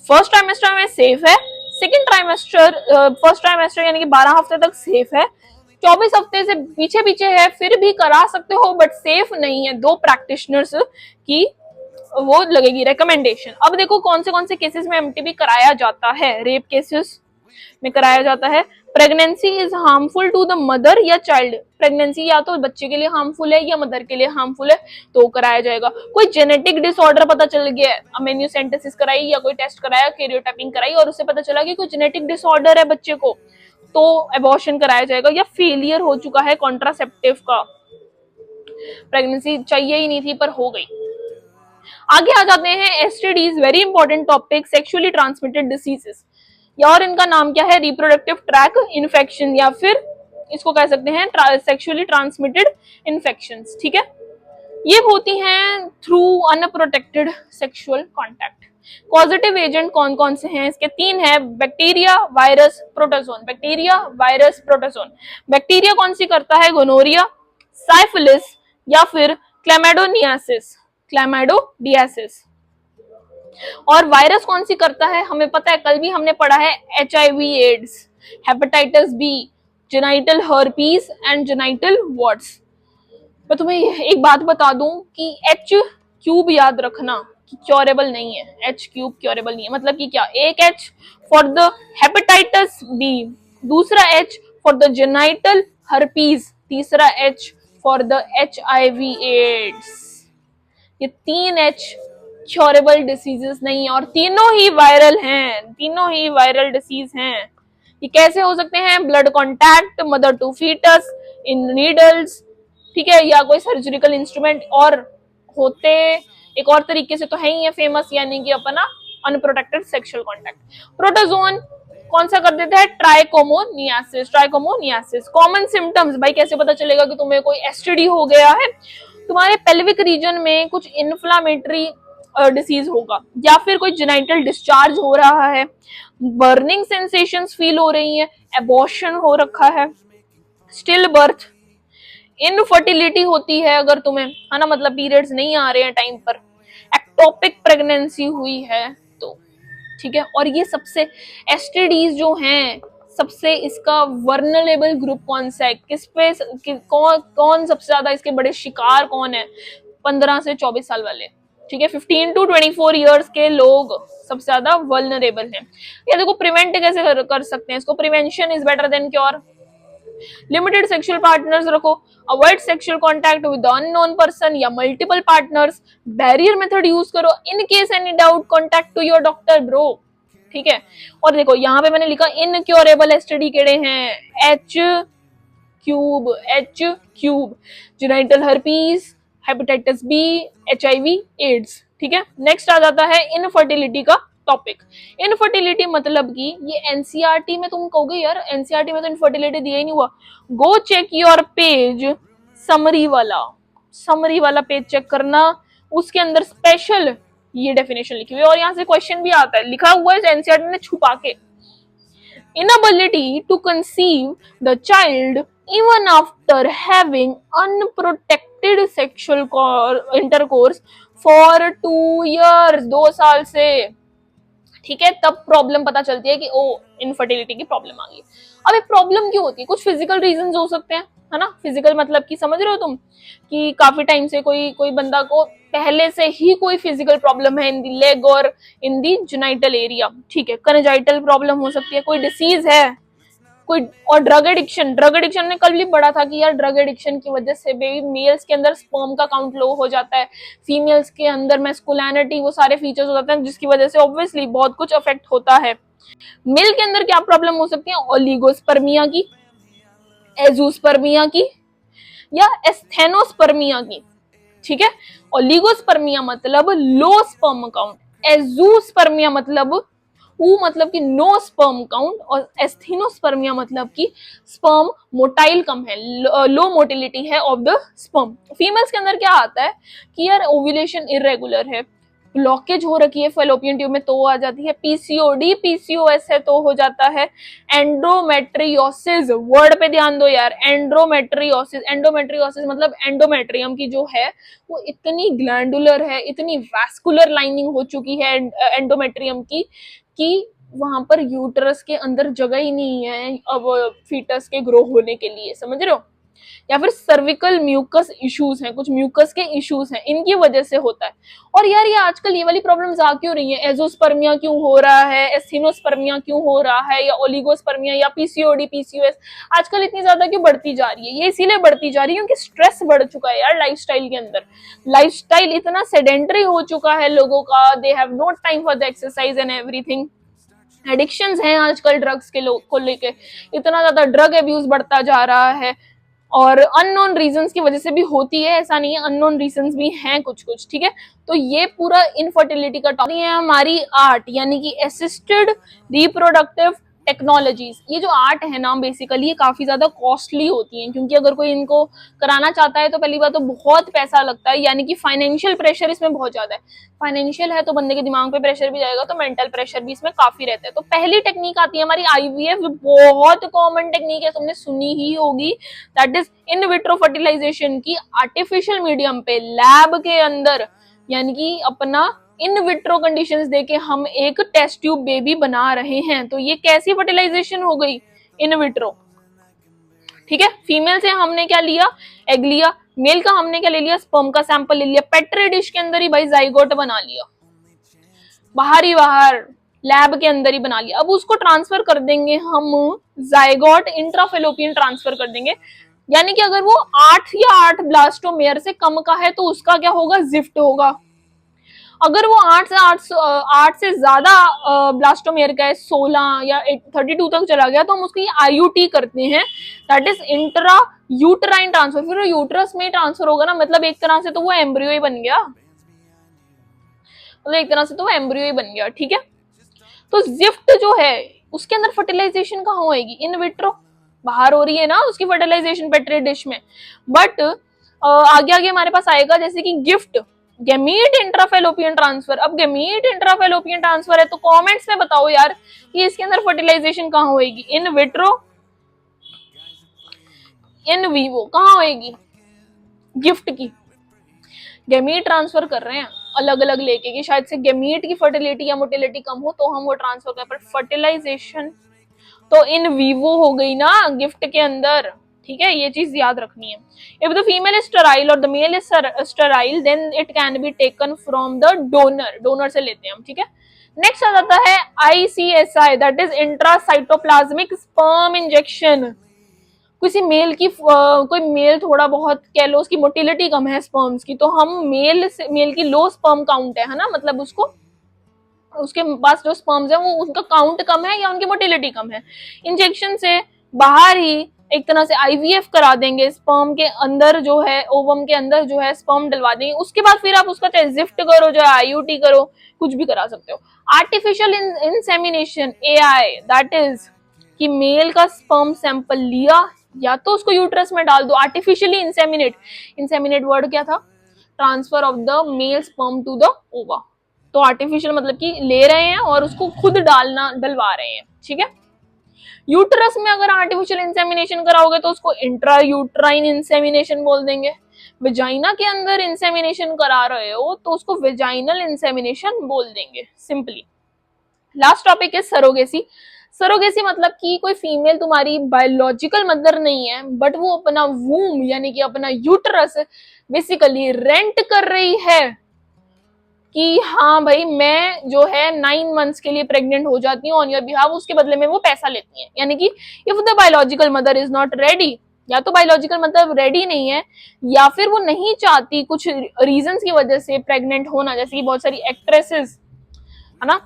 फर्स्ट ट्राइमेस्टर में सेफ है, सेकंड ट्राइमेस्टर फर्स्ट ट्राइमेस्टर यानी कि 12 हफ्ते तक सेफ है, 24 हफ्ते से पीछे पीछे है फिर भी करा सकते हो बट सेफ नहीं है। 2 प्रैक्टिशनर्स की वो लगेगी रिकमेंडेशन। अब देखो कौन से केसेस में एमटीबी कराया जाता है। रेप केसेस, में कराया जाता है। Pregnancy is harmful to the mother या चाइल्ड, प्रेगनेंसी या तो बच्चे के लिए हार्मफुल है या मदर के लिए हार्मफुल है, तो कराया जाएगा। कोई जेनेटिक डिसऑर्डर पता चल गया है, अमेनियोसेंटेसिस कराई या कोई टेस्ट कराया, कैरियोटाइपिंग कराई और उससे पता चला कि कोई जेनेटिक डिसऑर्डर है बच्चे को, तो एबॉर्शन कराया जाएगा। या फेलियर हो चुका है कॉन्ट्रासेप्टिव का, प्रेगनेंसी चाहिए ही नहीं थी पर हो गई। आगे आ जाते हैं STDs, very important topic, sexually transmitted diseases, और इनका नाम क्या है, रिप्रोडक्टिव ट्रैक इन्फेक्शन, या फिर इसको कह सकते हैं सेक्सुअली ट्रांसमिटेड इन्फेक्शंस। ठीक है, ये होती हैं through unprotected sexual contact. Positive agent कौन कौन से हैं, इसके 3 है, bacteria, virus, protozoan. Bacteria, virus, protozoan. Bacteria कौन सी करता है, गोनोरिया, साइफिलिस या फिर क्लैमाइडोनियासिस, क्लैमाइडोडियासिस। और वायरस कौन सी करता है, हमें पता है, कल भी हमने पढ़ा है, HIV AIDS, hepatitis B, genital herpes and genital warts. मैं तुम्हें एक बात बता दूं कि H³ याद रखना कि क्योरेबल नहीं है, H³ क्योरेबल नहीं है। मतलब कि क्या, एक H for the hepatitis B, दूसरा H for the genital herpes, तीसरा H for the HIV AIDS. ये 3 H क्योरेबल डिसीजेस नहीं है और तीनों ही वायरल हैं, तीनों ही वायरल डिसीज हैं। ये कैसे हो सकते हैं, blood contact, mother to fetus, in needles, ठीक है, या कोई सर्जिकल इंस्ट्रूमेंट, और होते एक और तरीके से तो है ही है फेमस, यानी कि अपना अनप्रोटेक्टेड सेक्सुअल कांटेक्ट। प्रोटोजोन कौन सा कर देता है, ट्राइकोमोनियासिस, ट्राइकोमोनियासिस। कॉमन सिम्टम्स, भाई कैसे पता चलेगा कि तुम्हें कोई एसटीडी हो गया है, तुम्हारे पेल्विक रीजन में कुछ इन्फ्लामेटरी डिसीज होगा, या फिर कोई जेनाइटल डिस्चार्ज हो रहा है, बर्निंग सेंसेशंस फील हो रही हैं, एबॉर्शन हो रखा है, स्टिल बर्थ, इनफर्टिलिटी होती है अगर तुम्हें, है ना, मतलब पीरियड्स नहीं आ रहे हैं टाइम पर, एक्टोपिक प्रेगनेंसी हुई है तो, ठीक है। और ये सबसे एसटीडीज जो हैं, सबसे इसका वर्नरेबल ग्रुप कौन सा है, किस पे कौन सबसे ज्यादा इसके बड़े शिकार कौन है, 15 से 24 साल वाले, ठीक है, 15 to 24 ईयर्स के लोग सबसे ज्यादा वल्नरेबल हैं। ये देखो प्रिवेंट कैसे कर सकते हैं इसको, prevention is better than cure. Limited sexual partners रखो, avoid sexual contact with unknown person या multiple partners, barrier method use करो, in case any doubt contact to your doctor bro, ठीक है। और देखो यहाँ पे मैंने लिखा इनक्योरेबल एसटीडी केड़े हैं, H³ genital herpes, hepatitis B, HIV AIDS, ठीक है। नेक्स्ट आ जाता है इनफर्टिलिटी का टॉपिक। इनफर्टिलिटी मतलब कि ये एनसीईआरटी में तुम कहोगे यार एनसीईआरटी में तो इनफर्टिलिटी दिया ही नहीं हुआ, go check your page, summary वाला पेज चेक करना, उसके अंदर स्पेशल ये डेफिनेशन लिखी हुई है, और यहाँ से क्वेश्चन भी आता है, लिखा हुआ है एनसीईआरटी ने छुपा के, inability to conceive the child even after having unprotected sexual intercourse for 2 years, 2 साल से, ठीक है, तब प्रॉब्लम पता चलती है कि ओ इनफर्टिलिटी की प्रॉब्लम आ गई। अब ये प्रॉब्लम क्यों होती है, कुछ फिजिकल रीजंस हो सकते हैं, है ना, फिजिकल मतलब कि समझ रहे हो तुम कि काफी टाइम से कोई बंदा को पहले से ही कोई फिजिकल प्रॉब्लम है इन दी लेग और इन दी जेनाइटल एरिया, ठीक है, कन्जाइटल प्रॉब्लम हो सकती है, कोई डिसीज है कोई, और ड्रग एडिक्शन में कल भी पढ़ा था कि यार ड्रग एडिक्शन की वजह से बेबी मेल्स के अंदर स्पर्म का काउंट लो हो जाता है, फीमेल्स के अंदर मैस्कुलिनिटी, वो सारे फीचर्स हो जाते हैं, जिसकी वजह से ऑब्वियसली बहुत कुछ अफेक्ट होता है। मेल के अंदर क्या प्रॉब्लम हो सकती है, ओलिगोस्पर्मिया की, एजोस्पर्मिया की या एस्थेनोस्पर्मिया की, ठीक है। ओलिगोस्पर्मिया मतलब लो स्पर्म काउंट, एजोस्पर्मिया मतलब कि नो स्पर्म काउंट, और एस्थेनोस्पर्मिया मतलब कि स्पर्म मोटाइल कम है, लो मोटिलिटी है ऑफ द स्पर्म। फीमेल्स के अंदर क्या आता है कि यार ओव्यूलेशन इरेगुलर है, ब्लॉकेज हो रखी है फैलोपियन ट्यूब में तो आ जाती है, पीसीओडी पीसीओएस है तो हो जाता है, एंड्रोमेट्रियोसिस, वर्ड पे ध्यान दो यार, एंड्रोमेट्रियोसिस मतलब एंडोमेट्रियम की जो है वो इतनी ग्लैंडुलर है, इतनी वैस्कुलर लाइनिंग हो चुकी है एंडोमेट्रियम की कि वहां पर यूटरस के अंदर जगह ही नहीं है अब फीटस के ग्रो होने के लिए, समझ रहे हो। या फिर सर्विकल म्यूकस इश्यूज हैं, कुछ म्यूकस के इश्यूज हैं, इनकी वजह से होता है। और यार ये आजकल ये वाली प्रॉब्लम्स आ क्यों रही है? एजोस्पर्मिया क्यों हो रहा है, एस्थेनोस्पर्मिया क्यों हो रहा है, या ओलिगोस्पर्मिया या पीसीओडी पीसीओएस आजकल इतनी ज्यादा क्यों बढ़ती जा रही है? ये इसीलिए बढ़ती जा रही है क्योंकि स्ट्रेस बढ़ चुका है यार लाइफस्टाइल के अंदर। लाइफस्टाइल इतना सेडेंटरी हो चुका है लोगों का, they have no time for the exercise and everything. Addictions हैं आजकल ड्रग्स के लोग को लेके, इतना ज्यादा ड्रग अब्यूज बढ़ता जा रहा है, और अननोन रीजंस की वजह से भी होती है, ऐसा नहीं है, अननोन रीजंस भी हैं कुछ कुछ, ठीक है। तो ये पूरा इनफर्टिलिटी का टॉपिक है हमारी आर्ट यानी कि असिस्टेड रिप्रोडक्टिव टेक्नोलॉजीज। ये जो आर्ट है ना बेसिकली ये काफी ज्यादा कॉस्टली होती हैं, क्योंकि अगर कोई इनको कराना चाहता है तो पहली बात तो बहुत पैसा लगता है, यानी कि फाइनेंशियल प्रेशर इसमें बहुत ज्यादा है। फाइनेंशियल है तो बंदे के दिमाग पे प्रेशर भी जाएगा, तो मेंटल प्रेशर भी इसमें काफी रहता है। तो पहली टेक्निक आती है हमारी आईवीएफ, जो बहुत कॉमन टेक्निक है, तुमने सुनी ही होगी, that is in vitro fertilization की आर्टिफिशियल मीडियम पे लैब के अंदर, यानी कि अपना इन विट्रो कंडीशंस देके हम एक टेस्ट ट्यूब बेबी बना रहे हैं। तो ये कैसी फर्टिलाइजेशन हो गई? इन विट्रो, ठीक है। फीमेल से हमने क्या लिया? एग लिया। मेल का हमने क्या ले लिया? स्पर्म का सैंपल ले लिया, पेट्री डिश के अंदर ही भाई जाइगोट बना लिया, बाहर लैब के अंदर ही बना लिया। अब उसको ट्रांसफर कर देंगे हम, जाइगोट इंट्राफेलोपियन ट्रांसफर कर देंगे, यानी कि अगर वो 8 या 8 ब्लास्टोमेयर से कम का है तो उसका क्या होगा? जिफ्ट होगा। अगर वो 8 से ज्यादा ब्लास्टोमेयर का है, 16 या 32 तक चला गया, तो हम उसकी आईयूटी करते हैं, that is intra uterine transfer. फिर वो यूट्रस में ट्रांसफर होगा ना, मतलब एक तरह से तो वो एम्ब्रियो ही बन गया, मतलब एक तरह से तो वो एम्ब्रियो ही बन गया, ठीक है। तो जिफ्ट जो है उसके अंदर फर्टिलाइजेशन कहाँ होएगी? इन विट्रो, बाहर हो रही है ना उसकी फर्टिलाइजेशन पेट्री डिश में। बट आगे आगे हमारे पास आएगा जैसे कि गिफ्ट, गैमीट इंट्राफेलोपियन ट्रांसफर। अब गैमीट इंट्राफेलोपियन ट्रांसफर है तो कमेंट्स में बताओ यार कि इसके अंदर फर्टिलाइजेशन कहाँ होएगी? इन विट्रो, इन वीवो, कहाँ होएगी? गिफ्ट की। गैमीट ट्रांसफर कर रहे हैं अलग अलग लेके कि शायद से गैमीट की फर्टिलिटी या मोटिलिटी कम हो तो हम वो ट्रांसफर करें, पर फर्टिलाइजेशन तो इन वीवो हो गई ना गिफ्ट के अंदर, ठीक है। ये चीज याद रखनी है। If the female is sterile और the male is sterile then it can be taken from the donor, donor से लेते हैं हम, ठीक है। नेक्स्ट आ जाता है ICSI, that is intracytoplasmic sperm injection. किसी मेल की कोई मेल थोड़ा बहुत कह लो उसकी मोटिलिटी कम है स्पर्म्स की, तो हम मेल की लो स्पर्म काउंट है ना, मतलब उसको उसके पास जो स्पर्म्स है वो उनका काउंट कम है या उनकी मोटिलिटी कम है, इंजेक्शन से बाहर ही एक तरह से IVF करा देंगे, स्पर्म के अंदर जो है, ओवम के अंदर जो है स्पर्म डलवा देंगे। उसके बाद फिर आप उसका चाहे जिफ्ट करो, जो IUT करो, कुछ भी करा सकते हो। Artificial insemination AI, that is कि मेल का स्पर्म सैंपल लिया या तो उसको यूट्रस में डाल दो। आर्टिफिशियली इंसेमिनेट, इंसेमिनेट वर्ड क्या था? Transfer of the male sperm to the ova. तो आर्टिफिशियल मतलब कि ले रहे हैं और उसको खुद डलवा रहे हैं, ठीक है। यूट्रस में अगर आर्टिफिशियल इंसेमिनेशन कराओगे तो उसको इंट्रा यूट्राइन इंसेमिनेशन बोल देंगे। वेजाइना के अंदर इंसेमिनेशन करा रहे हो तो उसको वेजाइनल इंसेमिनेशन बोल देंगे सिंपली। लास्ट टॉपिक है सरोगेसी। सरोगेसी मतलब कि कोई फीमेल तुम्हारी बायोलॉजिकल मदर नहीं है, बट वो अपना वूम यानी कि अपना यूट्रस बेसिकली रेंट कर रही है कि हाँ भाई मैं जो है 9 मंथ्स के लिए प्रेग्नेंट हो जाती हूँ ऑन योर बिहाफ, उसके बदले में वो पैसा लेती है। यानी कि if the biological mother is not ready, या तो बायोलॉजिकल मदर रेडी नहीं है या फिर वो नहीं चाहती कुछ रीजंस की वजह से प्रेग्नेंट होना, जैसे कि बहुत सारी एक्ट्रेसेस है ना,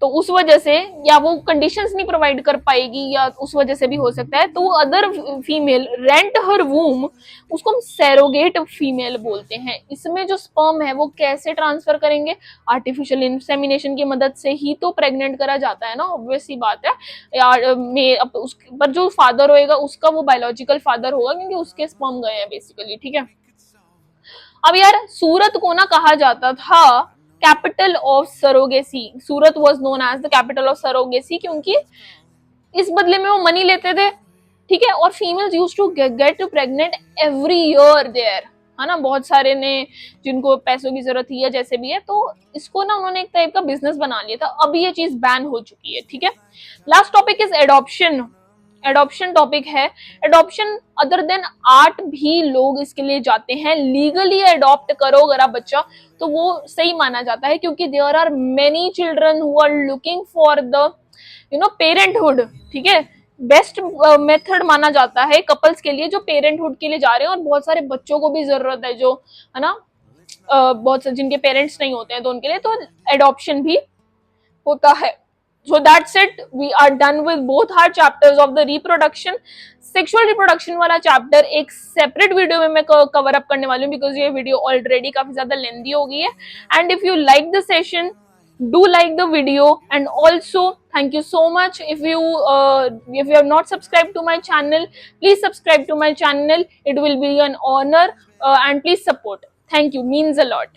तो उस वजह से या वो कंडीशंस नहीं प्रोवाइड कर पाएगी या उस वजह से भी हो सकता है, तो अदर फीमेल रेंट हर वूम, उसको हम सैरोगेट फीमेल बोलते हैं। इसमें जो स्पर्म है वो कैसे ट्रांसफर करेंगे? आर्टिफिशियल इंसेमिनेशन की मदद से ही तो प्रेग्नेंट करा जाता है ना, ऑब्वियस सी बात है यार। पर जो फादर होएगा उसका वो बायोलॉजिकल फादर होगा क्योंकि उसके स्पर्म गए हैं बेसिकली, ठीक है। अब यार सूरत को ना कहा जाता था capital of surrogacy, Surat was known as the capital of surrogacy, क्योंकि इस बदले में वो मनी लेते थे, ठीक है। और females used to get pregnant every year there, है ना, बहुत सारे ने जिनको पैसों की जरूरत थी या जैसे भी है, तो इसको ना उन्होंने एक टाइप का बिजनेस बना लिया था। अब ये चीज बैन हो चुकी है, ठीक है। Last topic is adoption. Adoption topic है। एडॉप्शन अदर देन आर्ट भी लोग इसके लिए जाते हैं। लीगली अडॉप्ट करो अगर आप बच्चा तो वो सही माना जाता है, क्योंकि there are many children who are looking for the parenthood. ठीक है, बेस्ट मेथड माना जाता है कपल्स के लिए जो पेरेंटहुड के लिए जा रहे हैं, और बहुत सारे बच्चों को भी जरूरत है जो है ना बहुत से जिनके पेरेंट्स नहीं होते हैं, तो उनके लिए तो एडॉप्शन भी होता है। So that's it. We are done with both our chapters of the reproduction. Sexual reproduction वाला चैप्टर एक सेपरेट वीडियो में मैं कवर अप करने वाली हूँ, बिकॉज ये वीडियो ऑलरेडी काफी ज्यादा लेंथी हो गई है। And if you like the session, do like the video, and also thank you so much. If you have not subscribed to my channel, please subscribe to my channel. It will be an honor, and please support. Thank you, means a lot.